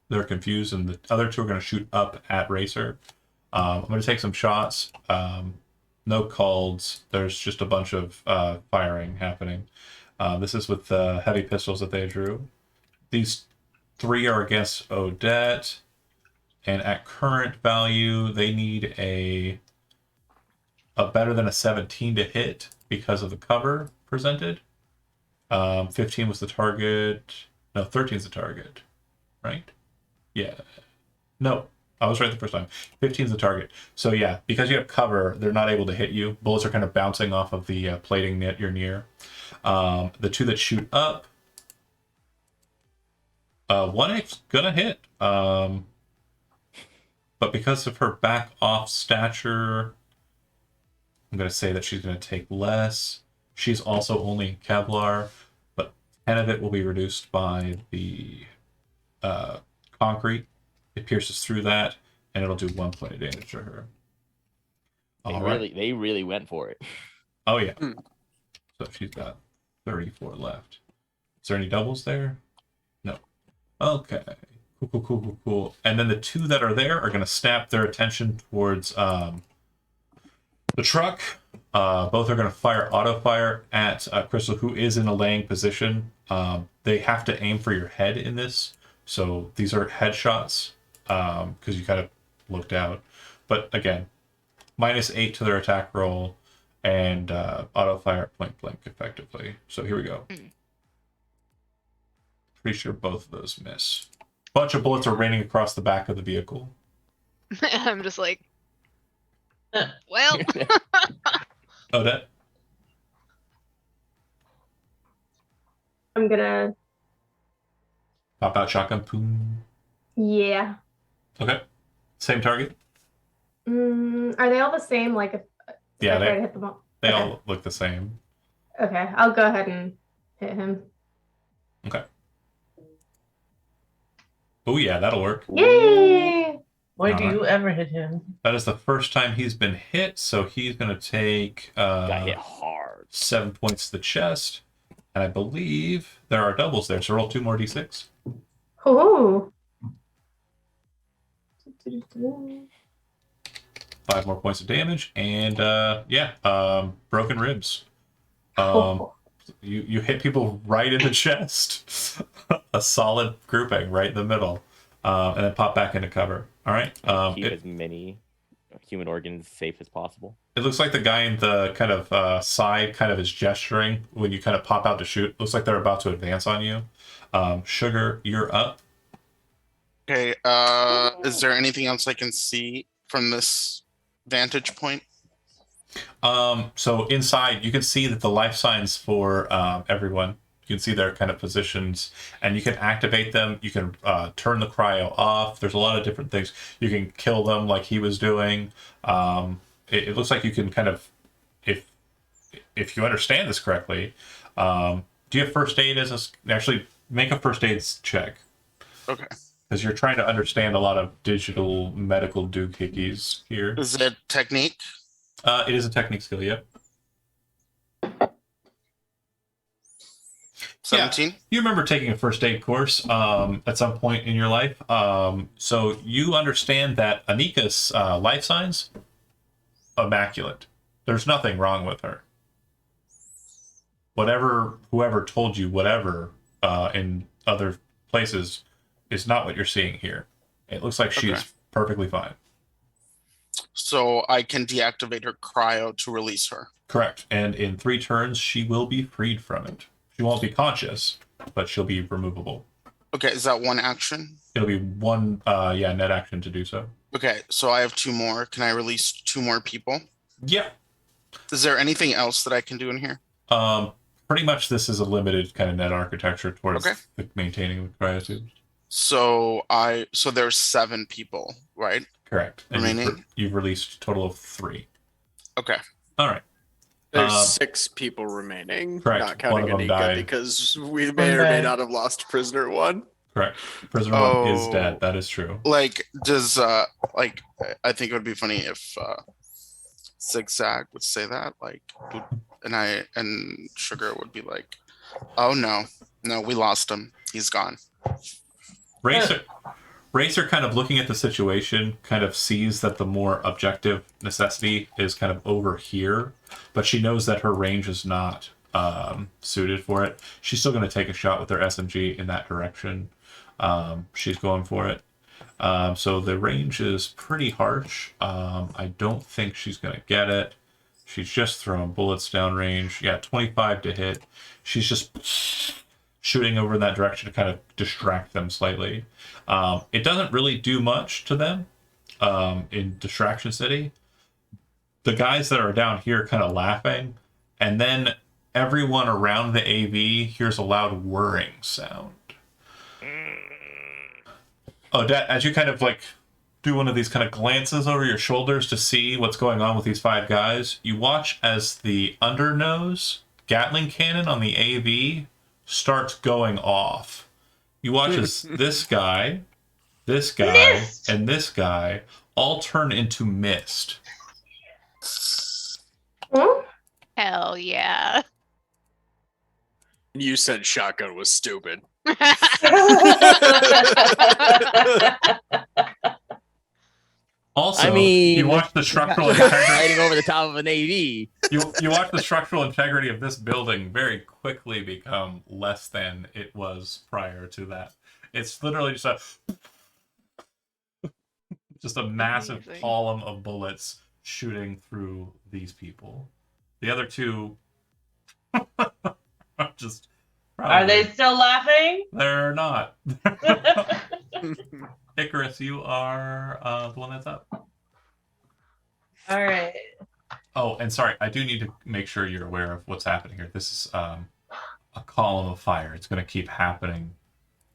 they're confused, and the other two are going to shoot up at Racer. I'm going to take some shots. no calls. There's just a bunch of firing happening. This is with the heavy pistols that they drew. These 3 are against Odette, and at current value, they need a better than a 17 to hit because of the cover presented. 15 was the target. No, 13 is the target, right? Yeah. No, I was right the first time. 15 is the target. So yeah, because you have cover, they're not able to hit you. Bullets are kind of bouncing off of the plating that you're near. The 2 that shoot up, 1-8's gonna hit. But because of her back off stature, I'm gonna say that she's gonna take less. She's also only Kevlar, but 10 of it will be reduced by the concrete. It pierces through that, and it'll do 1 point of damage to her. They really went for it. Oh yeah. So she's got 34 left. Is there any doubles there? No. Okay. Cool. And then the 2 that are there are going to snap their attention towards the truck. Both are going to fire auto fire at Crystal, who is in a laying position. They have to aim for your head in this. So these are headshots because you kind of looked out. But again, -8 to their attack roll and auto fire at point blank effectively. So here we go. Pretty sure both of those miss. Bunch of bullets are raining across the back of the vehicle. I'm just like, well, Odette? I'm gonna, Pop out shotgun. Boom. yeah. Okay. Same target? Are they all the same? Like, if Yeah, I try to they hit them all. they Okay. all look the same. Okay, I'll go ahead and hit him. Okay. Oh yeah, that'll work. Yay! Why do Alright. you ever hit him? That is the first time he's been hit, so he's gonna take Got hit hard. 7 points to the chest. And I believe there are doubles there, so roll 2 more d6. Oh. 5 more points of damage, and broken ribs. You hit people right in the chest. A solid grouping right in the middle, and then pop back into cover. All right. Keep as many human organs safe as possible. It looks like the guy in the kind of side kind of is gesturing when you kind of pop out to shoot. Looks like they're about to advance on you. Sugar, you're up. Okay. Is there anything else I can see from this vantage point? So inside, you can see that the life signs for everyone. You can see their kind of positions, and you can activate them. You can turn the cryo off. There's a lot of different things. You can kill them like he was doing. It looks like you can kind of, if you understand this correctly, do you have first aid as actually make a first aid check? Okay. Because you're trying to understand a lot of digital medical doohickeys here. Is it technique? It is a technique skill, yep. 17? You remember taking a first aid course at some point in your life. So you understand that Anika's life signs, immaculate. There's nothing wrong with her. Whoever told you whatever in other places is not what you're seeing here. It looks like she's Okay. perfectly fine. So I can deactivate her cryo to release her. Correct. And in 3 turns, she will be freed from it. She won't be conscious, but she'll be removable. Okay, is that one action? It'll be 1 net action to do so. Okay, so I have 2 more. Can I release 2 more people? Yeah. Is there anything else that I can do in here? Pretty much this is a limited kind of net architecture towards Okay. the maintaining the cryotubes. So there's 7 people, right? Correct. And Remaining? you've released a total of 3. Okay. All right. There's Um, 6 people remaining, correct. not counting One of them Anika, died. because we may or may died. not have lost prisoner 1. Correct. Prisoner 1 is Oh. dead. That is true. Like, does I think it would be funny if Zigzag would say that, like, and Sugar would be like, "Oh no, we lost him. He's gone." Racer Racer, kind of looking at the situation, kind of sees that the more objective necessity is kind of over here, but she knows that her range is not suited for it. She's still going to take a shot with her SMG in that direction. She's going for it. So the range is pretty harsh. I don't think she's going to get it. She's just throwing bullets downrange. Yeah, 25 to hit. She's just shooting over in that direction to kind of distract them slightly. It doesn't really do much to them in Distraction City. The guys that are down here kind of laughing, and then everyone around the AV hears a loud whirring sound. Odette, as you kind of like do one of these kind of glances over your shoulders to see what's going on with these 5 guys, you watch as the undernose Gatling cannon on the AV starts going off. You watch as this guy, Mist! and this guy all turn into mist. Hmm? Hell yeah. You said shotgun was stupid. Also, I mean, you watch the structural riding integrity. over the top of an AV. You watch the structural integrity of this building very quickly become less than it was prior to that. It's literally just a massive Amazing. column of bullets shooting through these people. The other 2 are just Are they still laughing? They're not. Icarus, you are the one that's up. All right. Oh, and sorry, I do need to make sure you're aware of what's happening here. This is a column of fire. It's going to keep happening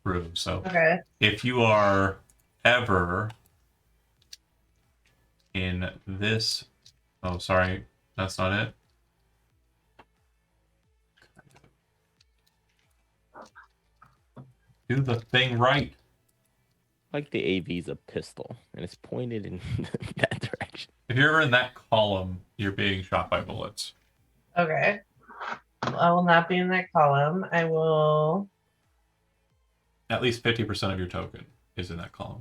through. So Okay. if you are ever in this... Oh, sorry, that's not it. Do the thing right. Like the AV's a pistol, and it's pointed in that direction. If you're ever in that column, you're being shot by bullets. Okay. I will not be in that column. I will. At least 50% of your token is in that column.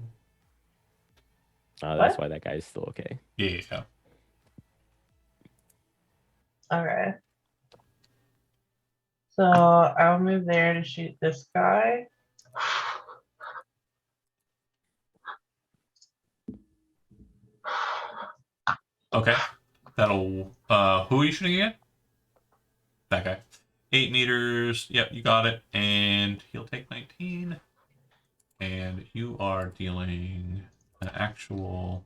That's What? why that guy's still okay. Yeah. Okay. So I'll move there to shoot this guy. Okay. That'll... who are you shooting again? That guy. 8 meters. Yep, you got it. And he'll take 19. And you are dealing an actual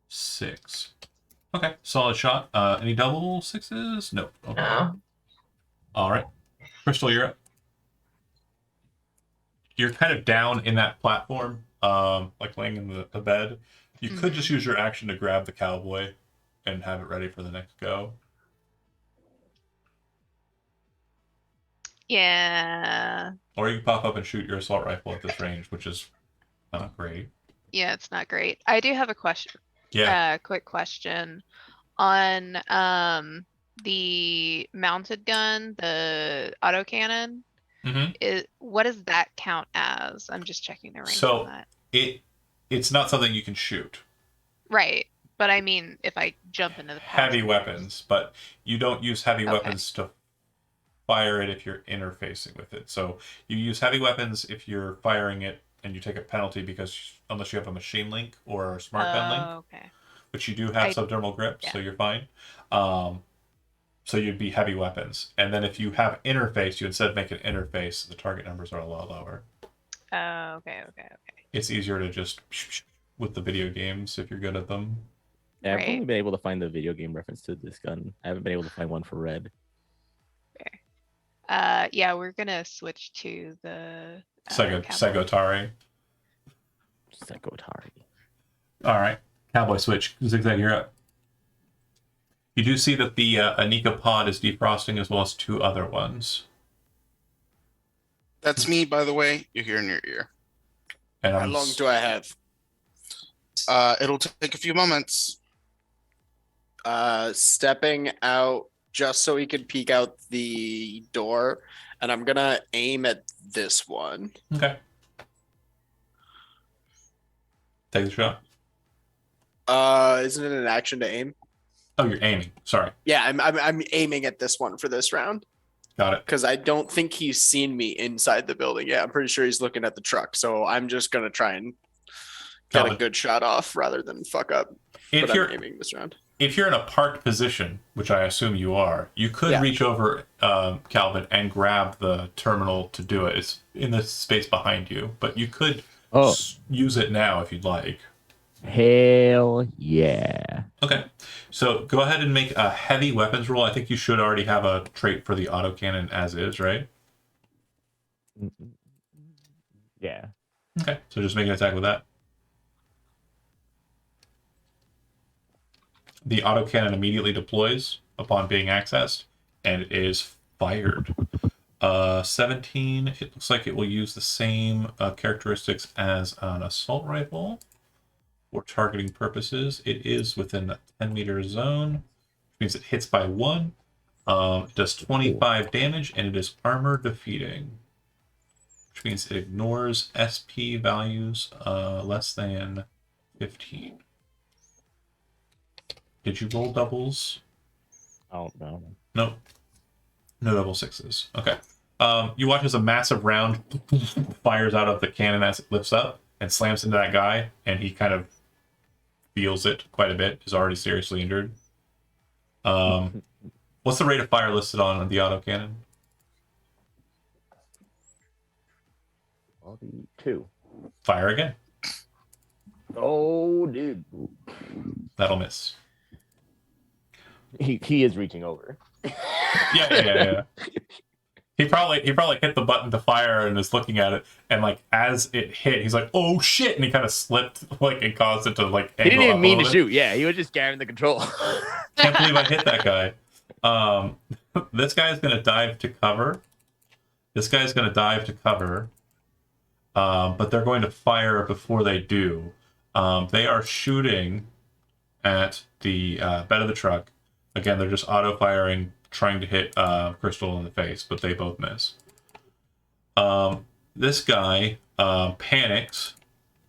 6. Okay, solid shot. Any double 6s? Nope. Okay. No. All right. Crystal, you're up. You're kind of down in that platform, like laying in the bed. You could just use your action to grab the cowboy and have it ready for the next go. Yeah. Or you can pop up and shoot your assault rifle at this range, which is not great. Yeah, it's not great. I do have a question. Yeah. Quick question on the mounted gun, the autocannon. Mm-hmm. What does that count as? I'm just checking the range So- on that. It's not something you can shoot. Right. But I mean, if I jump into the Heavy passengers- weapons, but you don't use heavy Okay. weapons to fire it if you're interfacing with it. So you use heavy weapons if you're firing it, and you take a penalty because unless you have a machine link or a smart gun link, Oh, okay. which you do have subdermal grip, so you're fine. So you'd be heavy weapons, and then if you have interface, you instead make an interface. The target numbers are a lot lower. Oh, okay. It's easier to just with the video games if you're good at them. Yeah, I've only Right. been able to find the video game reference to this gun. I haven't been able to find one for red. Yeah, we're gonna switch to the Sego cowboy. Segotari. Sekotari. All right, cowboy switch. Zigzag, you're up. You do see that the Anika pod is defrosting as well as 2 other ones. That's me, by the way. You hear in your ear. And How long do I have? It'll take a few moments. Stepping out just so he could peek out the door, and I'm gonna aim at this one. Okay. Take the shot. Isn't it an action to aim? Oh, you're aiming. Sorry. Yeah, I'm aiming at this one for this round Got it. because I don't think he's seen me inside the building. Yeah, I'm pretty sure he's looking at the truck. So I'm just gonna try and get a Calvin, good shot off rather than fuck up. if But you're I'm aiming this round. if you're in a parked position, which I assume you are, you could Yeah. reach over, Calvin, and grab the terminal to do it. It's in the space behind you, but you could Oh, use it now if you'd like. hell yeah. Okay, so go ahead and make a heavy weapons roll. I think you should already have a trait for the autocannon as is, right? Yeah. Okay, so just make an attack with that. The autocannon immediately deploys upon being accessed, and it is fired. 17, it looks like it will use the same characteristics as an assault rifle for targeting purposes. It is within a 10-meter zone, which means it hits by 1. It does 25 damage, and it is armor defeating, which means it ignores SP values less than 15. Did you roll doubles? I don't know. Nope. No double sixes. Okay. You watch as a massive round fires out of the cannon as it lifts up and slams into that guy, and he kind of feels it quite a bit. Is already seriously injured. What's the rate of fire listed on the autocannon? 2. Fire again. Oh, dude. That'll miss. He is reaching over. Yeah. He probably hit the button to fire and is looking at it, and like as it hit, he's like, "Oh shit!" and he kind of slipped, like it caused it to like. He didn't angle even up a mean to little bit. shoot. Yeah, he was just grabbing the control. Can't believe I hit that guy. This guy's gonna dive to cover. But they're going to fire before they do. They are shooting at the bed of the truck. Again, they're just auto firing, trying to hit Crystal in the face, but they both miss. This guy panics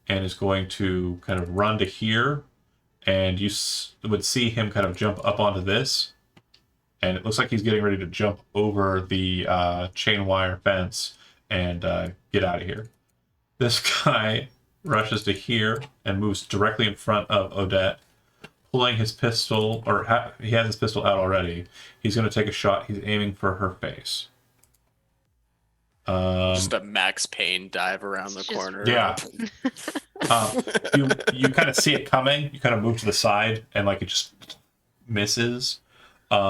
and is going to kind of run to here, and you would see him kind of jump up onto this, and it looks like he's getting ready to jump over the chain wire fence and get out of here. This guy rushes to here and moves directly in front of Odette, pulling his pistol, or he has his pistol out already. He's going to take a shot. He's aiming for her face. Just a Max Payne dive around the Just- corner. Yeah. You kind of see it coming. You kind of move to the side, and like it just misses. That's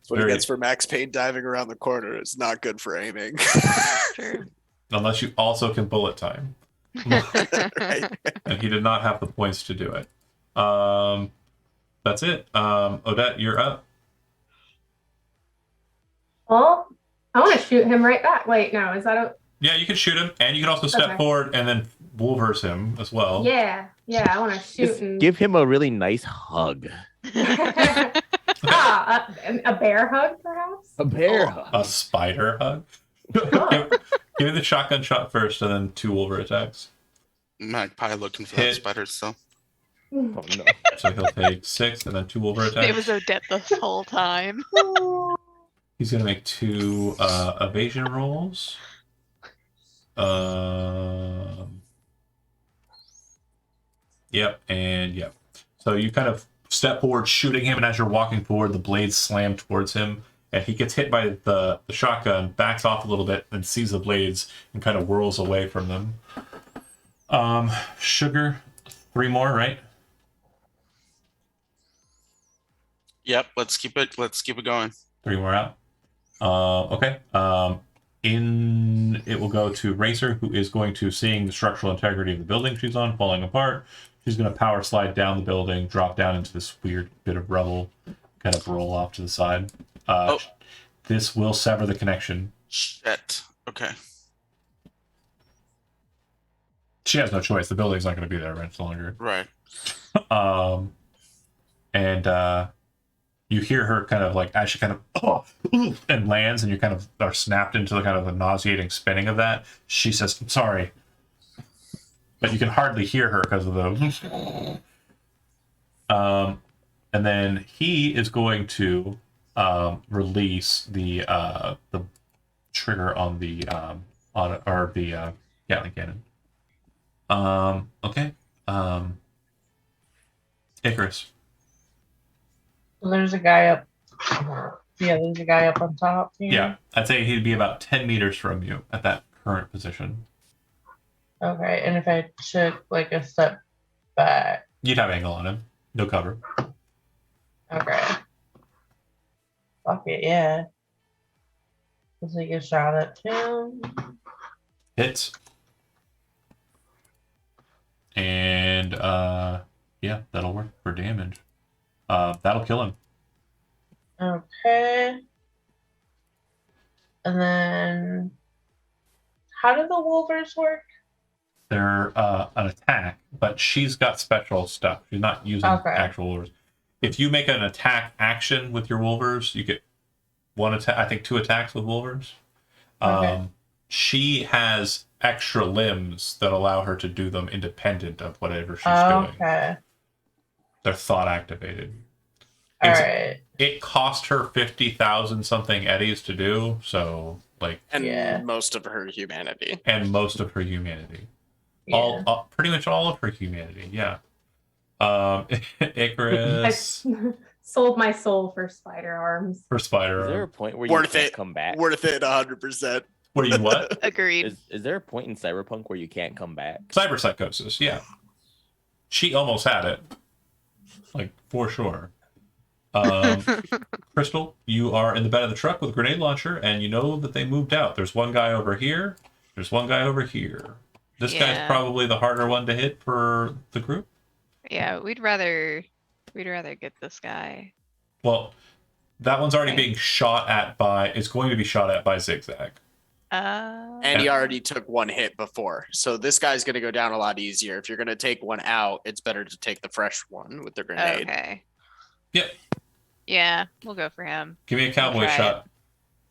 what he Very- gets for Max Payne diving around the corner. It's not good for aiming. True. Unless you also can bullet time. Right. And he did not have the points to do it. That's it. Odette, you're up. Well, I want to shoot him right back. Wait, no, is that a? Yeah, you can shoot him, and you can also step Okay. forward and then Wolvers him as well. Yeah, I want to shoot Just and. give him a really nice hug. A bear hug, perhaps. A bear A hug. spider hug. Oh. Give me the shotgun shot first, and then 2 Wolver attacks. Magpie looking for Hit. that spider still. Oh, no. So he'll take 6, and then 2 Wolver attacks. It was Odette this whole time. He's gonna make 2 evasion rolls. Yep, and yep. So you kind of step forward, shooting him, and as you're walking forward, the blades slam towards him, and he gets hit by the shotgun, backs off a little bit, and sees the blades and kind of whirls away from them. Sugar, 3 more, right? Yep, let's keep it going. 3 more out. Okay. It will go to Racer, who is going to, seeing the structural integrity of the building she's on falling apart, she's going to power slide down the building, drop down into this weird bit of rubble, kind of roll off to the side. This will sever the connection. Shit. Okay. She has no choice. The building's not going to be there much longer. Right. And you hear her kind of like, as she kind of and lands, and you kind of are snapped into the kind of the nauseating spinning of that. She says, "I'm sorry." but you can hardly hear her because of the. And then he is going to release the trigger on the Gatling cannon. Okay. Icarus. So there's a guy up. Yeah, there's a guy up on top here. Yeah, I'd say he'd be about 10 meters from you at that current position. Okay, and if I took like a step back. You'd have angle on him. No cover. Okay. Fuck it, yeah. Let's take a shot at him. Hits. And yeah, that'll work for damage. That'll kill him. Okay. And then how do the wolvers work? They're an attack, but she's got special stuff. She's not using actual wolvers. If you make an attack action with your wolvers, you get one attack. I think 2 attacks with wolvers. Okay. She has extra limbs that allow her to do them independent of whatever she's doing. Okay. They're thought activated. All right. It cost her 50,000 something eddies to do, so like, And most of her humanity. and most of her humanity. Yeah. All pretty much all of her humanity, yeah. Icarus Sold my soul for spider arms. for spider Is there a arm. point where you Worth can't it. come back? Worth it 100%. What are you what? Agreed. Is there a point in Cyberpunk where you can't come back? Cyberpsychosis, yeah. She almost had it. Like, for sure. Crystal, you are in the bed of the truck with a grenade launcher, and you know that they moved out. There's one guy over here. There's one guy over here. This guy's Yeah. probably the harder one to hit for the group. Yeah, we'd rather get this guy. Well, that one's already Okay. being shot at by. It's going to be shot at by Zigzag. And he already took 1 hit before. So this guy's going to go down a lot easier. If you're going to take one out, it's better to take the fresh one with the grenade. Okay. Yep. Yeah, we'll go for him. Give me a cowboy try it. shot.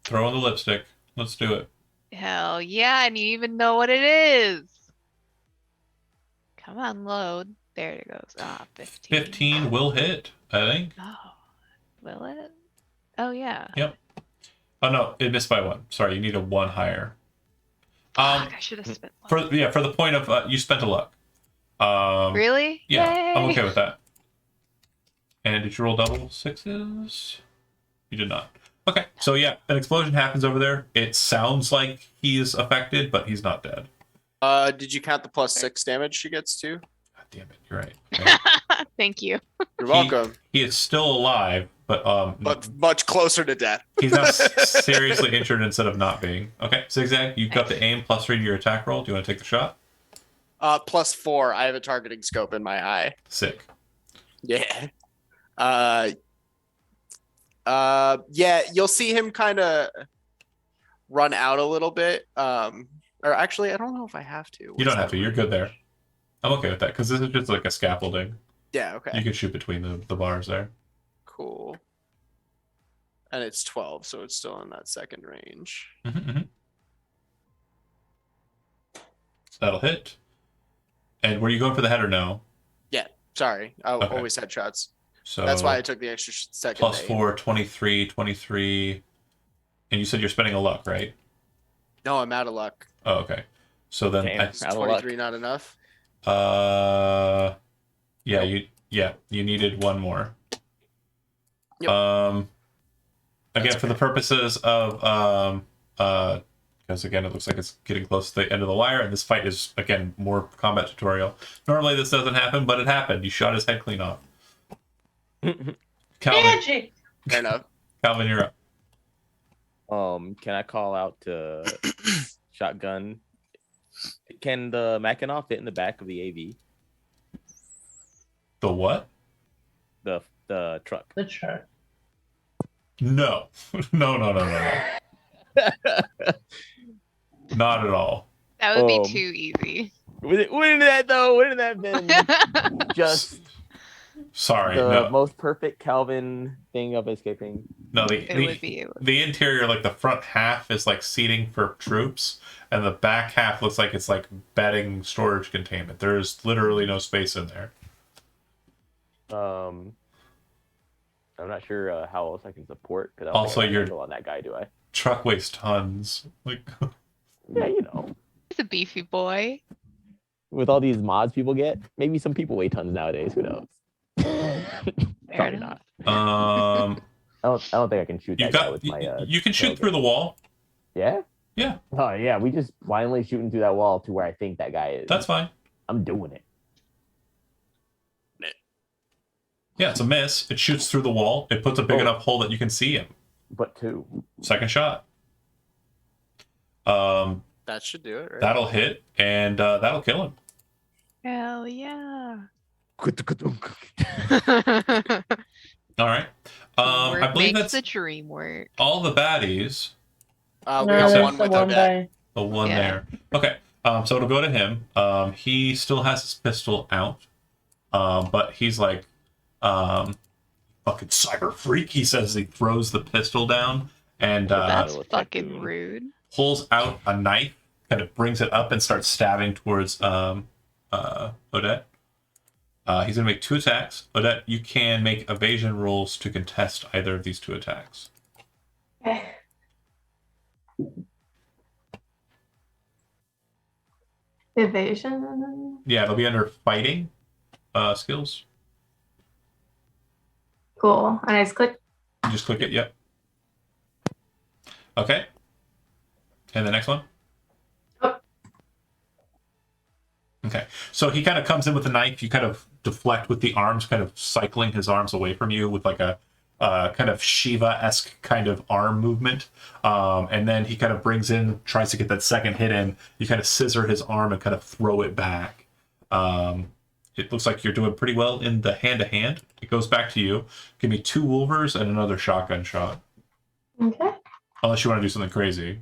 Throw in the lipstick. Let's do it. Hell yeah, and you even know what it is. Come on, load. There it goes. Ah, 15. 15 will hit, I think. Oh, will it? Oh yeah. Yep. Oh no, it missed by 1. Sorry, you need a 1 higher. Fuck, I should have spent one. For the point of you spent a luck. Really? Yeah, Yay. I'm okay with that. And did you roll double 6s? You did not. Okay, so yeah, an explosion happens over there. It sounds like he's affected, but he's not dead. Did you count the +6 damage she gets too? God damn it, you're right. Thank you. You're welcome. He is still alive, but Much closer to death. he's now seriously injured instead of not being. Okay, Zigzag, you've got the aim +3 to your attack roll. Do you want to take the shot? +4. I have a targeting scope in my eye. Sick. Yeah. Yeah, you'll see him kind of run out a little bit. Or actually, I don't know if I have to. You don't have to. You're good there. I'm okay with that because this is just like a scaffolding. Yeah, okay. You can shoot between the bars there. Cool. And it's 12, so it's still in that second range. That'll hit. And were you going for the head or no? Yeah, sorry. I Okay. always had shots. So That's why I took the extra second. +4, 23, 23. And you said you're spending a luck, right? No, I'm out of luck. Oh, okay. So then Damn. Is Out of luck. 23 not enough? yeah, you needed 1 more. Yep. Again, for the purposes of because again, it looks like it's getting close to the end of the wire, and this fight is again more combat tutorial. Normally, this doesn't happen, but it happened. You shot his head clean off. Calvin, Magic. Fair enough. Calvin, you're up. Can I call out to shotgun? Can the Mackinac fit in the back of the AV? The what? The truck. The truck. No, no. Not at all. That would be too easy. Wouldn't that though? Wouldn't that been just Sorry, the no, most perfect Calvin thing of escaping. no. It would be. The interior, like the front half, is like seating for troops, and the back half looks like it's like bedding storage containment. There's literally no space in there. I'm not sure how else I can support because I don't Also, think I got your- handle on that guy, do I? Truck weighs tons. Like, Yeah, you know, He's a beefy boy. with all these mods people get, maybe some people weigh tons nowadays. Who knows? Probably enough. not. I don't think I can shoot you that guy got with my. you can shoot tailgate. through the wall. Yeah. Yeah, Oh yeah, we just blindly shooting through that wall to where I think that guy is. that's fine. I'm doing it. Yeah, it's a miss. It shoots through the wall. It puts a big Oh. enough hole that you can see him. But two. Second shot. That should do it, right? That'll hit, and that'll kill him. Hell yeah. All right. I Work believe makes that's the dream work. all the baddies. We No, have there's one the with one Odette. by The one Yeah. there. Okay. So it'll go to him. He still has his pistol out. But he's like, fucking cyber freak. He says he throws the pistol down and That's Little fucking tycoon. rude. pulls out a knife, kind of brings it up and starts stabbing towards Odette. He's gonna make 2 attacks. Odette, you can make evasion rolls to contest either of these 2 attacks. Okay. Evasion. Yeah, it'll be under fighting skills. Cool. And I just click. You just click it. Yep. Okay. And the next one. Oh. Okay. So he kind of comes in with a knife. You kind of deflect with the arms, kind of cycling his arms away from you with like a kind of Shiva-esque kind of arm movement. And then he kind of brings in, tries to get that second hit in. You kind of scissor his arm and kind of throw it back. It looks like you're doing pretty well in the hand-to-hand. It goes back to you. Give me 2 Wolvers and another shotgun shot. Okay. Unless you want to do something crazy.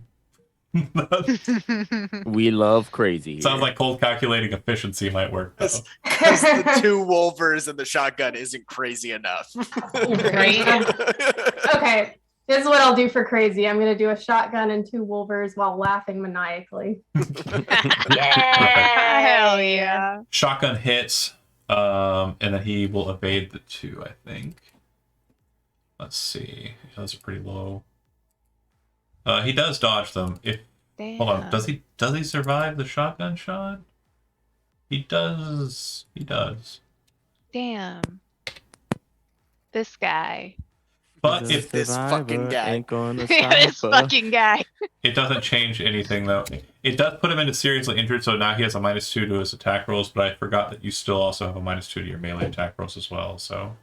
We love crazy. Sounds here. like cold calculating efficiency might work, though. Because the 2 Wolvers and the shotgun isn't crazy enough. Right? Okay. This is what I'll do for crazy. I'm gonna do a shotgun and 2 Wolvers while laughing maniacally. Hell yeah. Shotgun hits, and then he will evade the 2, I think. Let's see. Those are pretty low. He does dodge them. Damn. Hold on, does he survive the shotgun shot? He does. He does. Damn. This guy. But The if this fucking survivor guy. ain't gonna This stop us. fucking guy. it doesn't change anything though. It does put him into seriously injured, so now he has a -2 to his attack rolls, but I forgot that you still also have a -2 to your melee attack rolls as well, so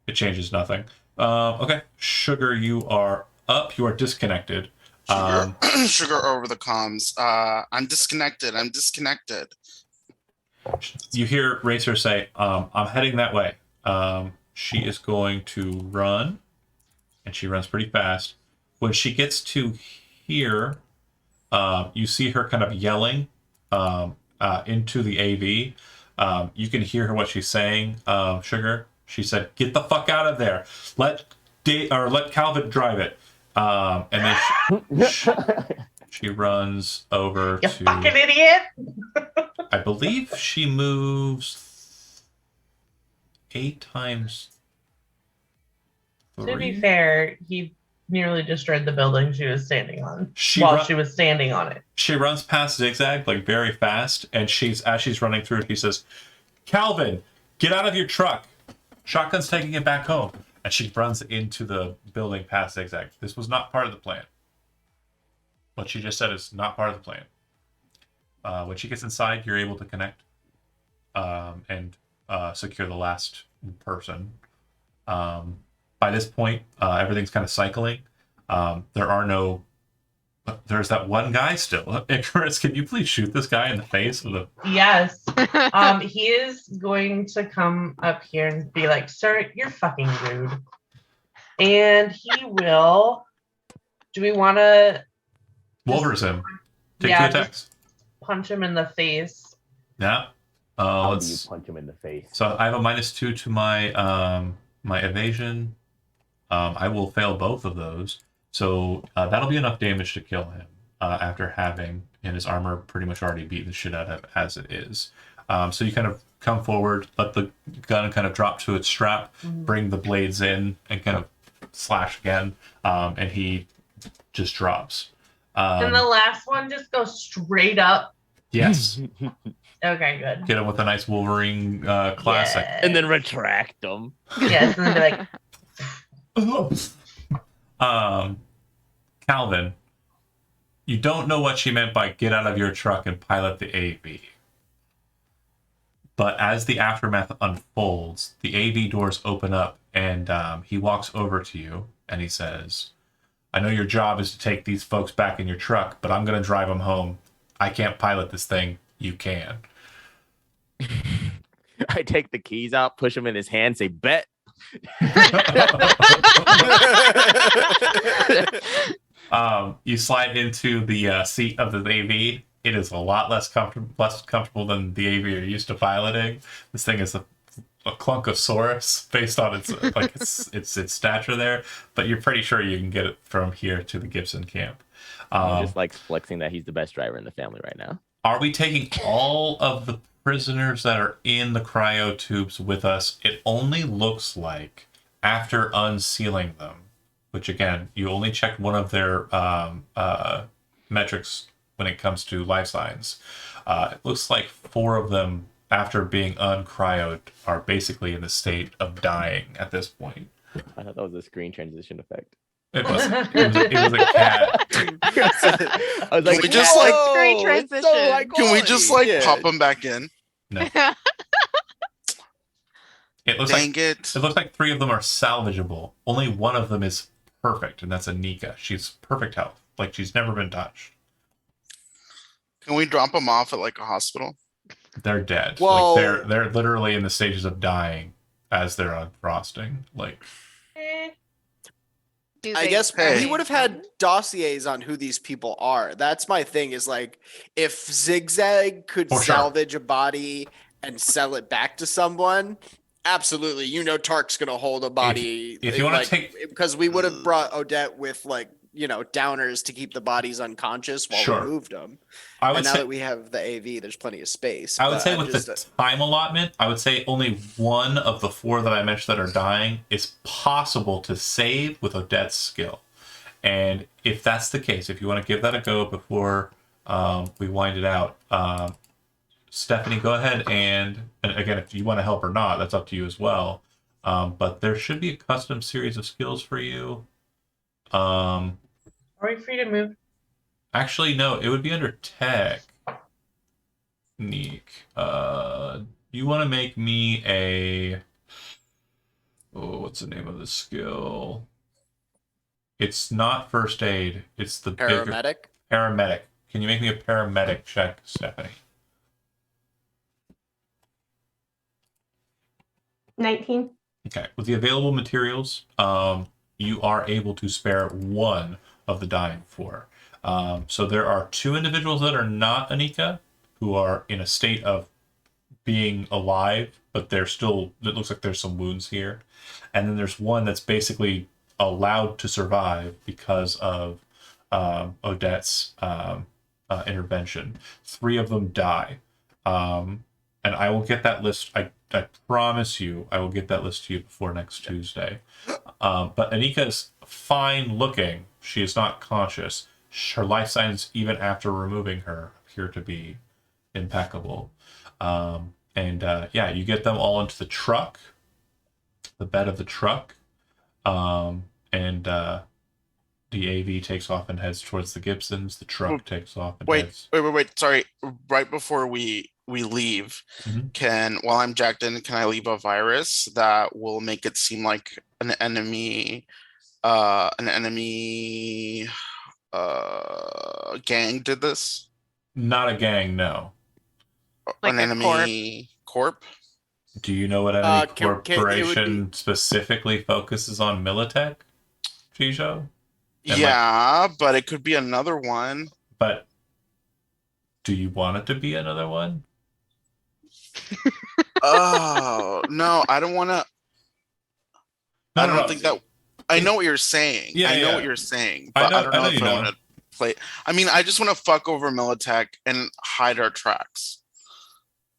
it changes nothing. Okay. Sugar, you are up. You are disconnected. Sugar over the comms. I'm disconnected. I'm disconnected. You hear Racer say, I'm heading that way. She is going to run, and she runs pretty fast. When she gets to here, you see her kind of yelling into the AV. You can hear her what she's saying, Sugar. She said, "Get the fuck out of there. Let Calvin drive it." And then she runs over You to. fucking idiot. I believe she moves 8 times. To be 3. fair, he nearly destroyed the building she was standing on She while ru- she was standing on it. She runs past Zigzag like very fast, and as she's running through it, he says, "Calvin, get out of your truck. Shotgun's taking it back home." And she runs into the building past Zigzag. This was not part of the plan. What she just said is not part of the plan. When she gets inside, you're able to connect and secure the last person. By this point, everything's kind of cycling. There's that one guy still. Icarus, can you please shoot this guy in the face with a Yes. He is going to come up here and be like, "Sir, you're fucking rude." And he will. Do we want to Wolvers him? Take Yeah, 2 just- attacks. punch him in the face? Yeah. How do you Let's. punch him in the face? So I have a -2 to my my evasion. I will fail both of those. So that'll be enough damage to kill him after having and his armor pretty much already beaten the shit out of as it is. So you kind of come forward, let the gun kind of drop to its strap, bring the blades in, and kind of slash again, and he just drops. And the last one just goes straight up. Yes, Okay, good. get him with a nice Wolverine classic. And then retract them. Yes, and then be like, Calvin, you don't know what she meant by get out of your truck and pilot the AV. But as the aftermath unfolds, the AV doors open up and he walks over to you and he says, I know your job is to take these folks back in your truck, but I'm going to drive them home. I can't pilot this thing. You can. I take the keys out, push them in his hand, say, bet. You slide into the seat of the AV. It is a lot less comfortable than the AV you're used to piloting. This thing is a clunkosaurus based on its stature there, but you're pretty sure you can get it from here to the Gibson camp. He just likes flexing that he's the best driver in the family right now. Are we taking all of the prisoners that are in the cryo tubes with us? It only looks like after unsealing them, which again, you only checked one of their metrics when it comes to life signs. It looks like 4 of them, after being uncryoed, are basically in the state of dying at this point. I thought that was a screen transition effect. It was a cat. I was Can we just, like- Screen "Whoa, it's transition. high Can we just quality." like pop them back in? No. It looks Dang like it. it looks like 3 of them are salvageable. Only one of them is perfect, and that's Anika. She's perfect health. Like she's never been touched. Can we drop them off at like a hospital? They're dead. Well- Like they're literally in the stages of dying as they're unfrosting. Like Do I they guess Hey. we would have had dossiers on who these people are. That's my thing is like if Zigzag could For sure. salvage a body and sell it back to someone, absolutely. You know Tark's gonna hold a body. if you wanna like, take- because we would have brought Odette with like, downers to keep the bodies unconscious while Sure. we moved them. I And would now say that we have the AV, there's plenty of space. I would but say I'm with just, the time allotment, I would say only one of the 4 that I mentioned that are dying is possible to save with Odette's skill. And if that's the case, if you want to give that a go before we wind it out, Stephanie, go ahead and again, if you want to help or not, that's up to you as well. But there should be a custom series of skills for you. are we free to move? Actually, no, it would be under tech. Neek. You want to make me a... Oh, what's the name of the skill? It's not first aid. It's the bigger... paramedic. Paramedic. Can you make me a paramedic check, Stephanie? 19. Okay. With the available materials, you are able to spare 1 of the dying 4. So there are 2 individuals that are not Anika, who are in a state of being alive, but they're still, it looks like there's some wounds here. And then there's 1 that's basically allowed to survive because of Odette's intervention. 3 of them die. And I will get that list. I promise you, I will get that list to you before next Tuesday. But Anika is fine looking. She is not conscious. Her life signs, even after removing her, appear to be impeccable. You get them all into the truck, the bed of the truck, the AV takes off and heads towards the Gibsons. The truck takes off and heads. Wait. Sorry. Right before we leave, Mhm. while I'm jacked in, can I leave a virus that will make it seem like an enemy gang did this? Not a gang, no. Like An a enemy corp? Do you know what enemy It would corporation specifically focuses on Militech, Chijo? And Yeah, but it could be another one. But do you want it to be another one? Oh no, I don't want to. No, I no, don't no. think that. I know what you're saying. Yeah, I know yeah. what you're saying, I but know- I don't I know know if you I know. want to play. I mean, I just want to fuck over Militech and hide our tracks.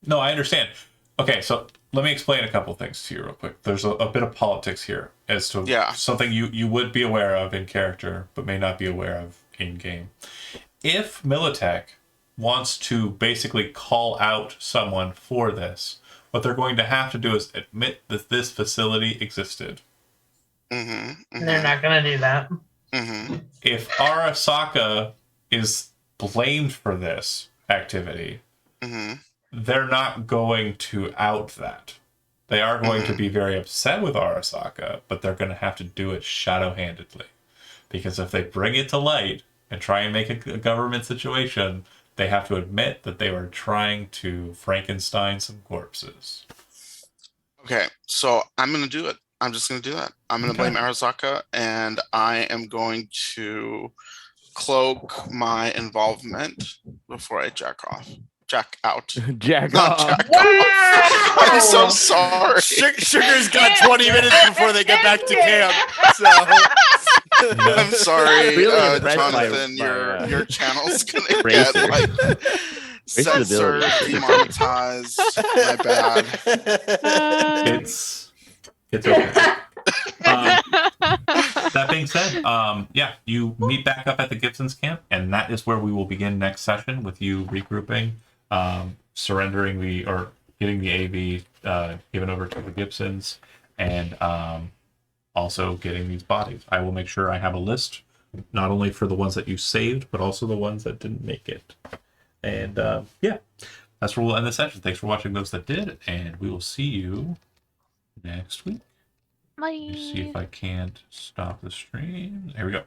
No, I understand. Okay, so let me explain a couple things to you real quick. There's a bit of politics here as to Yeah. something you would be aware of in character, but may not be aware of in game. If Militech wants to basically call out someone for this, what they're going to have to do is admit that this facility existed. Mm-hmm. They're not gonna do that. Mm-hmm. If Arasaka is blamed for this activity, Mm-hmm. they're not going to out that. They are going to be very upset with Arasaka, but they're going to have to do it shadow-handedly. Because if they bring it to light and try and make a government situation, they have to admit that they were trying to Frankenstein some corpses. Okay, so I'm gonna do it. I'm just gonna do that. I'm gonna Okay. blame Arizaka, and I am going to cloak my involvement before I jack out. Jack Not off. jack Wow! off. I'm so sorry. Sugar's got 20 minutes before they get back to camp. So I'm sorry, Really impressed by Jonathan. my, Your channel's gonna Racer. get like Racer's censored, ability. demonetized. My bad. It's okay. That being said, yeah, you meet back up at the Gibsons camp, and that is where we will begin next session with you regrouping, surrendering or getting the AV given over to the Gibsons, and also getting these bodies. I will make sure I have a list, not only for the ones that you saved, but also the ones that didn't make it. And yeah, that's where we'll end the session. Thanks for watching those that did, and we will see you next week. Bye. Let me see if I can't stop the stream. Here we go.